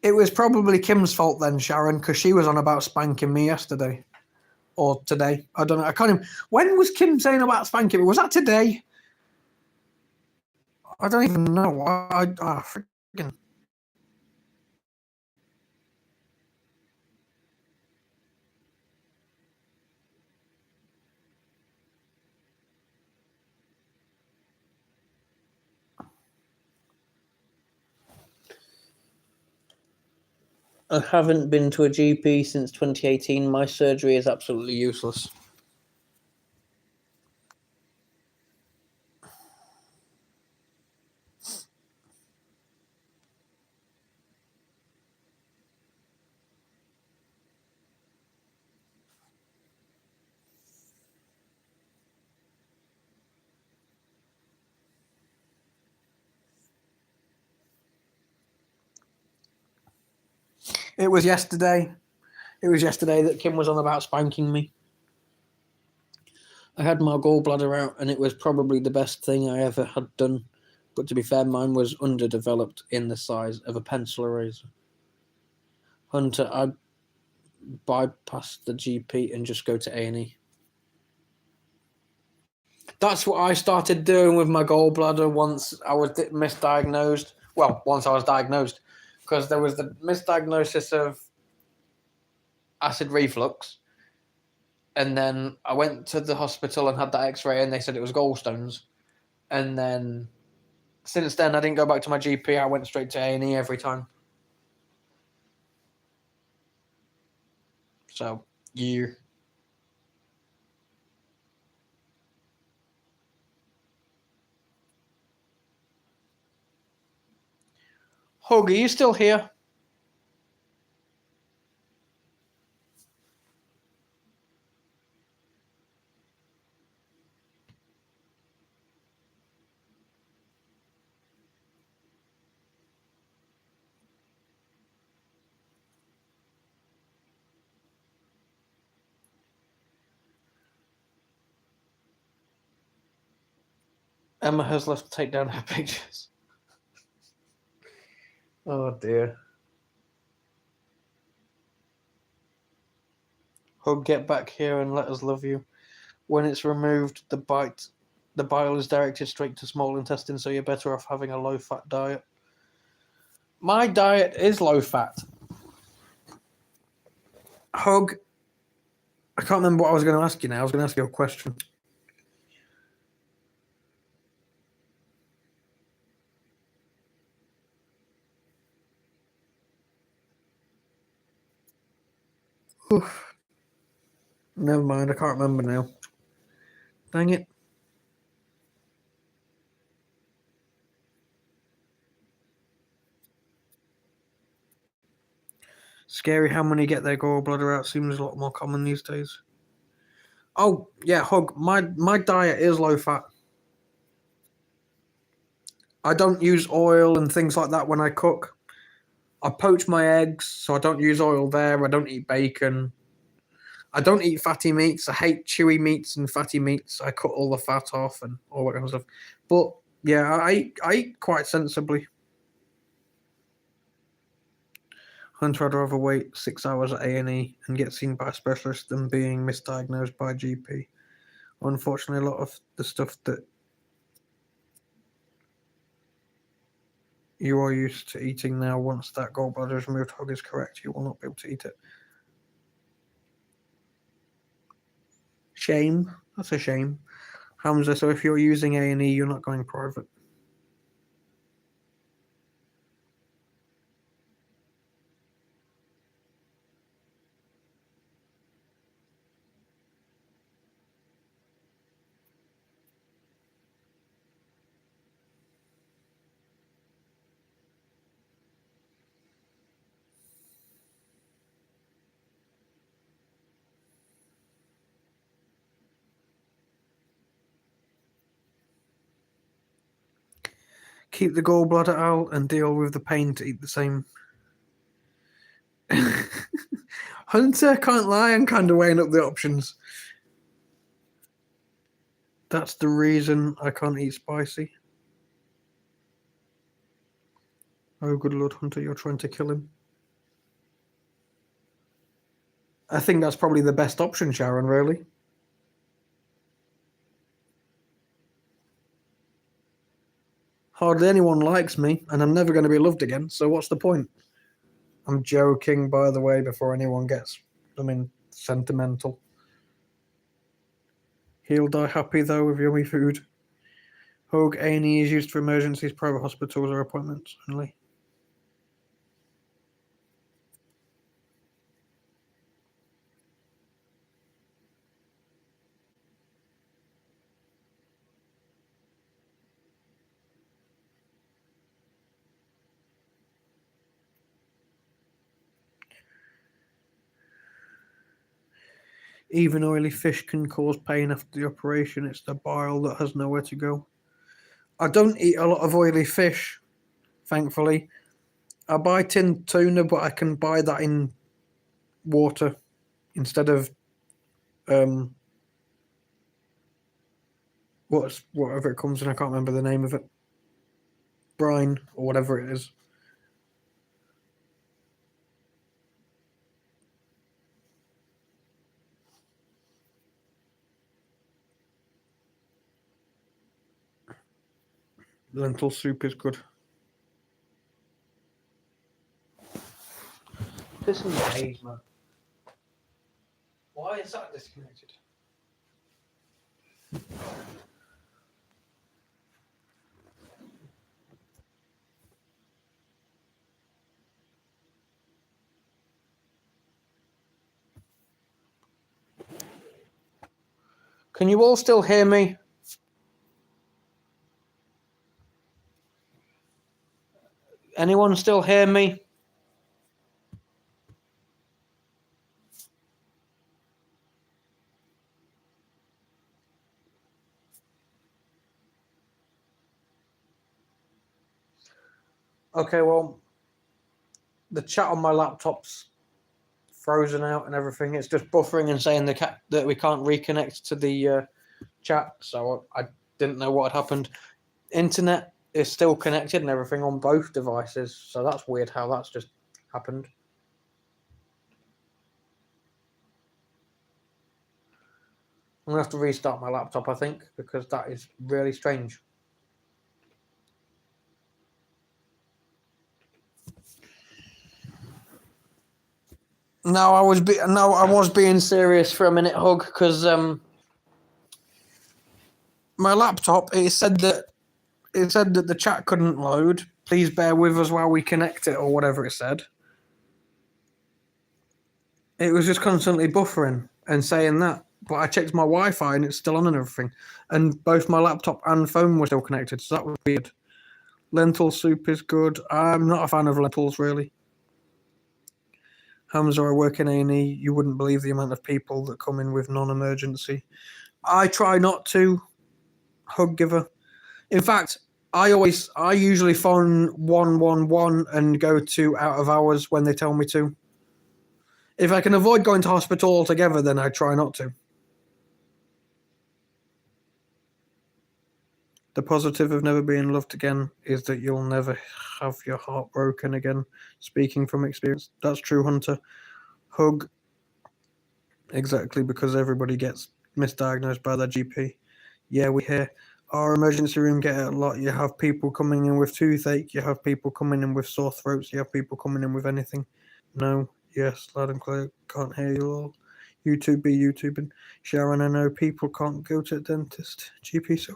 It was probably Kim's fault then, Sharon, because she was on about spanking me yesterday. Or today. I don't know. I can't even. When was Kim saying about spanking me? Was that today? I don't even know. Freaking. I haven't been to a GP since 2018. My surgery is absolutely useless. It was yesterday. It was yesterday that Kim was on about spanking me. I had my gallbladder out, and it was probably the best thing I ever had done. But to be fair, mine was underdeveloped in the size of a pencil eraser. Hunter, I bypass the GP and just go to A&E. That's what I started doing with my gallbladder once I was misdiagnosed. Well, once I was diagnosed, because there was the misdiagnosis of acid reflux, and then I went to the hospital and had that X-ray, and they said it was gallstones. And then since then, I didn't go back to my GP. I went straight to A&E every time. So, you. Hug, are you still here? Emma has left to take down her pictures. Oh dear. Hug, get back here and let us love you. When it's removed, the bile is directed straight to small intestine, so you're better off having a low-fat diet. My diet is low-fat. Hug, I can't remember what I was going to ask you now. I was going to ask you a question. Oof. Never mind, I can't remember now. Dang it. Scary how many get their gallbladder out. Seems a lot more common these days. Oh, yeah, Hug, my diet is low-fat. I don't use oil and things like that when I cook. I poach my eggs, so I don't use oil there. I don't eat bacon. I don't eat fatty meats. I hate chewy meats and fatty meats. I cut all the fat off and all that kind of stuff. But yeah, I eat quite sensibly. Hunter, I'd rather wait 6 hours at A&E and get seen by a specialist than being misdiagnosed by a GP. Unfortunately, a lot of the stuff that you are used to eating now, once that gallbladder is removed, Hug is correct, you will not be able to eat it. Shame. That's a shame. Hamza, so if you're using A&E, you're not going private. Keep the gallbladder out and deal with the pain to eat the same. Hunter, can't lie, I'm kind of weighing up the options. That's the reason I can't eat spicy. Oh, good Lord, Hunter, you're trying to kill him. I think that's probably the best option, Sharon, really. Hardly anyone likes me, and I'm never going to be loved again, so what's the point? I'm joking, by the way, before anyone gets, sentimental. He'll die happy, though, with yummy food. Hug, A&E is used for emergencies, private hospitals, or appointments only. Even oily fish can cause pain after the operation. It's the bile that has nowhere to go. I don't eat a lot of oily fish, thankfully. I buy tinned tuna, but I can buy that in water instead of whatever it comes in. I can't remember the name of it. Brine or whatever it is. Lentil soup is good. Pissing the haze, man. Why is that disconnected? Can you all still hear me? Anyone still hear me? Okay, well, the chat on my laptop's frozen out and everything. It's just buffering and saying that we can't reconnect to the chat. So I didn't know what had happened. Internet is still connected and everything on both devices. So that's weird how that's just happened. I'm going to have to restart my laptop, I think, because that is really strange. No, I was being serious for a minute, Hug, because my laptop, it said that the chat couldn't load. Please bear with us while we connect it, or whatever it said. It was just constantly buffering and saying that. But I checked my Wi-Fi and it's still on and everything. And both my laptop and phone were still connected, so that was weird. Lentil soup is good. I'm not a fan of lentils, really. Hamza, I work in A&E. You wouldn't believe the amount of people that come in with non-emergency. I try not to, Hug giver. In fact, I usually phone 111 and go to out of hours when they tell me to. If I can avoid going to hospital altogether, then I try not to. The positive of never being loved again is that you'll never have your heart broken again. Speaking from experience. That's true, Hunter. Hug. Exactly, because everybody gets misdiagnosed by their GP. Yeah, we hear. Our emergency room get it a lot. You have people coming in with toothache. You have people coming in with sore throats. You have people coming in with anything. No. Yes, loud and clear. Can't hear you all. YouTube be YouTubing. Sharon, I know people can't go to the dentist. GP, so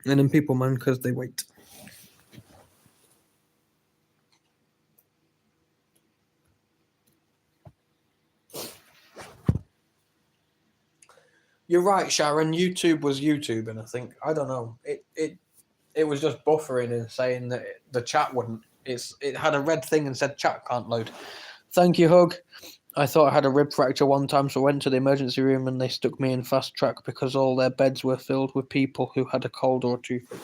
and then people moan because they wait. You're right, Sharon. YouTube was YouTubing, I think. I don't know. It was just buffering and saying that the chat wouldn't. It had a red thing and said chat can't load. Thank you, Hug. I thought I had a rib fracture one time, so I went to the emergency room and they stuck me in fast track because all their beds were filled with people who had a cold or a toothache.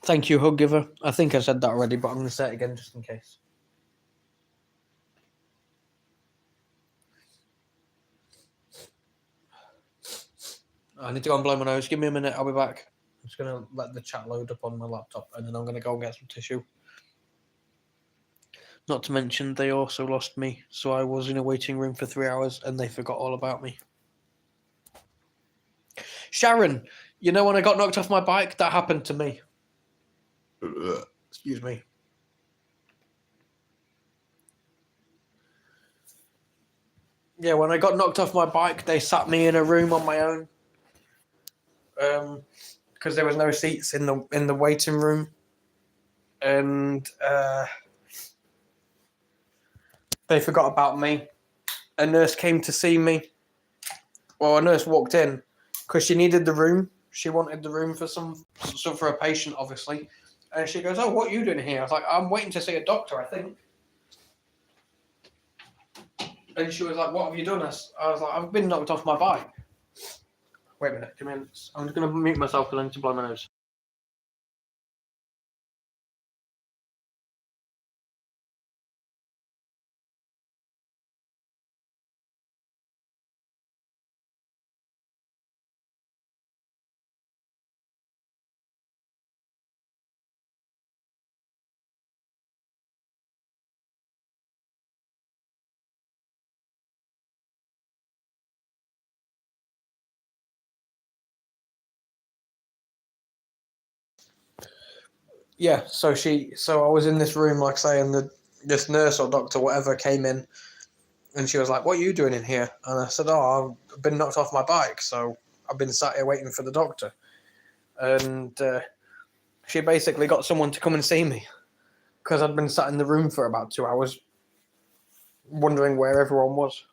Thank you, Hug Giver. I think I said that already, but I'm going to say it again just in case. I need to go and blow my nose. Give me a minute. I'll be back. I'm just going to let the chat load up on my laptop, and then I'm going to go and get some tissue. Not to mention, they also lost me, so I was in a waiting room for 3 hours, and they forgot all about me. Sharon, you know when I got knocked off my bike? That happened to me. Excuse me. Yeah, when I got knocked off my bike, they sat me in a room on my own. Because there was no seats in the waiting room. And they forgot about me. A nurse came to see me. Well, a nurse walked in because she needed the room. She wanted the room for a patient, obviously. And she goes, "Oh, what are you doing here?" I was like, "I'm waiting to see a doctor, I think." And she was like, "What have you done?" I was like, "I've been knocked off my bike." Wait a minute, give me a minute. I'm just going to mute myself because I need to blow my nose. Yeah, so I was in this room, like saying this nurse or doctor, whatever, came in, and she was like, "What are you doing in here?" And I said, "Oh, I've been knocked off my bike, so I've been sat here waiting for the doctor." And she basically got someone to come and see me because I'd been sat in the room for about 2 hours, wondering where everyone was.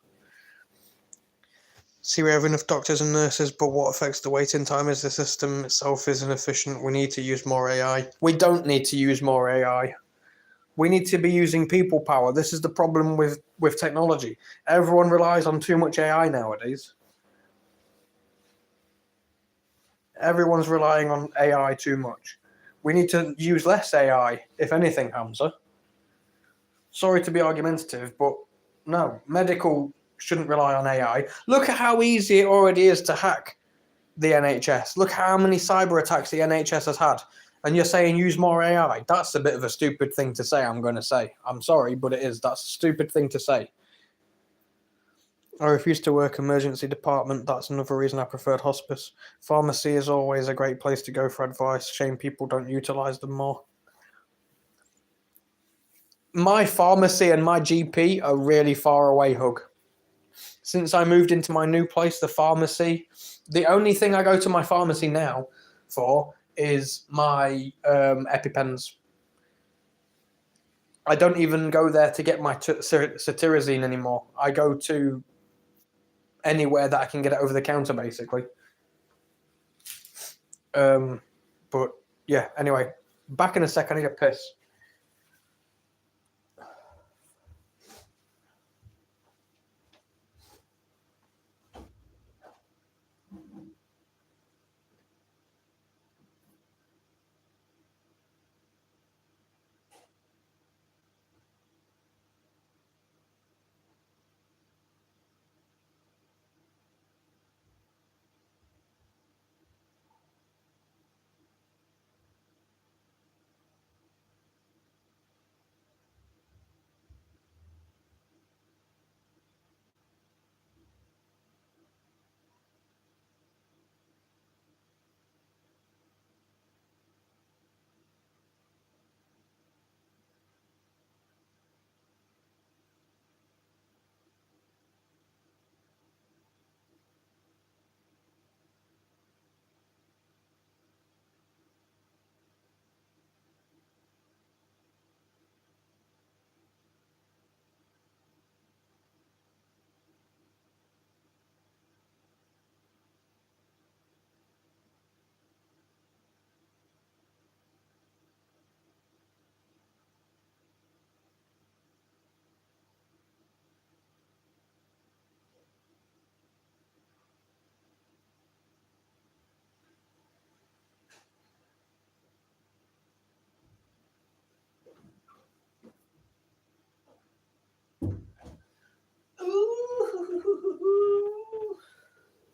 See, we have enough doctors and nurses, but what affects the waiting time is the system itself is inefficient. We need to use more AI. We don't need to use more AI. We need to be using people power. This is the problem with technology. Everyone relies on too much AI nowadays. Everyone's relying on AI too much. We need to use less AI, if anything, Hamza. Sorry to be argumentative, but no, medical shouldn't rely on AI. Look at how easy it already is to hack the NHS. Look how many cyber attacks the NHS has had. And you're saying use more AI. That's a bit of a stupid thing to say, I'm going to say. I'm sorry, but it is. That's a stupid thing to say. I refuse to work emergency department. That's another reason I preferred hospice. Pharmacy is always a great place to go for advice. Shame people don't utilise them more. My pharmacy and my GP are really far away, Hug. Since I moved into my new place, the pharmacy, the only thing I go to my pharmacy now for is my EpiPens. I don't even go there to get my cetirizine anymore. I go to anywhere that I can get it over the counter, basically. But yeah, anyway, back in a sec. I need a piss.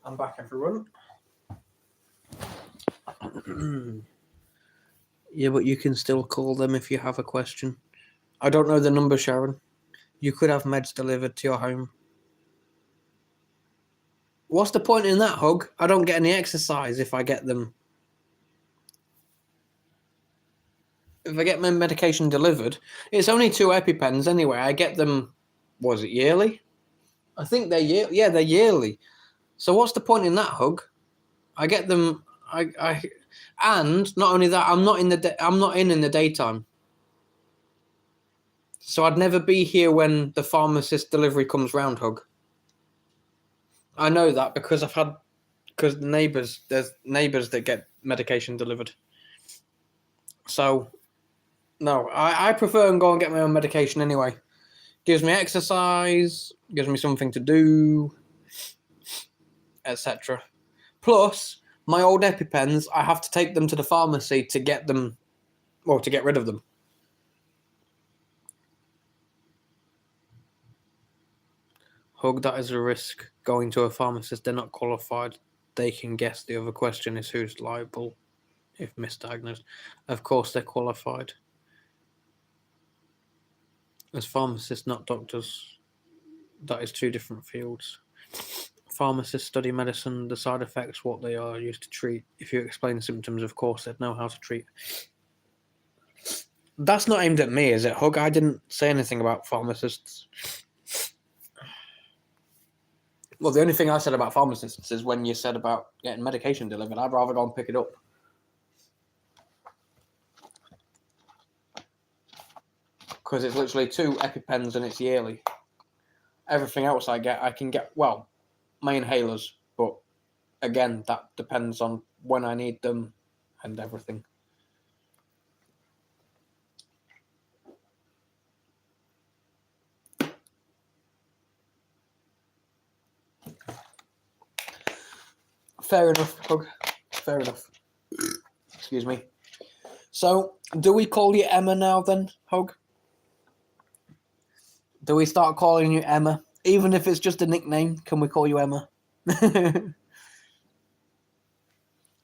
I'm back, everyone. Yeah, but you can still call them if you have a question. I don't know the number, Sharon. You could have meds delivered to your home. What's the point in that, Hug? I don't get any exercise if I get them. If I get my medication delivered, it's only 2 EpiPens anyway. I get them, was it yearly? I think they're yearly. Yeah, they're yearly. So what's the point in that, Hug? I get them. And not only that, I'm not in the daytime. So I'd never be here when the pharmacist delivery comes round, Hug. I know that because there's neighbours that get medication delivered. So, no, I prefer and go and get my own medication anyway. Gives me exercise, gives me something to do, etc. Plus, my old EpiPens, I have to take them to the pharmacy to get them, or to get rid of them. Hug, that is a risk. Going to a pharmacist, they're not qualified. They can guess. The other question is who's liable if misdiagnosed. Of course, they're qualified. As pharmacists, not doctors. That is 2 different fields. Pharmacists study medicine, the side effects, what they are used to treat. If you explain the symptoms, of course, they'd know how to treat. That's not aimed at me, is it, Hug? I didn't say anything about pharmacists. Well, the only thing I said about pharmacists is when you said about getting medication delivered. I'd rather go and pick it up. Because it's literally 2 EpiPens and it's yearly. Everything else I can get, well, my inhalers, but again, that depends on when I need them and everything. Fair enough, Hug. Fair enough. Excuse me. So, do we call you Emma now then, Hug? Do we start calling you Emma? Even if it's just a nickname, can we call you Emma?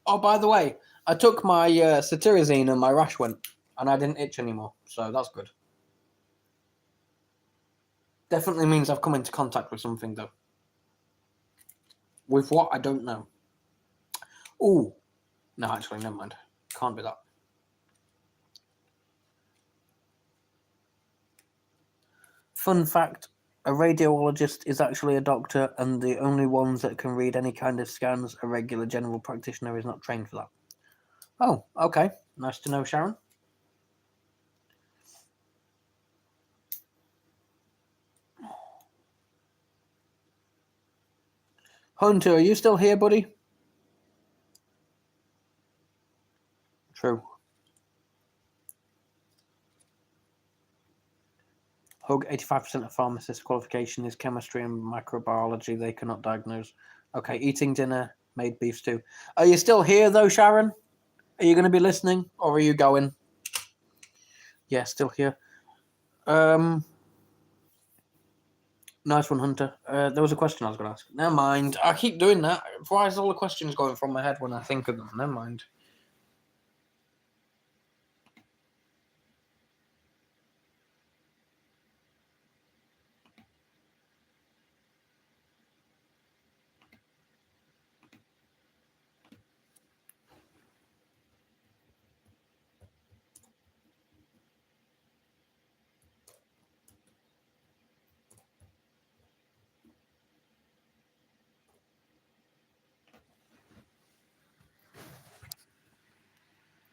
Oh, by the way, I took my cetirizine and my rash went, and I didn't itch anymore, so that's good. Definitely means I've come into contact with something, though. With what? I don't know. Ooh. No, actually, never mind. Can't be that. Fun fact, a radiologist is actually a doctor, and the only ones that can read any kind of scans, a regular general practitioner is not trained for that. Oh, okay. Nice to know, Sharon. Hunter, are you still here, buddy? True. Hug, 85% of pharmacist qualification is chemistry and microbiology. They cannot diagnose. Okay, eating dinner, made beef stew. Are you still here, though, Sharon? Are you going to be listening, or are you going? Yeah, still here. Nice one, Hunter. There was a question I was going to ask. Never mind. I keep doing that. Why is all the questions going from my head when I think of them? Never mind.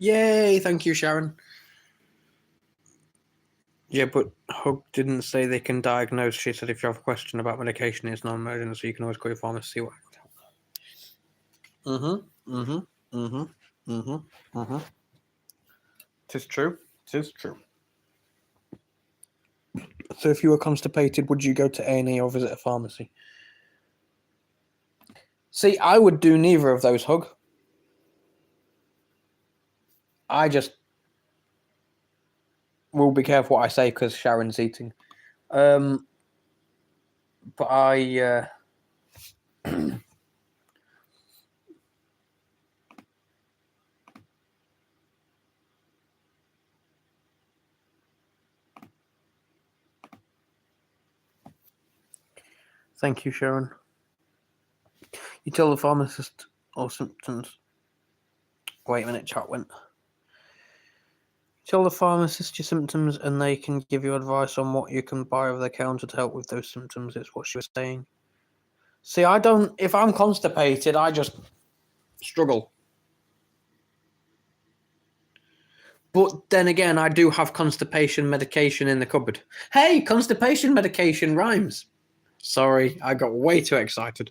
Yay! Thank you, Sharon. Yeah, but Hug didn't say they can diagnose. She said if you have a question about medication, it's non-emergency. You can always call your pharmacist. See what. Tis true. Tis true. So, if you were constipated, would you go to A&E or visit a pharmacy? See, I would do neither of those, Hug. I just will be careful what I say because Sharon's eating. But I. Thank you, Sharon. You tell the pharmacist all symptoms. Wait a minute, chat went. Tell the pharmacist your symptoms and they can give you advice on what you can buy over the counter to help with those symptoms, is what she was saying. See, I don't. If I'm constipated, I just struggle. But then again, I do have constipation medication in the cupboard. Hey, constipation medication rhymes. Sorry, I got way too excited.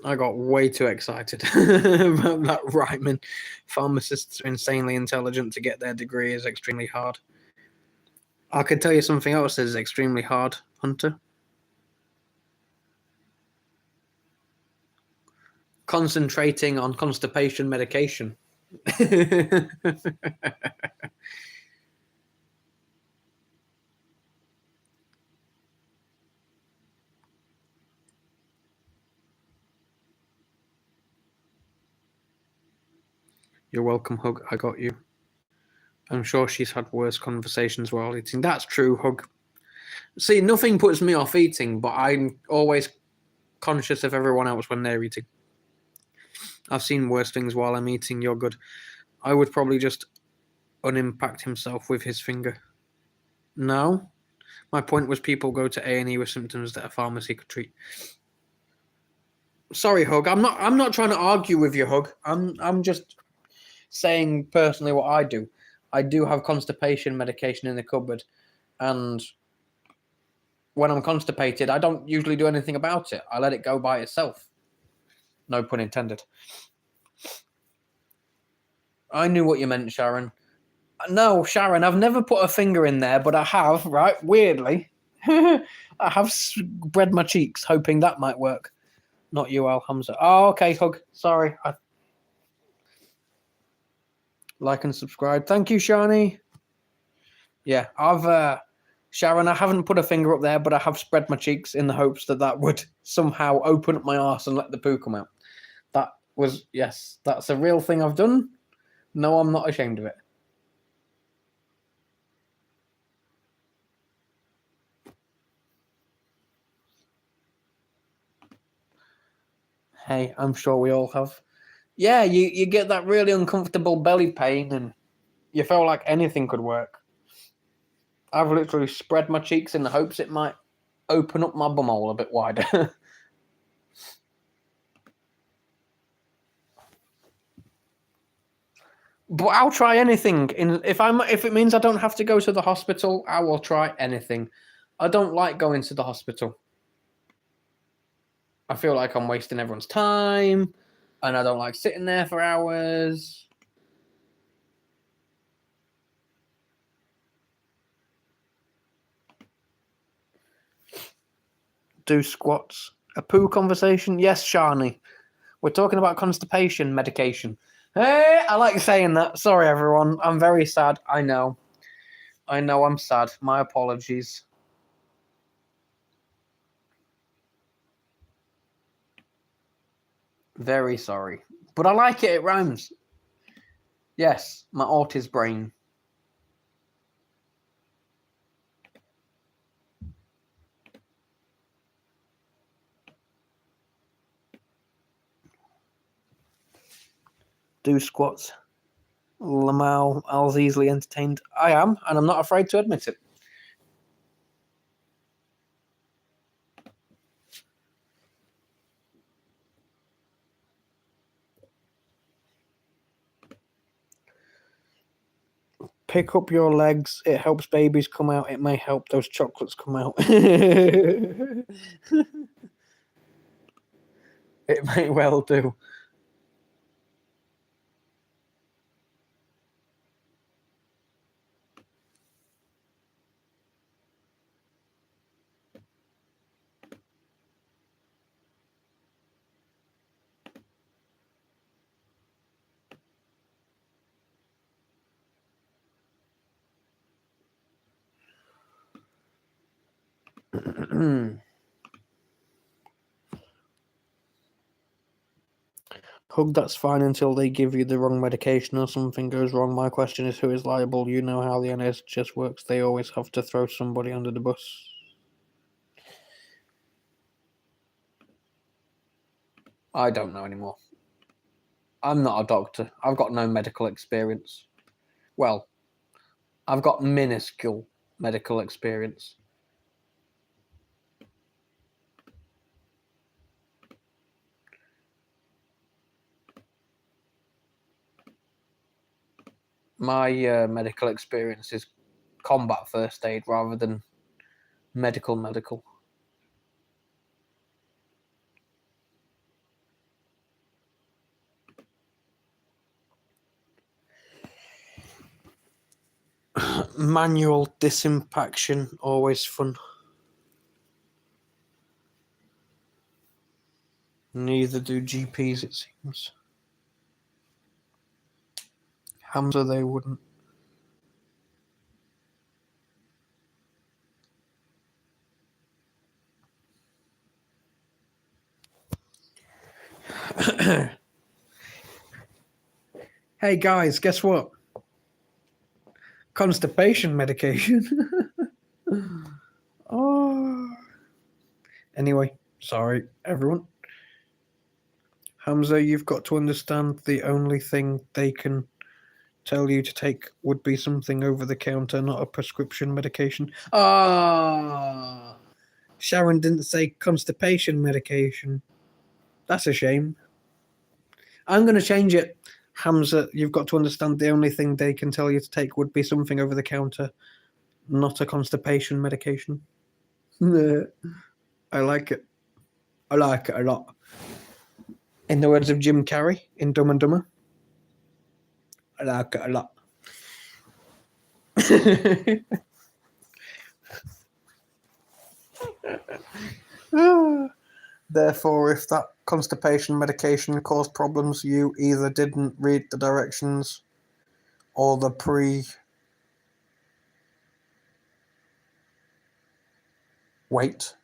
About that rhyming. Pharmacists are insanely intelligent. To get their degree is extremely hard. I can tell you something else that is extremely hard, Hunter. Concentrating on constipation medication. You're welcome, Hug. I got you. I'm sure she's had worse conversations while eating. That's true, Hug. See, nothing puts me off eating, but I'm always conscious of everyone else when they're eating. I've seen worse things while I'm eating. You're good. I would probably just unimpact himself with his finger. No? My point was people go to A&E with symptoms that a pharmacy could treat. Sorry, Hug. I'm not trying to argue with you, Hug. I'm just saying personally what I do. I do have constipation medication in the cupboard, and when I'm constipated, I don't usually do anything about it. I let it go by itself. No pun intended. I knew what you meant, Sharon. No, Sharon, I've never put a finger in there, but I have, right? Weirdly. I have spread my cheeks, hoping that might work. Not you, Al Hamza. Oh, okay, Hug. Sorry. Like and subscribe. Thank you, Shani. Yeah, Sharon, I haven't put a finger up there, but I have spread my cheeks in the hopes that would somehow open up my arse and let the poo come out. Yes, that's a real thing I've done. No, I'm not ashamed of it. Hey, I'm sure we all have. Yeah, you get that really uncomfortable belly pain and you feel like anything could work. I've literally spread my cheeks in the hopes it might open up my bumhole a bit wider. But I'll try anything. If it means I don't have to go to the hospital, I will try anything. I don't like going to the hospital. I feel like I'm wasting everyone's time, and I don't like sitting there for hours. Do squats. A poo conversation? Yes, Shani. We're talking about constipation medication. Hey, I like saying that. Sorry, everyone. I'm very sad. I know I'm sad. My apologies. Very sorry. But I like it. It rhymes. Yes, my autism brain. Do squats. Lamau, Al's easily entertained. I am, and I'm not afraid to admit it. Pick up your legs. It helps babies come out. It may help those chocolates come out. It may well do. Hug, that's fine until they give you the wrong medication or something goes wrong. My question is, who is liable? You know how the NHS works. They always have to throw somebody under the bus. I don't know anymore. I'm not a doctor. I've got no medical experience. Well, I've got minuscule medical experience. My medical experience is combat first aid rather than medical. Manual disimpaction, always fun. Neither do GPs, it seems. Hamza, they wouldn't. Hey guys, guess what? Constipation medication. Oh. Anyway, sorry, everyone. Hamza, you've got to understand the only thing they can tell you to take would be something over the counter, not a prescription medication. Ah, Sharon didn't say constipation medication. That's a shame. I'm going to change it. Hamza, you've got to understand the only thing they can tell you to take would be something over the counter, not a constipation medication. I like it. I like it a lot. In the words of Jim Carrey in Dumb and Dumber, I like it a lot. Therefore, if that constipation medication caused problems, you either didn't read the directions or the Wait.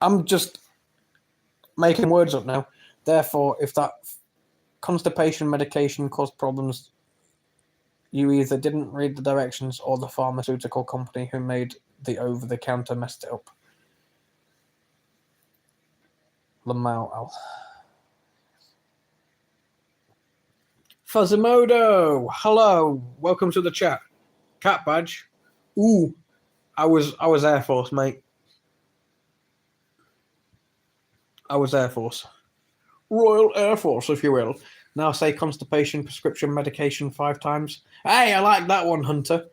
I'm just making words up now. Therefore, if that constipation medication caused problems, you either didn't read the directions or the pharmaceutical company who made the over-the-counter messed it up. Lamau. Fuzimodo, hello, welcome to the chat. Cat badge. Ooh, I was Air Force, mate. I was Air Force. Royal Air Force, if you will. Now say constipation prescription medication 5 times. Hey, I like that one, Hunter.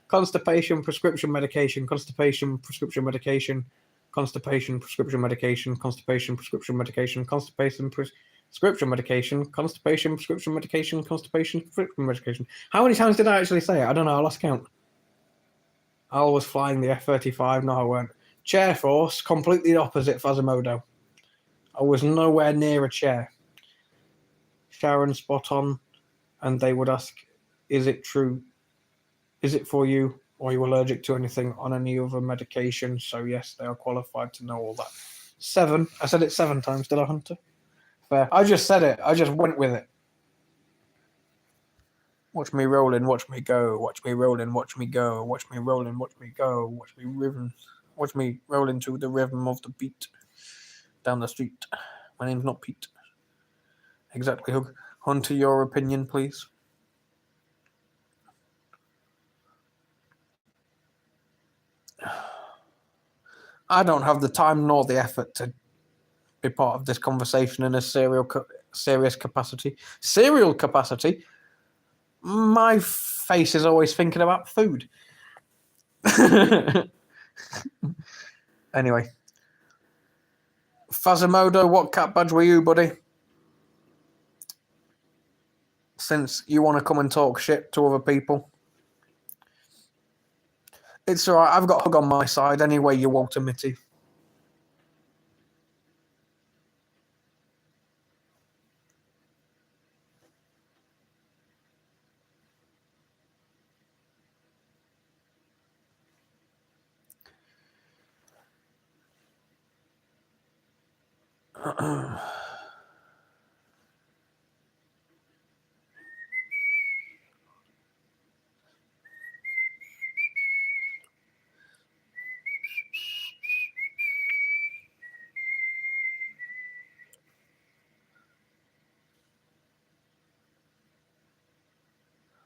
Constipation prescription medication, constipation prescription medication, constipation prescription medication, constipation prescription medication, constipation prescription medication, constipation prescription medication, constipation prescription medication. How many times did I actually say it? I don't know, I lost count. I was flying the F-35, no I weren't. Chair Force, completely opposite Fazimodo. I was nowhere near a chair. Sharon spot on, and they would ask, is it true? Is it for you? Or are you allergic to anything on any other medication? So yes, they are qualified to know all that. 7. I said it 7 times, did I, Hunter? Fair. I just said it. I just went with it. Watch me rolling, watch me go. Watch me rolling, watch me go. Watch me rolling, watch me go. Watch me rhythm. Watch me rolling to the rhythm of the beat. Down the street. My name's not Pete. Exactly, Hug. Hunter, your opinion, please. I don't have the time nor the effort to be part of this conversation in a serious capacity. Serial capacity? My face is always thinking about food. Anyway. Fazimodo, what cat badge were you, buddy? Since you want to come and talk shit to other people. It's alright, I've got Hug on my side anyway, you Walter Mitty.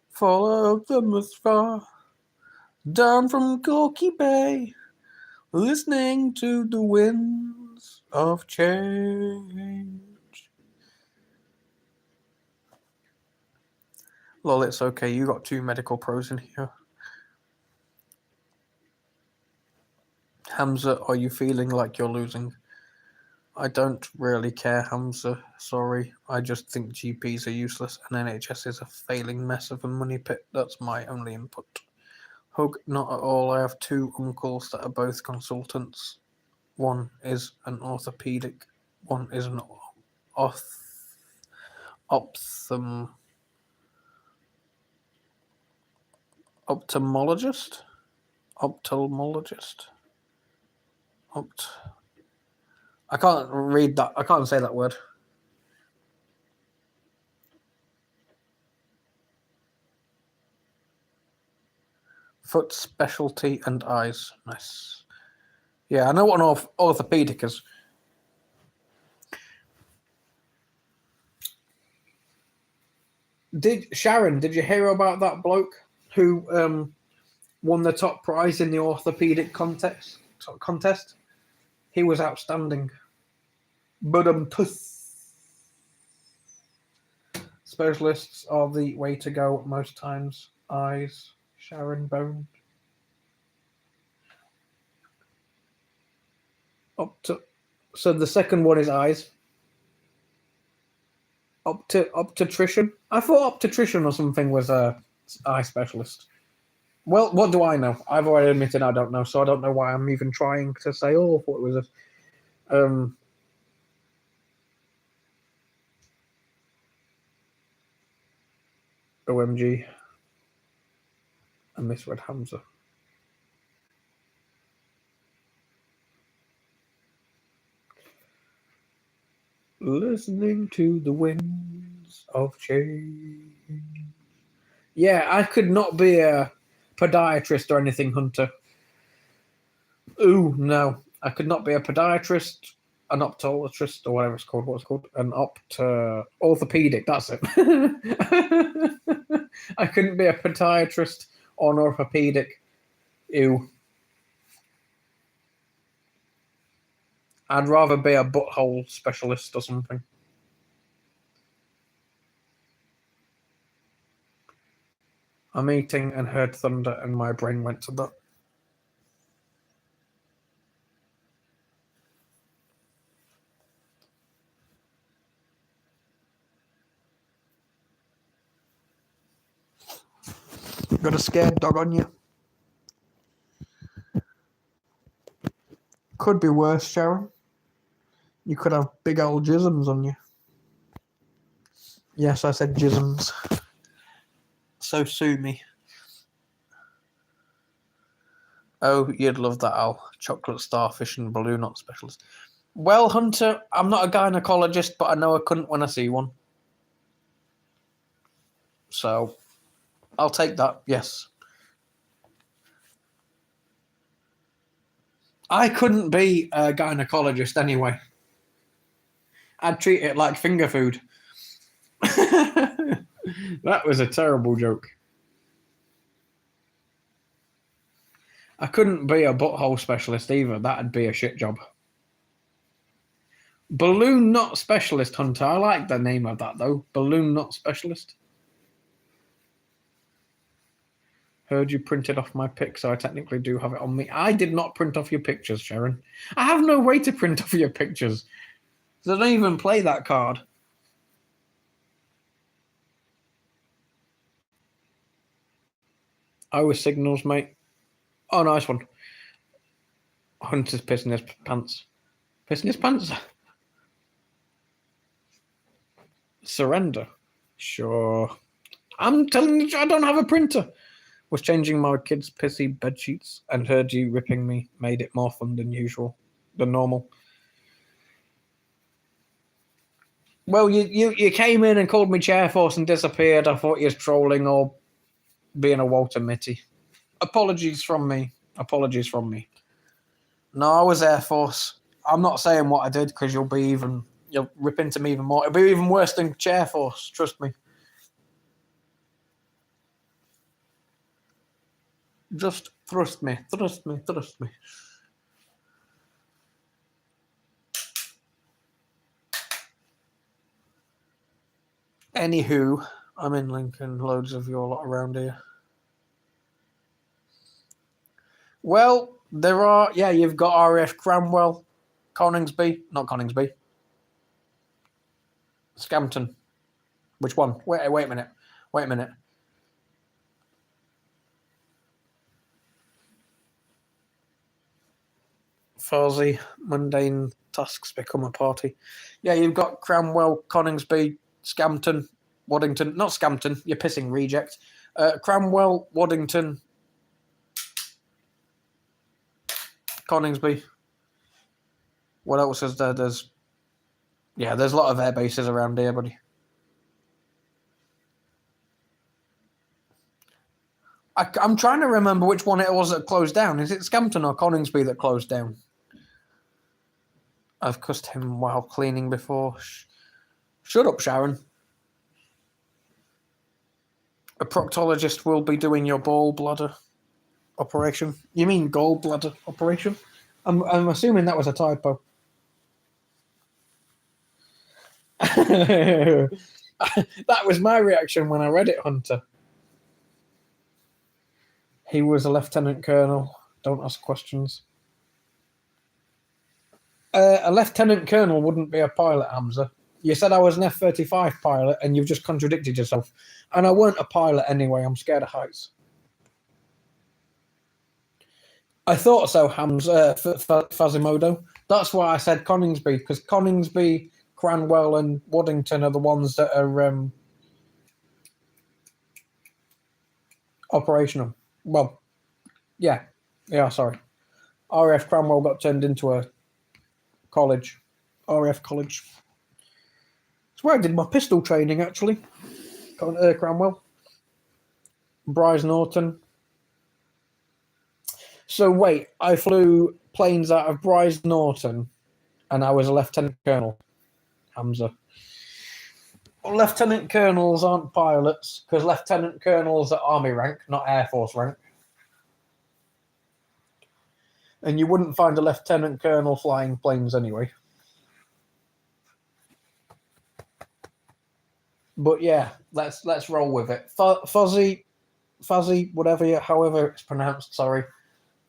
Follow them as far down from Corky Bay, listening to the winds of change. Lol, it's okay. You got 2 medical pros in here. Hamza, are you feeling like you're losing? I don't really care, Hamza. Sorry. I just think GPs are useless and NHS is a failing mess of a money pit. That's my only input. Hug, not at all. I have 2 uncles that are both consultants. One is an orthopedic. One is an ophthalmologist. I can't read that. I can't say that word. Foot specialty and eyes. Nice. Yeah, I know what an orthopedic is. Sharon, did you hear about that bloke who won the top prize in the orthopedic contest? He was outstanding. But specialists are the way to go most times. Eyes, Sharon Bone. So the second one is eyes. Optician? I thought optician or something was a eye specialist. Well, what do I know? I've already admitted I don't know, so I don't know why I'm even trying to say, I thought it was a... OMG. I misread Hamza. Listening to the winds of change. Yeah, I could not be a podiatrist or anything, Hunter. Ooh, no. I could not be a podiatrist, an optometrist, or whatever it's called. What's it called? An orthopedic, that's it. I couldn't be a podiatrist or an orthopedic. Ew. I'd rather be a butthole specialist or something. I'm eating and heard thunder and my brain went to that. Got a scared dog on you. Could be worse, Sharon. You could have big old jisms on you. Yes, I said jisms. So sue me. Oh, you'd love that, Al. Chocolate starfish and balloon knot specialist. Well, Hunter, I'm not a gynecologist, but I know I couldn't when I see one. So, I'll take that, yes. I couldn't be a gynecologist anyway. I'd treat it like finger food. That was a terrible joke. I couldn't be a butthole specialist either. That'd be a shit job. Balloon knot specialist, Hunter. I like the name of that, though. Balloon knot specialist. Heard you printed off my pic, so I technically do have it on me. I did not print off your pictures, Sharon. I have no way to print off your pictures. They don't even play that card. I was signals, mate. Oh, nice one. Hunter's pissing his pants. Pissing his pants? Surrender. Sure. I'm telling you, I don't have a printer. Was changing my kids' pissy bed sheets and heard you ripping me. Made it more fun than normal. Well, you came in and called me Chair Force and disappeared. I thought you was trolling or being a Walter Mitty. Apologies from me. No, I was Air Force. I'm not saying what I did because you'll rip into me even more. It'll be even worse than Chair Force. Trust me. Just trust me. Anywho, I'm in Lincoln. Loads of you lot around here. Well, there are. Yeah, you've got RAF Cranwell, not Coningsby. Scampton. Which one? Wait a minute. Farsi, mundane tasks become a party. Yeah, you've got Cranwell, Coningsby, Scampton, Waddington. Not Scampton, you're pissing reject. Cranwell, Waddington, Coningsby. What else is there? There's a lot of air bases around here, buddy. I'm trying to remember which one it was that closed down. Is it Scampton or Coningsby that closed down? I've cussed him while cleaning before. Shut up, Sharon. A proctologist will be doing your gallbladder operation. You mean gallbladder operation? I'm assuming that was a typo. That was my reaction when I read it, Hunter. He was a lieutenant colonel. Don't ask questions. A lieutenant colonel wouldn't be a pilot, Hamza. You said I was an F-35 pilot, and you've just contradicted yourself. And I weren't a pilot anyway. I'm scared of heights. I thought so, Fazimodo. That's why I said Coningsby, because Coningsby, Cranwell, and Waddington are the ones that are. Operational. Well, yeah. Yeah, sorry. RAF Cranwell got turned into a college. RAF College. It's where I did my pistol training, actually. Cranwell. Bryce Norton. So wait, I flew planes out of Bryce Norton and I was a lieutenant colonel. Hamza. Well, lieutenant colonels aren't pilots because lieutenant colonels are army rank, not Air Force rank. And you wouldn't find a lieutenant colonel flying planes anyway. But yeah, let's roll with it. Fuzzy, however it's pronounced. Sorry,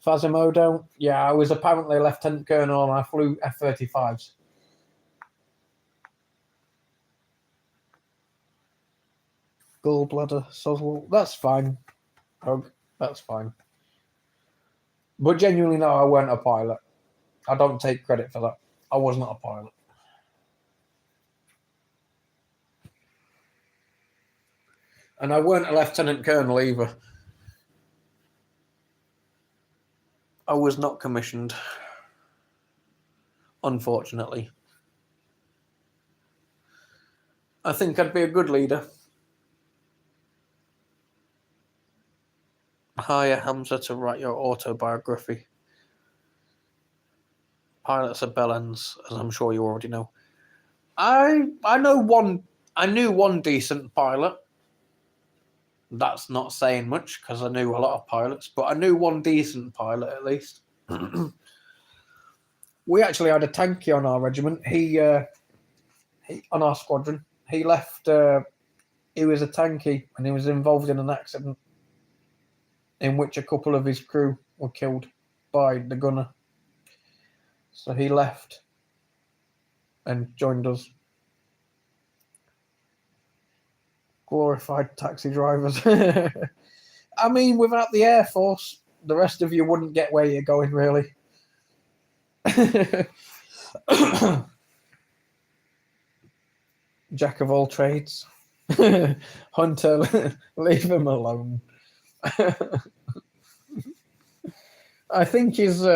Fazimodo. Yeah, I was apparently a lieutenant colonel and I flew F-35s. Gallbladder, Soswell. That's fine. Hug. That's fine. But genuinely, no, I weren't a pilot. I don't take credit for that. I was not a pilot. And I weren't a lieutenant colonel either. I was not commissioned, unfortunately. I think I'd be a good leader. Hire Hamza to write your autobiography. Pilots are bellends, as I'm sure you already know. I knew one decent pilot. That's not saying much because I knew a lot of pilots, but I knew one decent pilot at least. We actually had a tankie on our regiment. He on our squadron. He left. He was a tankie and he was involved in an accident in which a couple of his crew were killed by the gunner. So he left and joined us. Glorified taxi drivers. I mean, without the Air Force, the rest of you wouldn't get where you're going, really. Jack of all trades. Hunter, leave him alone. I think his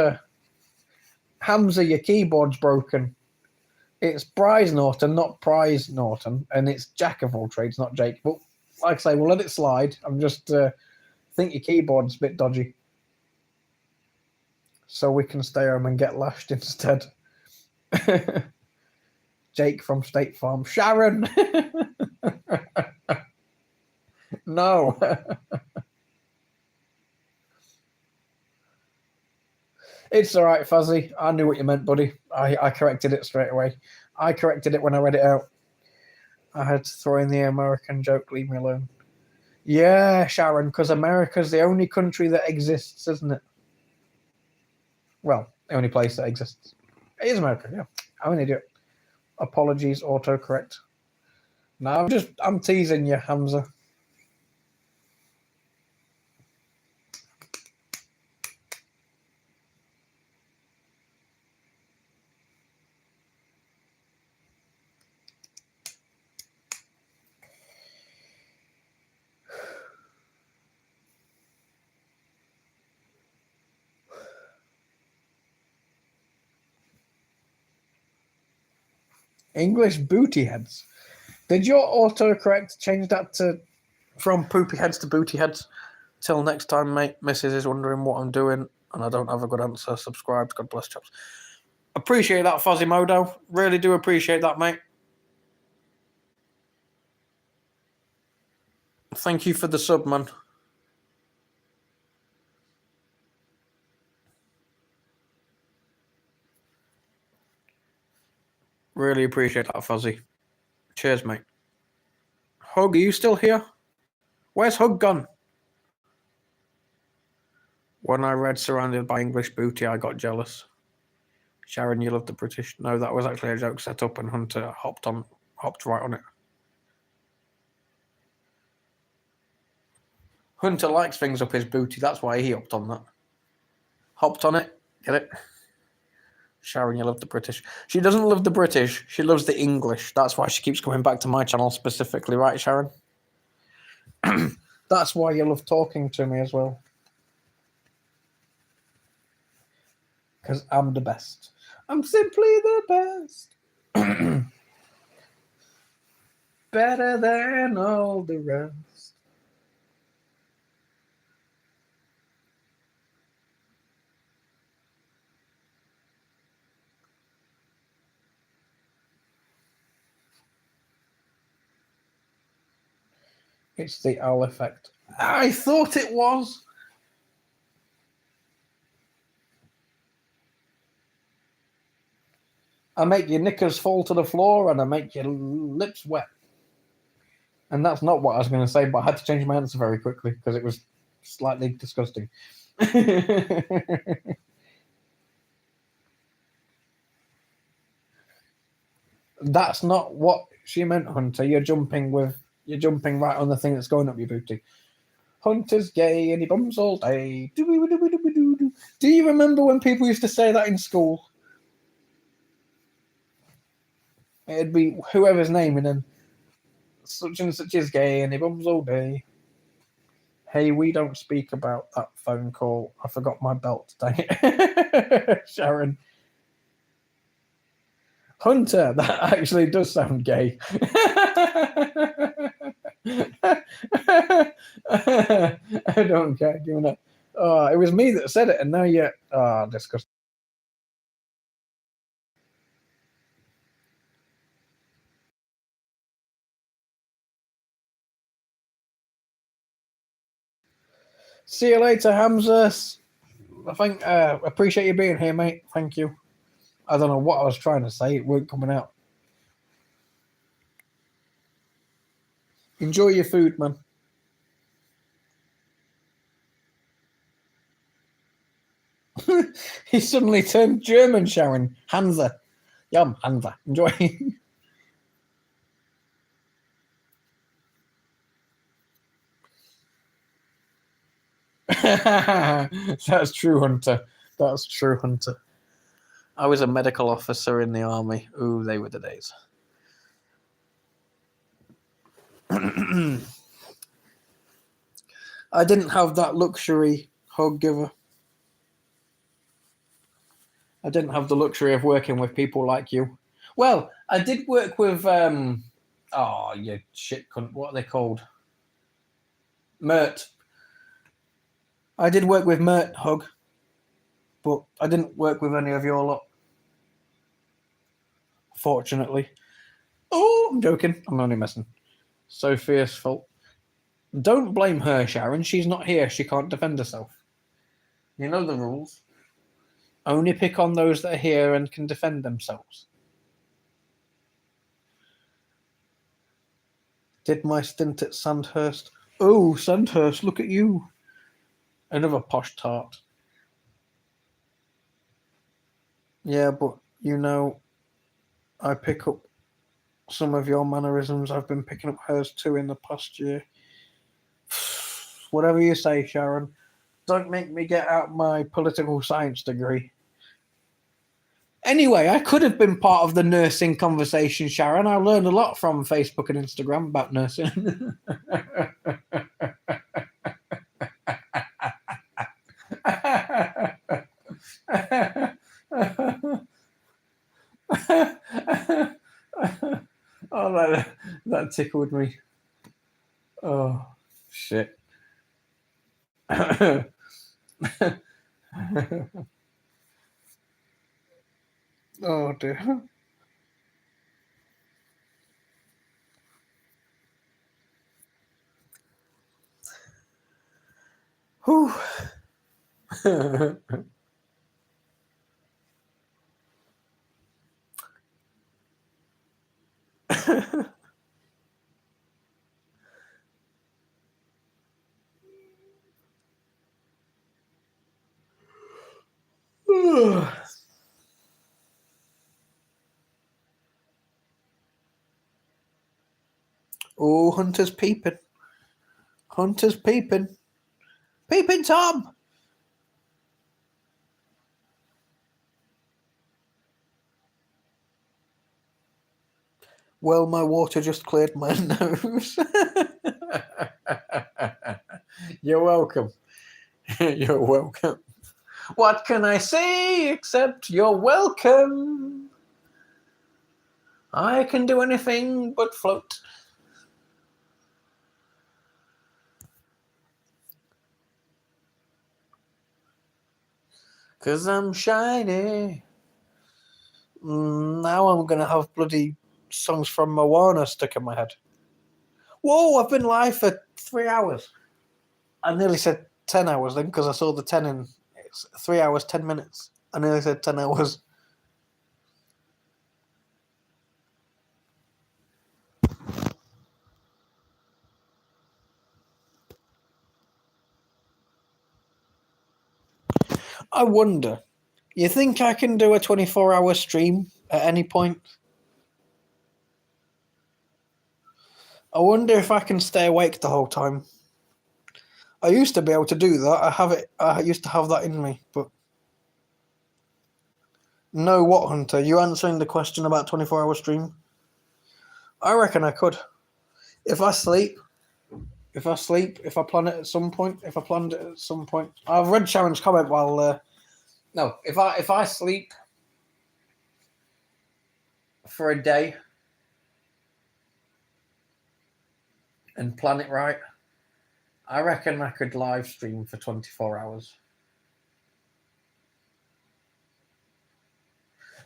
Hamza, your keyboard's broken. It's Bryce Norton, not Prize Norton, and it's Jack of all trades, not Jake. But like I say, we'll let it slide. I'm just think your keyboard's a bit dodgy, so we can stay home and get lashed instead. Jake from State Farm. Sharon! No. It's all right, Fuzzy. I knew what you meant, buddy. I corrected it straight away. I corrected it when I read it out. I had to throw in the American joke, leave me alone. Yeah, Sharon, because America's the only country that exists, isn't it? Well, the only place that exists. It is America, yeah. I'm an idiot. Apologies, autocorrect. No, I'm teasing you, Hamza. English booty heads. Did your autocorrect change that to from poopy heads to booty heads? Till next time, mate. Mrs. is wondering what I'm doing, and I don't have a good answer. Subscribe. God bless, chaps. Appreciate that, Fazimodo. Really do appreciate that, mate. Thank you for the sub, man. Really appreciate that, Fuzzy. Cheers, mate. Hug, are you still here? Where's Hug gone? When I read Surrounded by English Booty, I got jealous. Sharon, you love the British. No, that was actually a joke set up and Hunter hopped right on it. Hunter likes things up his booty, that's why he hopped on that. Hopped on it, get it? Sharon, you love the British. She doesn't love the British, she loves the English. That's why she keeps coming back to my channel specifically, right, Sharon? That's why you love talking to me as well. Because I'm the best. I'm simply the best. Better than all the rest. It's the owl effect. I thought it was. I make your knickers fall to the floor and I make your lips wet. And that's not what I was going to say, but I had to change my answer very quickly because it was slightly disgusting. That's not what she meant, Hunter. You're jumping right on the thing that's going up your booty. Hunter's gay and he bums all day. Do you remember when people used to say that in school? It'd be whoever's name and then such and such is gay and he bums all day. Hey, we don't speak about that phone call. I forgot my belt, dang it. Sharon. Hunter, that actually does sound gay. I don't care. Give me that. Oh, it was me that said it, and now you're disgusting. See you later, Hamza. I think appreciate you being here, mate. Thank you. I don't know what I was trying to say. It weren't coming out. Enjoy your food, man. He suddenly turned German, Sharon. Hansa. Yum, Hansa. Enjoy. That's true, Hunter. That's true, Hunter. I was a medical officer in the army. Ooh, they were the days. I didn't have that luxury, hug giver. I didn't have the luxury of working with people like you. Well, I did work with you shit cunt. What are they called? Mert. I did work with Mert, hug, but I didn't work with any of your lot. Fortunately. Oh, I'm joking. I'm only messing. Sophia's fault. Don't blame her, Sharon. She's not here. She can't defend herself. You know the rules. Only pick on those that are here and can defend themselves. Did my stint at Sandhurst. Oh, Sandhurst, look at you. Another posh tart. Yeah, but you know, I pick up some of your mannerisms. I've been picking up hers too in the past year. Whatever you say, Sharon. Don't make me get out my political science degree. Anyway, I could have been part of the nursing conversation, Sharon. I learned a lot from Facebook and Instagram about nursing. Oh, that tickled me. Oh, shit. Oh, dear. Whew. Oh, Hunter's peeping. Hunter's peeping. Peeping Tom! Well, my water just cleared my nose. You're welcome. You're welcome. What can I say except you're welcome? I can do anything but float. Cause I'm shiny. Now I'm gonna have bloody songs from Moana stuck in my head. Whoa, I've been live for 3 hours. I nearly said 10 hours then because I saw the 10 in. It's 3 hours, 10 minutes. I nearly said 10 hours. I wonder, you think I can do a 24-hour stream at any point? I wonder if I can stay awake the whole time. I used to be able to do that. I used to have that in me, but no. What, Hunter? You answering the question about 24-hour stream? I reckon I could. If I plan it at some point. I've read Sharon's comment while. No, if I sleep for a day and plan it right, I reckon I could live stream for 24 hours.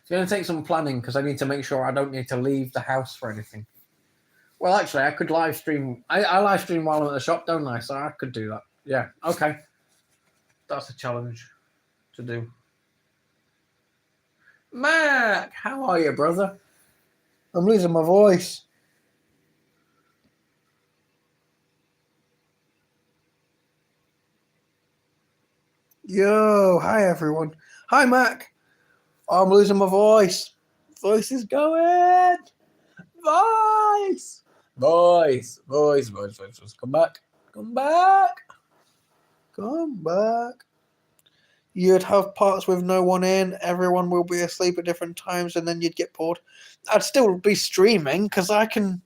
It's going to take some planning because I need to make sure I don't need to leave the house for anything. Well, actually, I could live stream. I live stream while I'm at the shop, don't I? So I could do that. Yeah, okay. That's a challenge to do. Mac, how are you, brother? I'm losing my voice. Yo, hi everyone. Hi, Mac. I'm losing my voice. Voice is going. Voice. Come back. You'd have parts with no one in. Everyone will be asleep at different times, and then you'd get bored. I'd still be streaming because I can.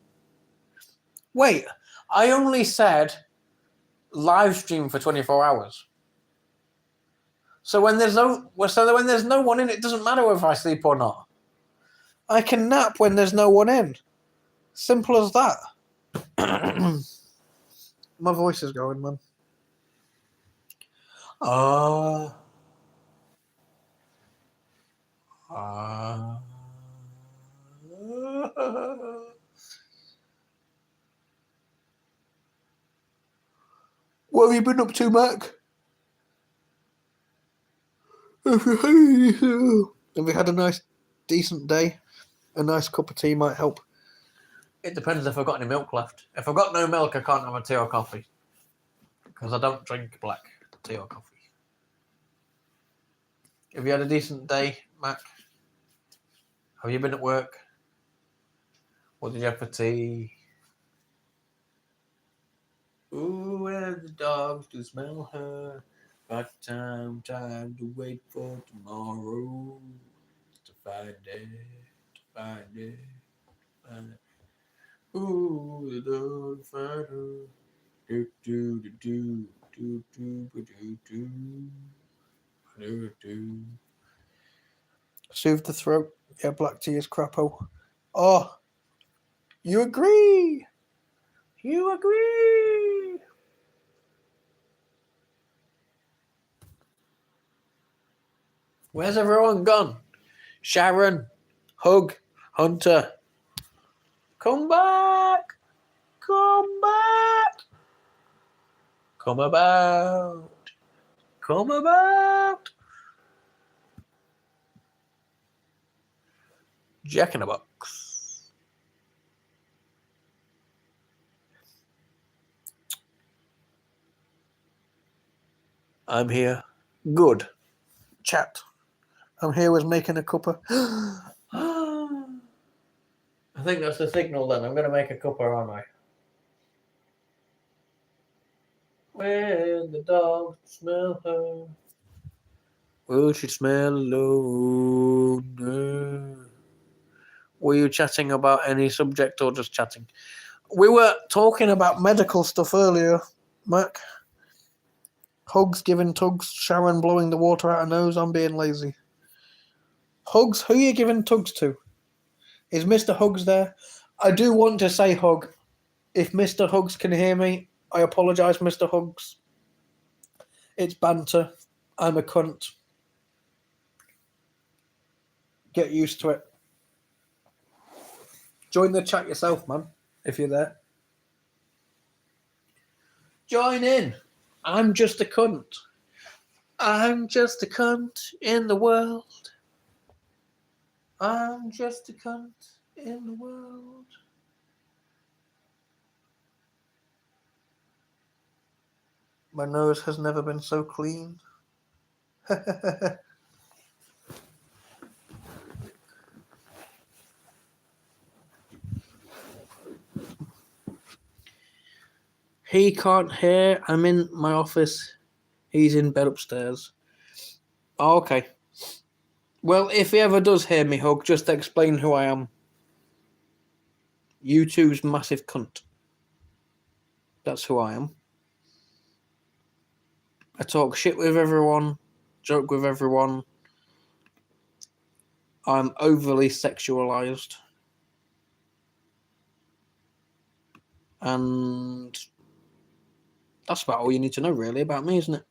Wait, I only said live stream for 24 hours. So when there's no one in, it doesn't matter if I sleep or not. I can nap when there's no one in. Simple as that. My voice is going, man. What have you been up to, Mac? Have you had a nice, decent day? A nice cup of tea might help. It depends if I've got any milk left. If I've got no milk, I can't have a tea or coffee. Because I don't drink black tea or coffee. Have you had a decent day, Mac? Have you been at work? What did you have for tea? Ooh, and the dogs do smell her. But time to wait for tomorrow. To find it. Ooh, the dog find her. Soothe the throat. Yeah, black tea is crapo. Oh, you agree? Where's everyone gone? Sharon, Hug, Hunter. Come back. Come about. Jack in a Box. I'm here. Good. Chat. I'm here with making a cuppa. I think that's the signal then. I'm going to make a cuppa, aren't I? When the dogs smell her, will she smell alone? Were you chatting about any subject or just chatting? We were talking about medical stuff earlier, Mac. Hugs giving tugs. Sharon blowing the water out her nose. I'm being lazy. Hugs? Who are you giving tugs to? Is Mr. Hugs there? I do want to say hug. If Mr. Hugs can hear me, I apologise, Mr. Hugs. It's banter. I'm a cunt. Get used to it. Join the chat yourself, man, if you're there. Join in. I'm just a cunt. I'm just a cunt in the world. I'm just a cunt in the world. My nose has never been so clean. He can't hear. I'm in my office. He's in bed upstairs. Oh, okay. Well, if he ever does hear me, Hug, just explain who I am. U2's massive cunt. That's who I am. I talk shit with everyone, joke with everyone. I'm overly sexualized. And that's about all you need to know, really, about me, isn't it?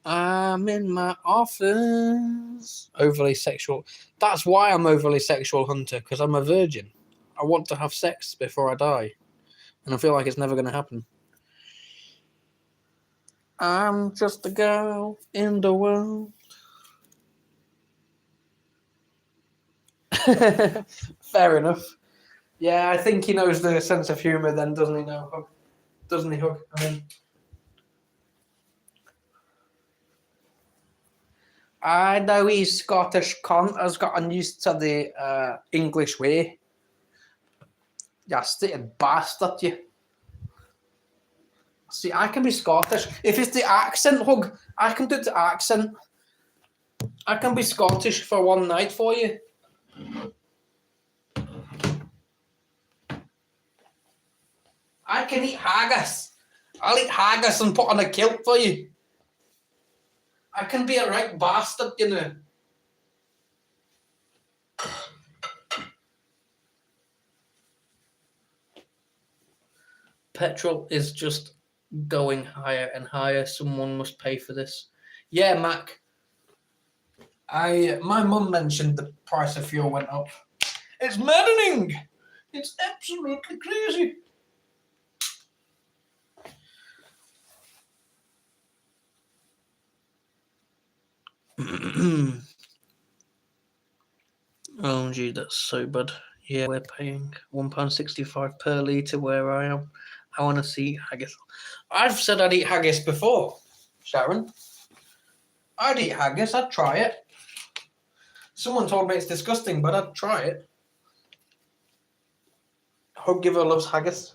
I'm in my office. Overly sexual. That's why I'm overly sexual, Hunter, because I'm a virgin. I want to have sex before I die. And I feel like it's never going to happen. I'm just a girl in the world. Fair enough. Yeah, I think he knows the sense of humour then, doesn't he now, Hug? Doesn't he, Hug? I know he's Scottish cunt has gotten used to the English way. You stupid bastard, you. See, I can be Scottish. If it's the accent, Hug, I can do the accent. I can be Scottish for one night for you. I can eat haggis. I'll eat haggis and put on a kilt for you. I can be a right bastard, you know. Petrol is just going higher and higher. Someone must pay for this. Yeah, Mac. My mum mentioned the price of fuel went up. It's maddening. It's absolutely crazy. Oh, gee, that's so bad. Yeah, we're paying £1.65 per litre where I am. I want to see haggis. I've said I'd eat haggis before, Sharon. I'd eat haggis. I'd try it. Someone told me it's disgusting, but I'd try it. Hug Giver loves haggis.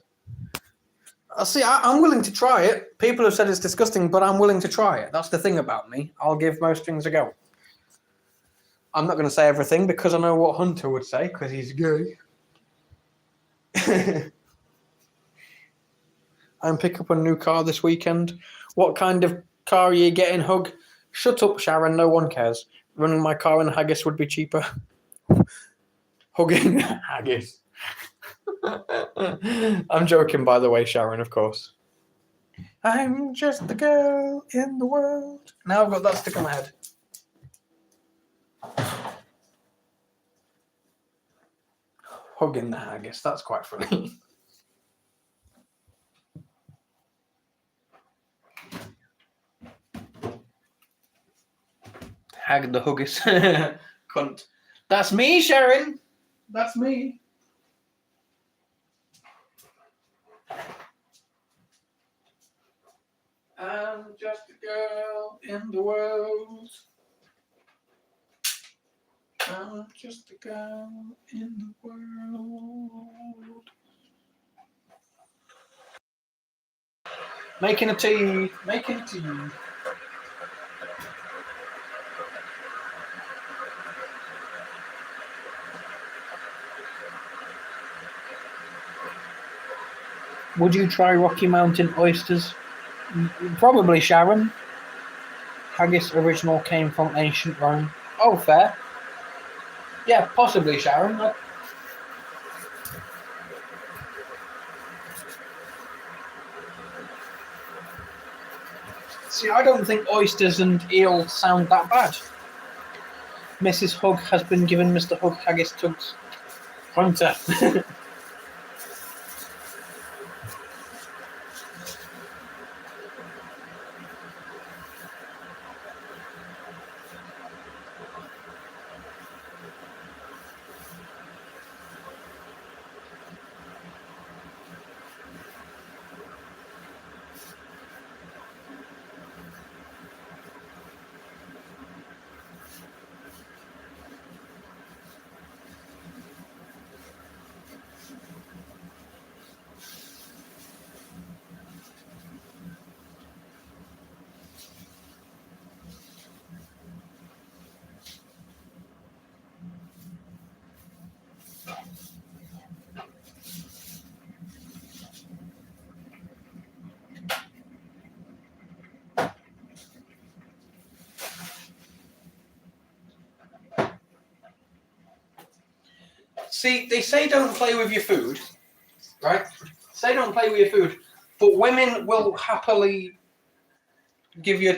See, I'm willing to try it. People have said it's disgusting, but I'm willing to try it. That's the thing about me. I'll give most things a go. I'm not going to say everything because I know what Hunter would say because he's gay. I'm picking up a new car this weekend. What kind of car are you getting, Hug? Shut up, Sharon. No one cares. Running my car in haggis would be cheaper. Hugging haggis. I'm joking, by the way, Sharon, of course. I'm just the girl in the world. Now I've got that stuck in my head. Hugging the haggis. That's quite funny. Hag the huggis. Cunt. That's me, Sharon. That's me. I'm just a girl in the world. I'm just a girl in the world. Making a tea. Making a tea. Would you try Rocky Mountain oysters? Probably, Sharon. Haggis original came from ancient Rome. Oh, fair. Yeah, possibly, Sharon. See, I don't think oysters and eel sound that bad. Mrs. Hug has been given Mr. Hug haggis tugs. Pointer. See, they say don't play with your food, right? Say don't play with your food, but women will happily give you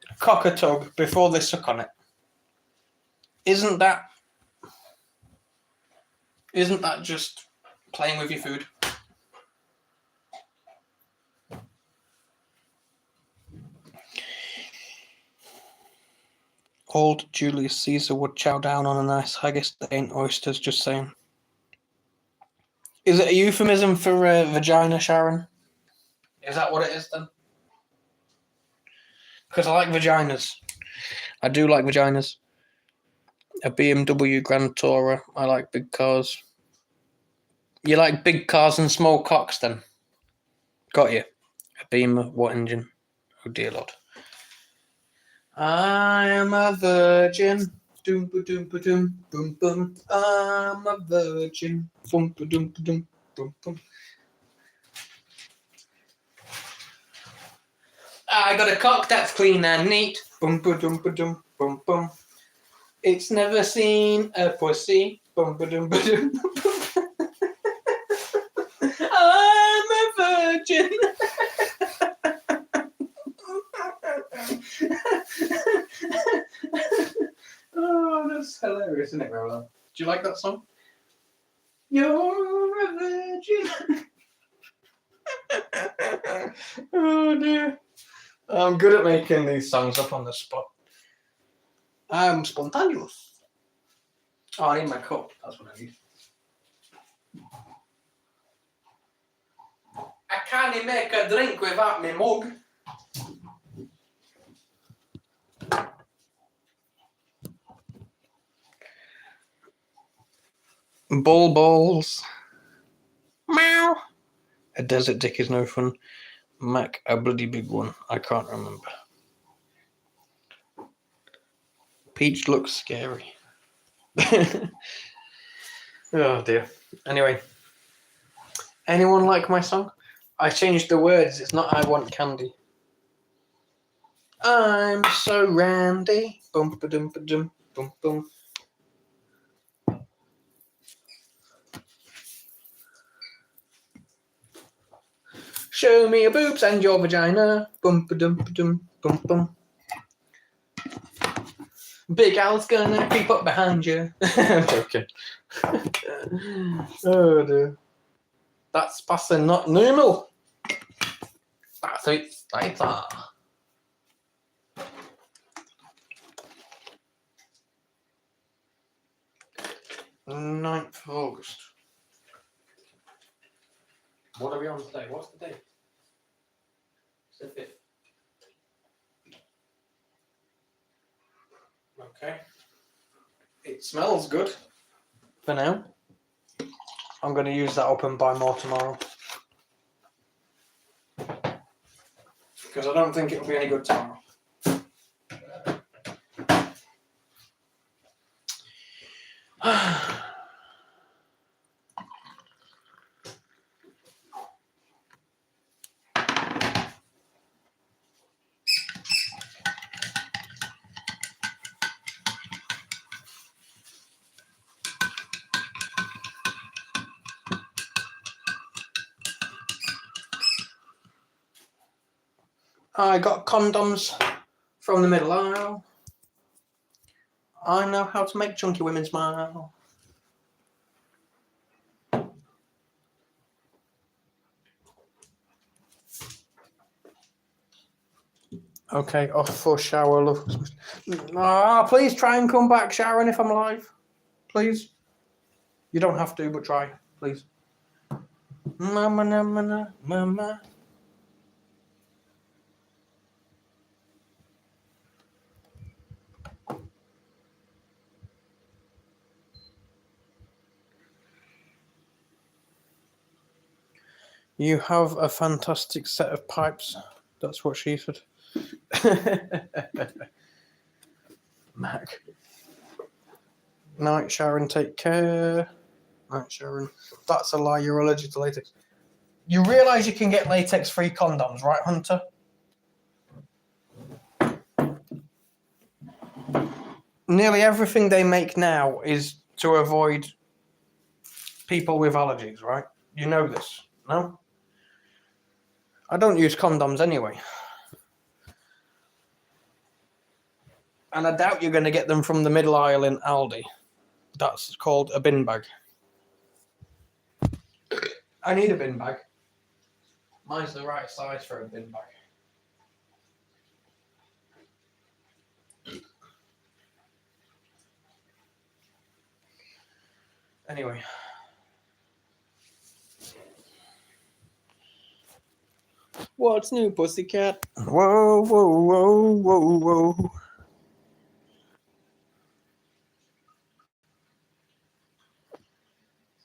a cock a tug before they suck on it. Isn't that just playing with your food? Old Julius Caesar would chow down on a nice haggis that ain't oysters, just saying. Is it a euphemism for vagina, Sharon? Is that what it is then? Because I like vaginas. I do like vaginas. A BMW Grand Tourer. I like big cars. You like big cars and small cocks then? Got you. A Beamer, what engine? Oh dear Lord. I am a virgin. Doom ba doom ba doom boom boom. I'm a virgin. Boom ba doom ba doom boom boom. I got a cock that's clean and neat. Boom ba doom ba doom boom boom. It's never seen a pussy. Boom ba doom ba doom. I'm a virgin. Oh, that's hilarious, isn't it, Roland? Do you like that song? You're a virgin. Oh dear. I'm good at making these songs up on the spot. I'm spontaneous. Oh, I need my cup. That's what I need. I can't make a drink without my mug. Bull balls. Meow. A desert dick is no fun. Mac, a bloody big one. I can't remember. Peach looks scary. Oh dear. Anyway. Anyone like my song? I changed the words. It's not I want candy. I'm so randy. Bum ba dum ba dum bum bum. Show me your boobs and your vagina. Bum ba dum ba dum bum bum. Big Al's gonna creep up behind you. I'm joking. Oh dear. That's passing not normal. That's it later. 9th of August. What are we on today? What's the date? It's the 5th. Okay. It smells good for now. I'm going to use that up and buy more tomorrow. because I don't think it'll be any good tomorrow. I got condoms from the middle aisle. I know how to make chunky women smile. Okay, off for shower, love. Please try and come back, Sharon, if I'm alive. Please. You don't have to, but try, please. Mama, mama, mama. You have a fantastic set of pipes. That's what she said. Mac. Night, Sharon, take care. Night, Sharon. That's a lie, you're allergic to latex. You realise you can get latex-free condoms, right, Hunter? Nearly everything they make now is to avoid people with allergies, right? You know this, no? I don't use condoms anyway. And I doubt you're going to get them from the middle aisle in Aldi. That's called a bin bag. I need a bin bag. Mine's the right size for a bin bag. Anyway. What's new, pussycat? Whoa, whoa, whoa, whoa, whoa.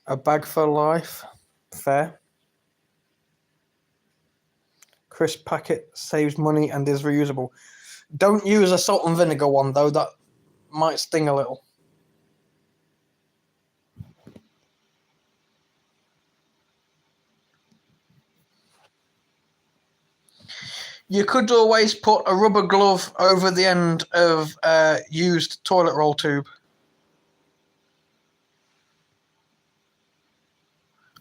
A bag for life. Fair. Crisp packet saves money and is reusable. Don't use a salt and vinegar one, though. That might sting a little. You could always put a rubber glove over the end of used toilet roll tube.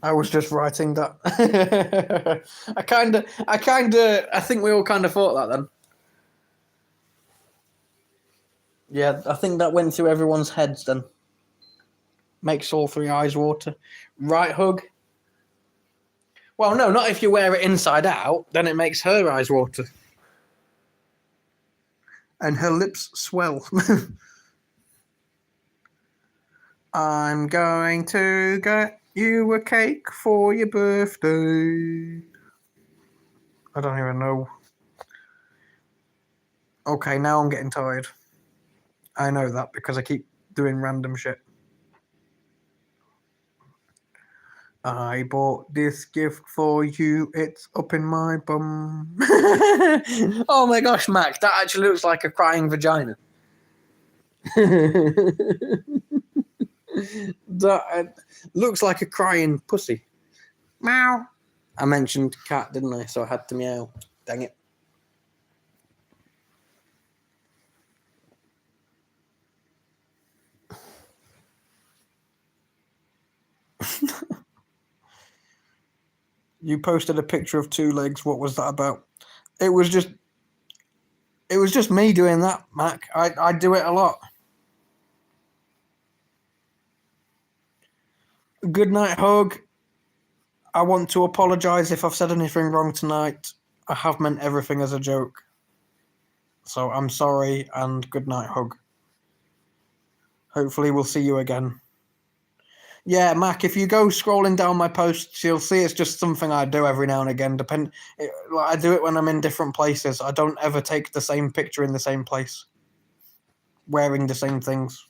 I was just writing that. I think we all kind of thought that then. Yeah, I think that went through everyone's heads then. Makes all three eyes water. Right, Hug? Well, no, not if you wear it inside out. Then it makes her eyes water. And her lips swell. I'm going to get you a cake for your birthday. I don't even know. Okay, now I'm getting tired. I know that because I keep doing random shit. I bought this gift for you. It's up in my bum. Oh my gosh, Mac, that actually looks like a crying vagina. That looks like a crying pussy. Meow. I mentioned cat, didn't I? So I had to meow. Dang it. You posted a picture of two legs. What was that about? It was just me doing that, Mac. I do it a lot. Good night, Hug. I want to apologise if I've said anything wrong tonight. I have meant everything as a joke. So I'm sorry and good night, Hug. Hopefully we'll see you again. Yeah, Mac, if you go scrolling down my posts, you'll see it's just something I do every now and again. I do it when I'm in different places. I don't ever take the same picture in the same place, wearing the same things.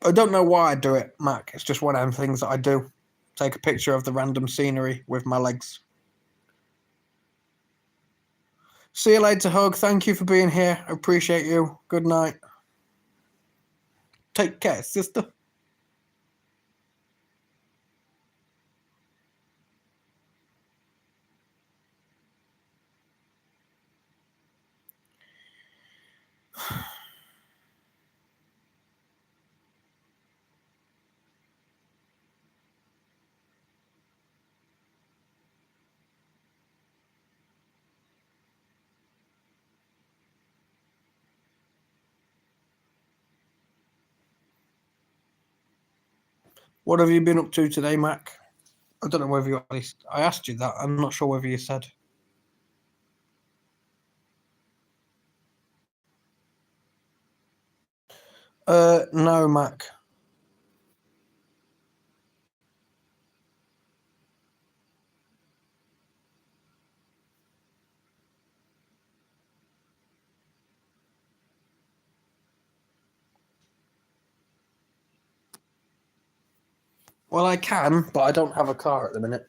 I don't know why I do it, Mac. It's just one of them things that I do. Take a picture of the random scenery with my legs. See you later, Hug. Thank you for being here. I appreciate you. Good night. Take care, sister. What have you been up to today, Mac? I don't know whether you I asked you that. I'm not sure whether you said. No, Mac. Well, I can, but I don't have a car at the minute.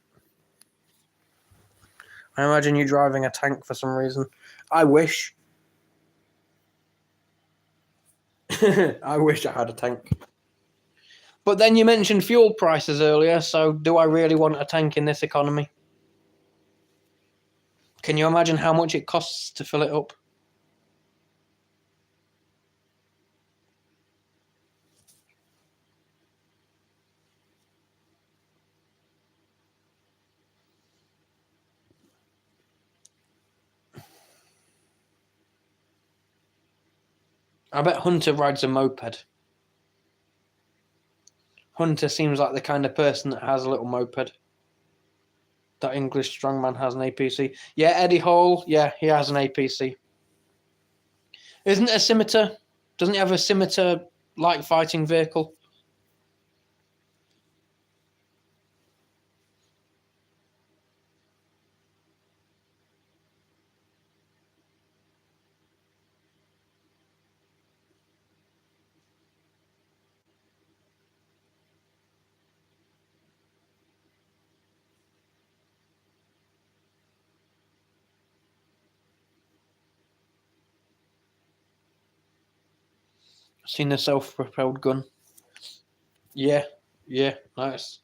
I imagine you driving a tank for some reason. I wish. I wish I had a tank. But then you mentioned fuel prices earlier, so do I really want a tank in this economy? Can you imagine how much it costs to fill it up? I bet Hunter rides a moped. Hunter seems like the kind of person that has a little moped. That English strongman has an APC. Yeah, Eddie Hall, yeah, he has an APC. Isn't it a scimitar? Doesn't he have a scimitar-like fighting vehicle? Seen a self-propelled gun. Yeah, nice.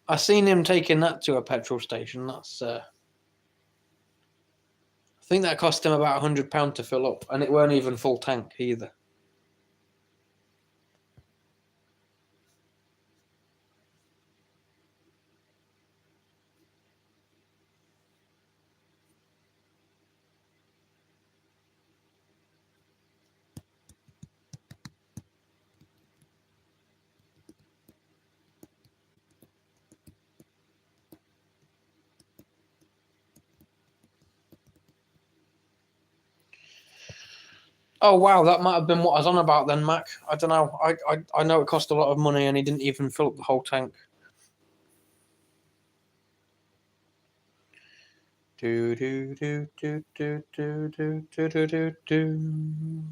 I seen him taking that to a petrol station. That's I think that cost him about £100 to fill up, and it weren't even full tank either. Oh wow, that might have been what I was on about then, Mac. I don't know. I know it cost a lot of money, and he didn't even fill up the whole tank. Do do do do do do do do do do do.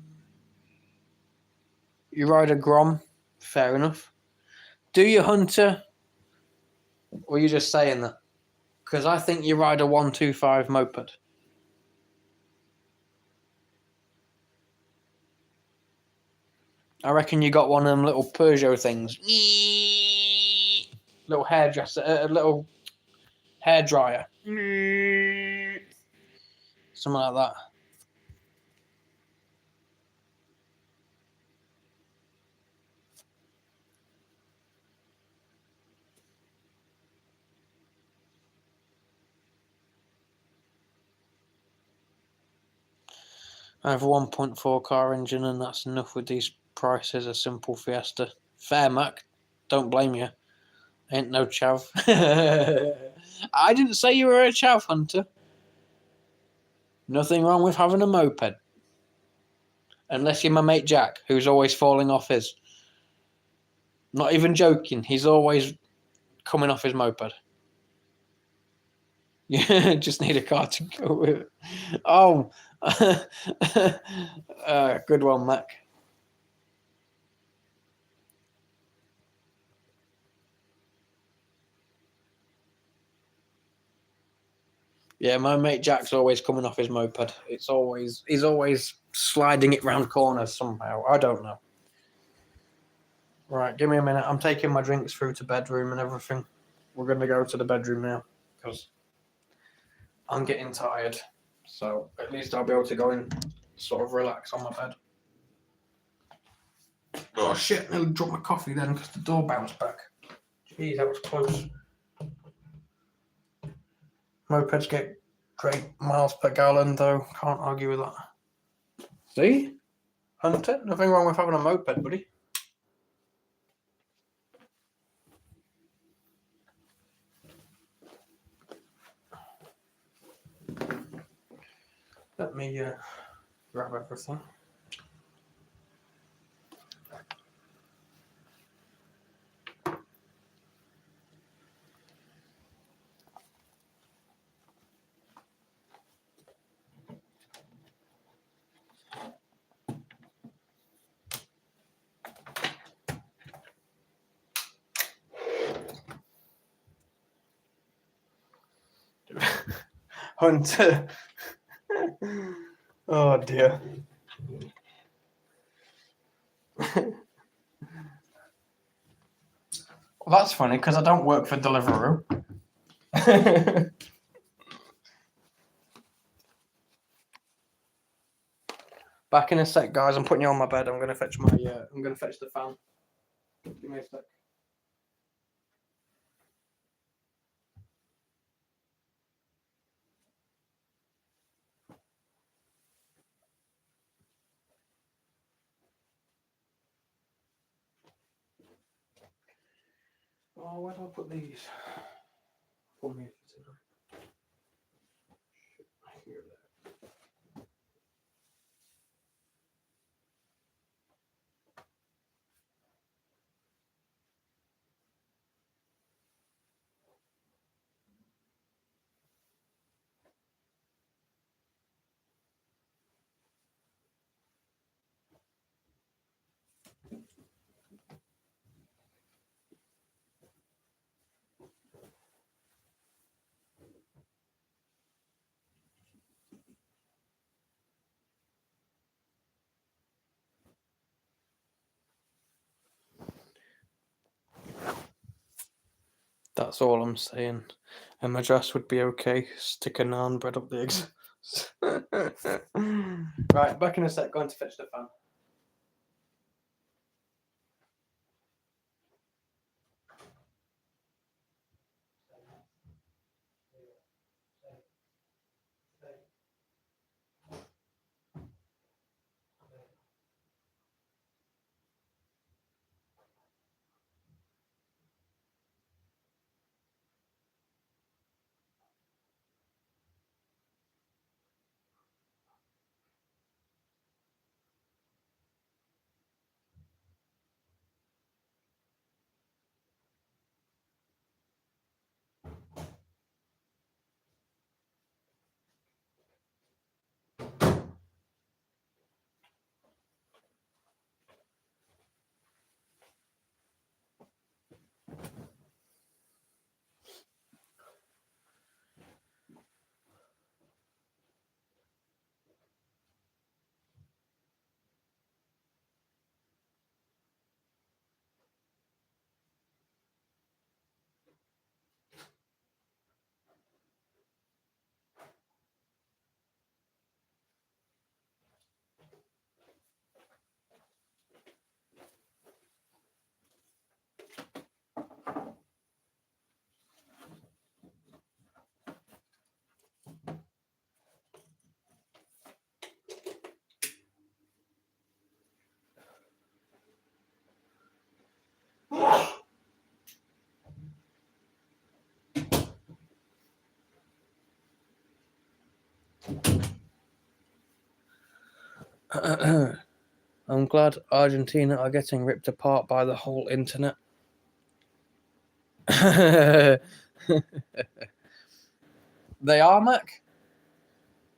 You ride a Grom, fair enough. Do you, Hunter? Or are you just saying that? Because I think you ride a 125 moped. I reckon you got one of them little Peugeot things. Little hairdresser, a little hair dryer. Something like that. I have a 1.4 car engine, and that's enough with these prices. A simple Fiesta. Fair, Mac. Don't blame you. Ain't no chav. I didn't say you were a chav, Hunter. Nothing wrong with having a moped. Unless you're my mate Jack, who's always falling off his. Not even joking. He's always coming off his moped. Yeah, just need a car to go with it. Oh, good one, Mac. Yeah, my mate Jack's always coming off his moped. He's always sliding it round corners somehow. I don't know. Right, give me a minute. I'm taking my drinks through to bedroom and everything. We're going to go to the bedroom now because I'm getting tired. So at least I'll be able to go and sort of relax on my bed. Oh shit, I nearly dropped my coffee then because the door bounced back. Jeez, that was close. Mopeds get great miles per gallon though. Can't argue with that. See? Hunter, nothing wrong with having a moped, buddy. Let me grab everything. Hunter. Oh dear. Well, that's funny because I don't work for Deliveroo. Back in a sec, guys. I'm putting you on my bed. I'm gonna fetch the fan. Give me a sec. Oh, where do I put these? For me, here. That's all I'm saying. A madras would be okay. Stick a naan bread up the eggs. Right, back in a sec. Going to fetch the fan. I'm glad Argentina are getting ripped apart by the whole internet. They are, Mac?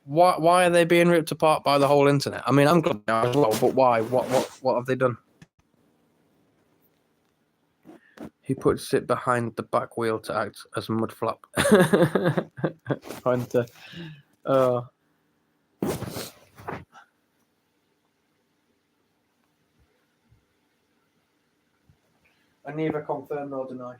Why are they being ripped apart by the whole internet? I mean, I'm glad they are as well, but why? What have they done? He puts it behind the back wheel to act as a mud flap. Trying to. I neither confirm nor deny.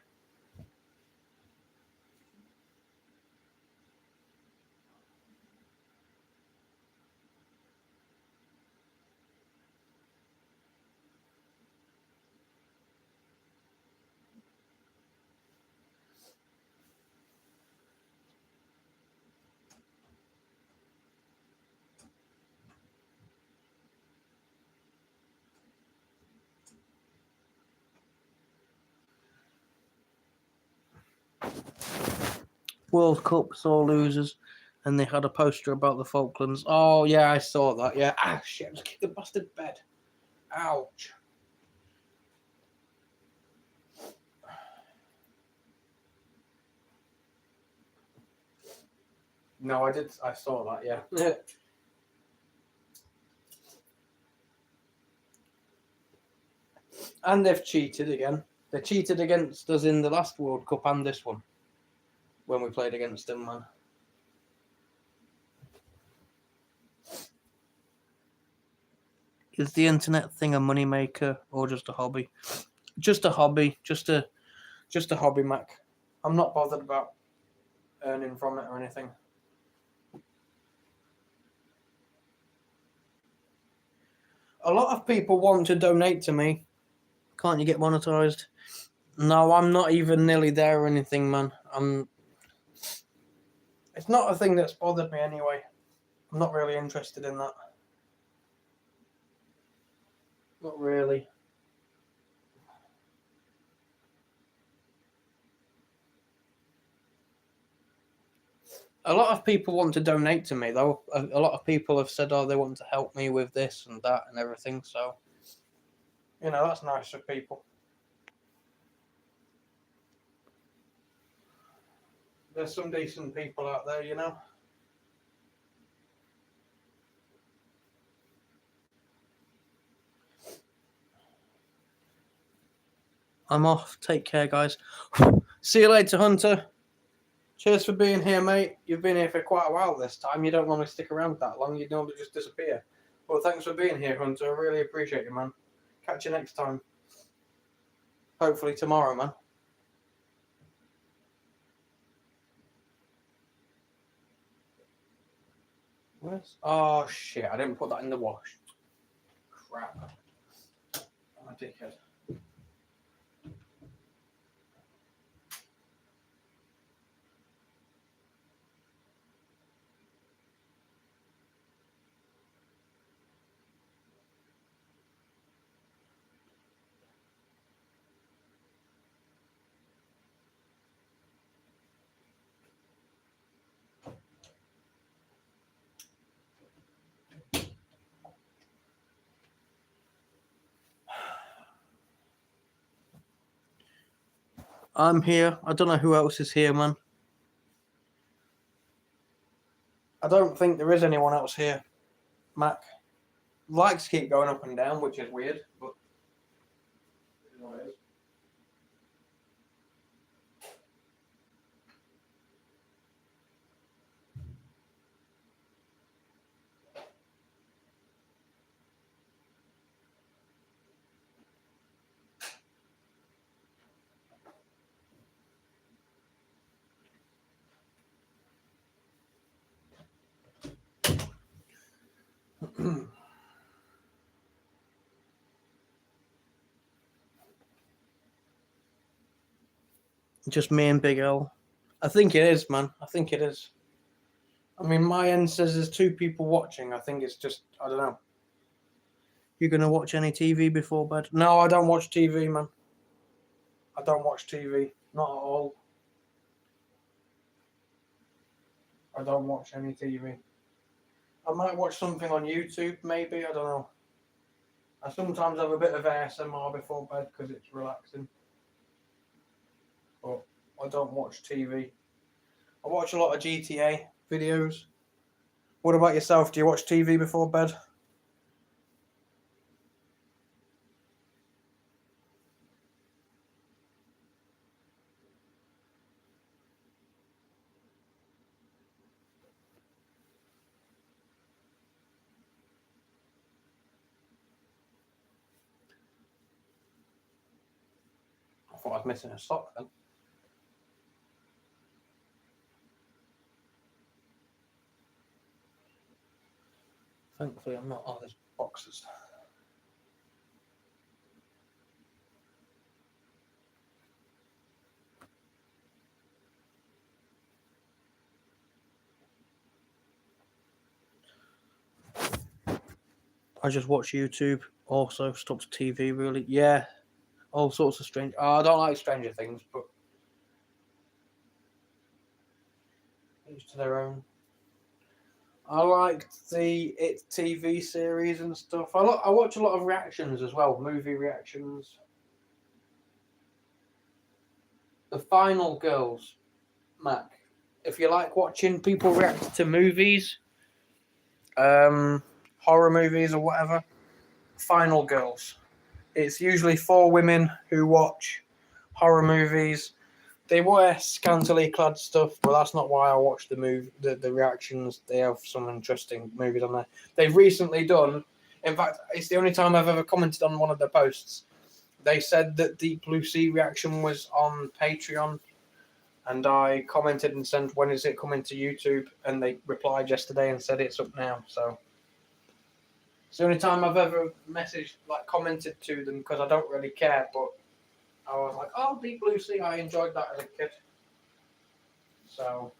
World Cup, sore losers, and they had a poster about the Falklands. Oh, yeah, I saw that, yeah. Ah, shit, I just kicked the bastard bed. Ouch. No, I saw that, yeah. And they've cheated again. They cheated against us in the last World Cup and this one, when we played against them, man. Is the internet thing a moneymaker or just a hobby? Just a hobby. Just a hobby, Mac. I'm not bothered about earning from it or anything. A lot of people want to donate to me. Can't you get monetized? No, I'm not even nearly there or anything, man. It's not a thing that's bothered me anyway. I'm not really interested in that. Not really. A lot of people want to donate to me, though. A lot of people have said, oh, they want to help me with this and that and everything. So, that's nice of people. There's some decent people out there, I'm off. Take care, guys. See you later, Hunter. Cheers for being here, mate. You've been here for quite a while this time. You don't normally stick around that long. You normally just disappear. Well, thanks for being here, Hunter. I really appreciate you, man. Catch you next time. Hopefully tomorrow, man. Where's... Oh, shit. I didn't put that in the wash. Crap. I'm a dickhead. I'm here. I don't know who else is here, man. I don't think there is anyone else here, Mac. Likes keep going up and down, which is weird, but it is what it is. Just me and Big L. I think it is, man. I think it is. I mean, my end says there's 2 people watching. I think it's just, I don't know. You gonna watch any TV before bed? No, I don't watch TV, man. I don't watch TV. Not at all. I don't watch any TV. I might watch something on YouTube, maybe. I don't know. I sometimes have a bit of ASMR before bed because it's relaxing. But I don't watch TV. I watch a lot of GTA videos. What about yourself? Do you watch TV before bed? thought I was missing a sock then. Thankfully, I'm not. Oh, there's boxes. I just watch YouTube. Also, stopped TV really. Yeah, all sorts of strange. Oh, I don't like Stranger Things, but each to their own. I liked the TV series and stuff. I watch a lot of reactions as well, movie reactions. The Final Girls, Mac. If you like watching people react to movies, horror movies or whatever, Final Girls. It's usually 4 women who watch horror movies. They wear scantily clad stuff, but that's not why I watch the reactions. They have some interesting movies on there. They've recently done, in fact, it's the only time I've ever commented on one of their posts. They said that Deep Blue Sea reaction was on Patreon, and I commented and said, when is it coming to YouTube? And they replied yesterday and said it's up now. So it's the only time I've ever messaged, like commented to them, because I don't really care, but I was like, oh, Deep Blue Sea, I enjoyed that as a kid. So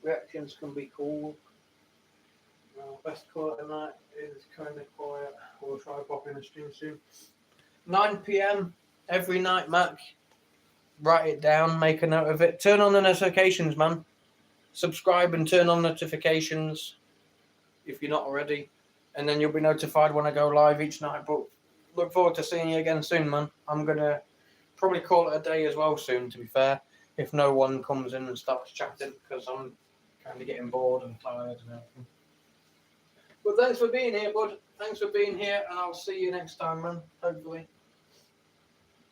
reactions can be cool. Best quality night is kind of quiet. We'll try popping a stream soon. 9 p.m. every night, Mac. Write it down, make a note of it. Turn on the notifications, man. Subscribe and turn on notifications if you're not already. And then you'll be notified when I go live each night. But look forward to seeing you again soon, man. I'm going to probably call it a day as well soon, to be fair. If no one comes in and starts chatting, because I'm kind of getting bored and tired and everything. But thanks for being here, bud. Thanks for being here, and I'll see you next time, man. Hopefully.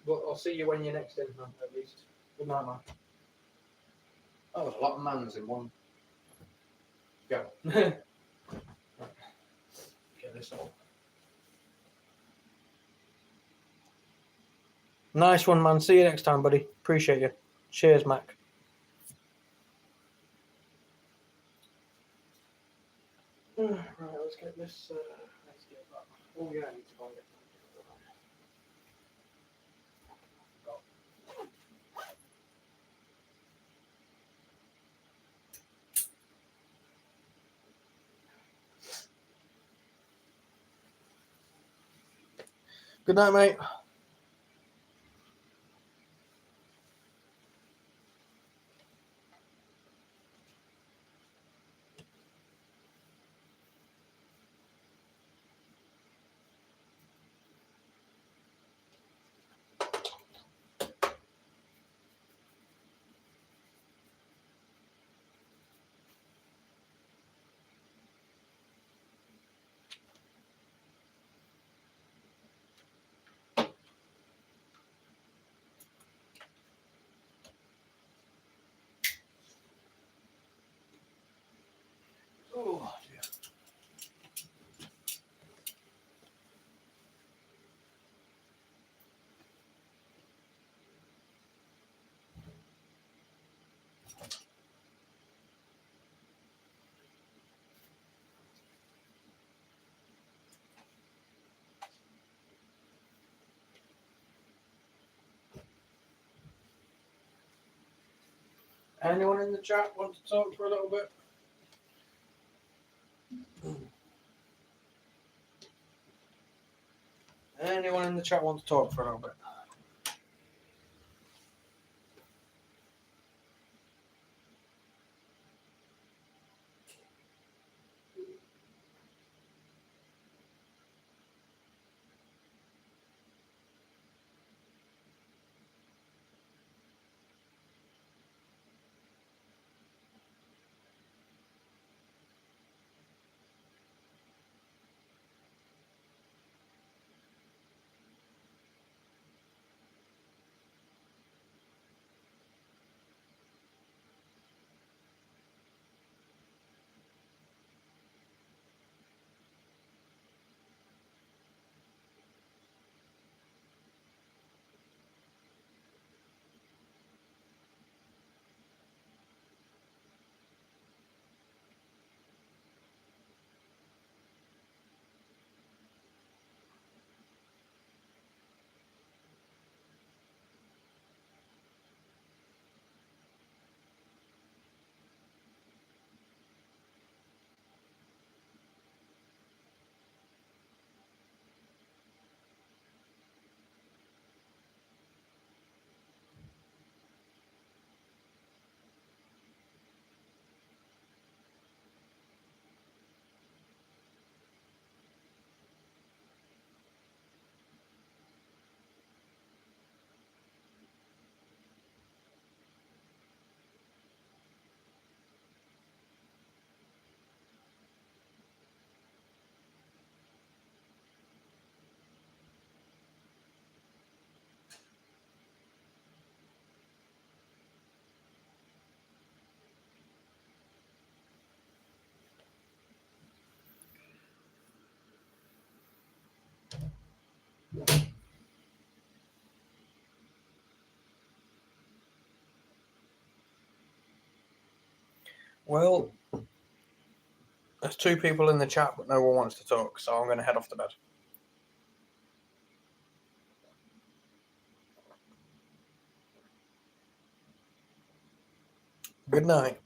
But I'll see you when you're next in, man, at least. Good night, man. That was a lot of mans in one go. Get this all. Nice one, man. See you next time, buddy. Appreciate you. Cheers, Mac. Right, let's get this. Let's get that. Oh, yeah, I need to go and get that. Good night, mate. Oh, dear. Anyone in the chat want to talk for a little bit? Anyone in the chat want to talk for a little bit? Well, there's 2 people in the chat, but no one wants to talk, so I'm going to head off to bed. Good night.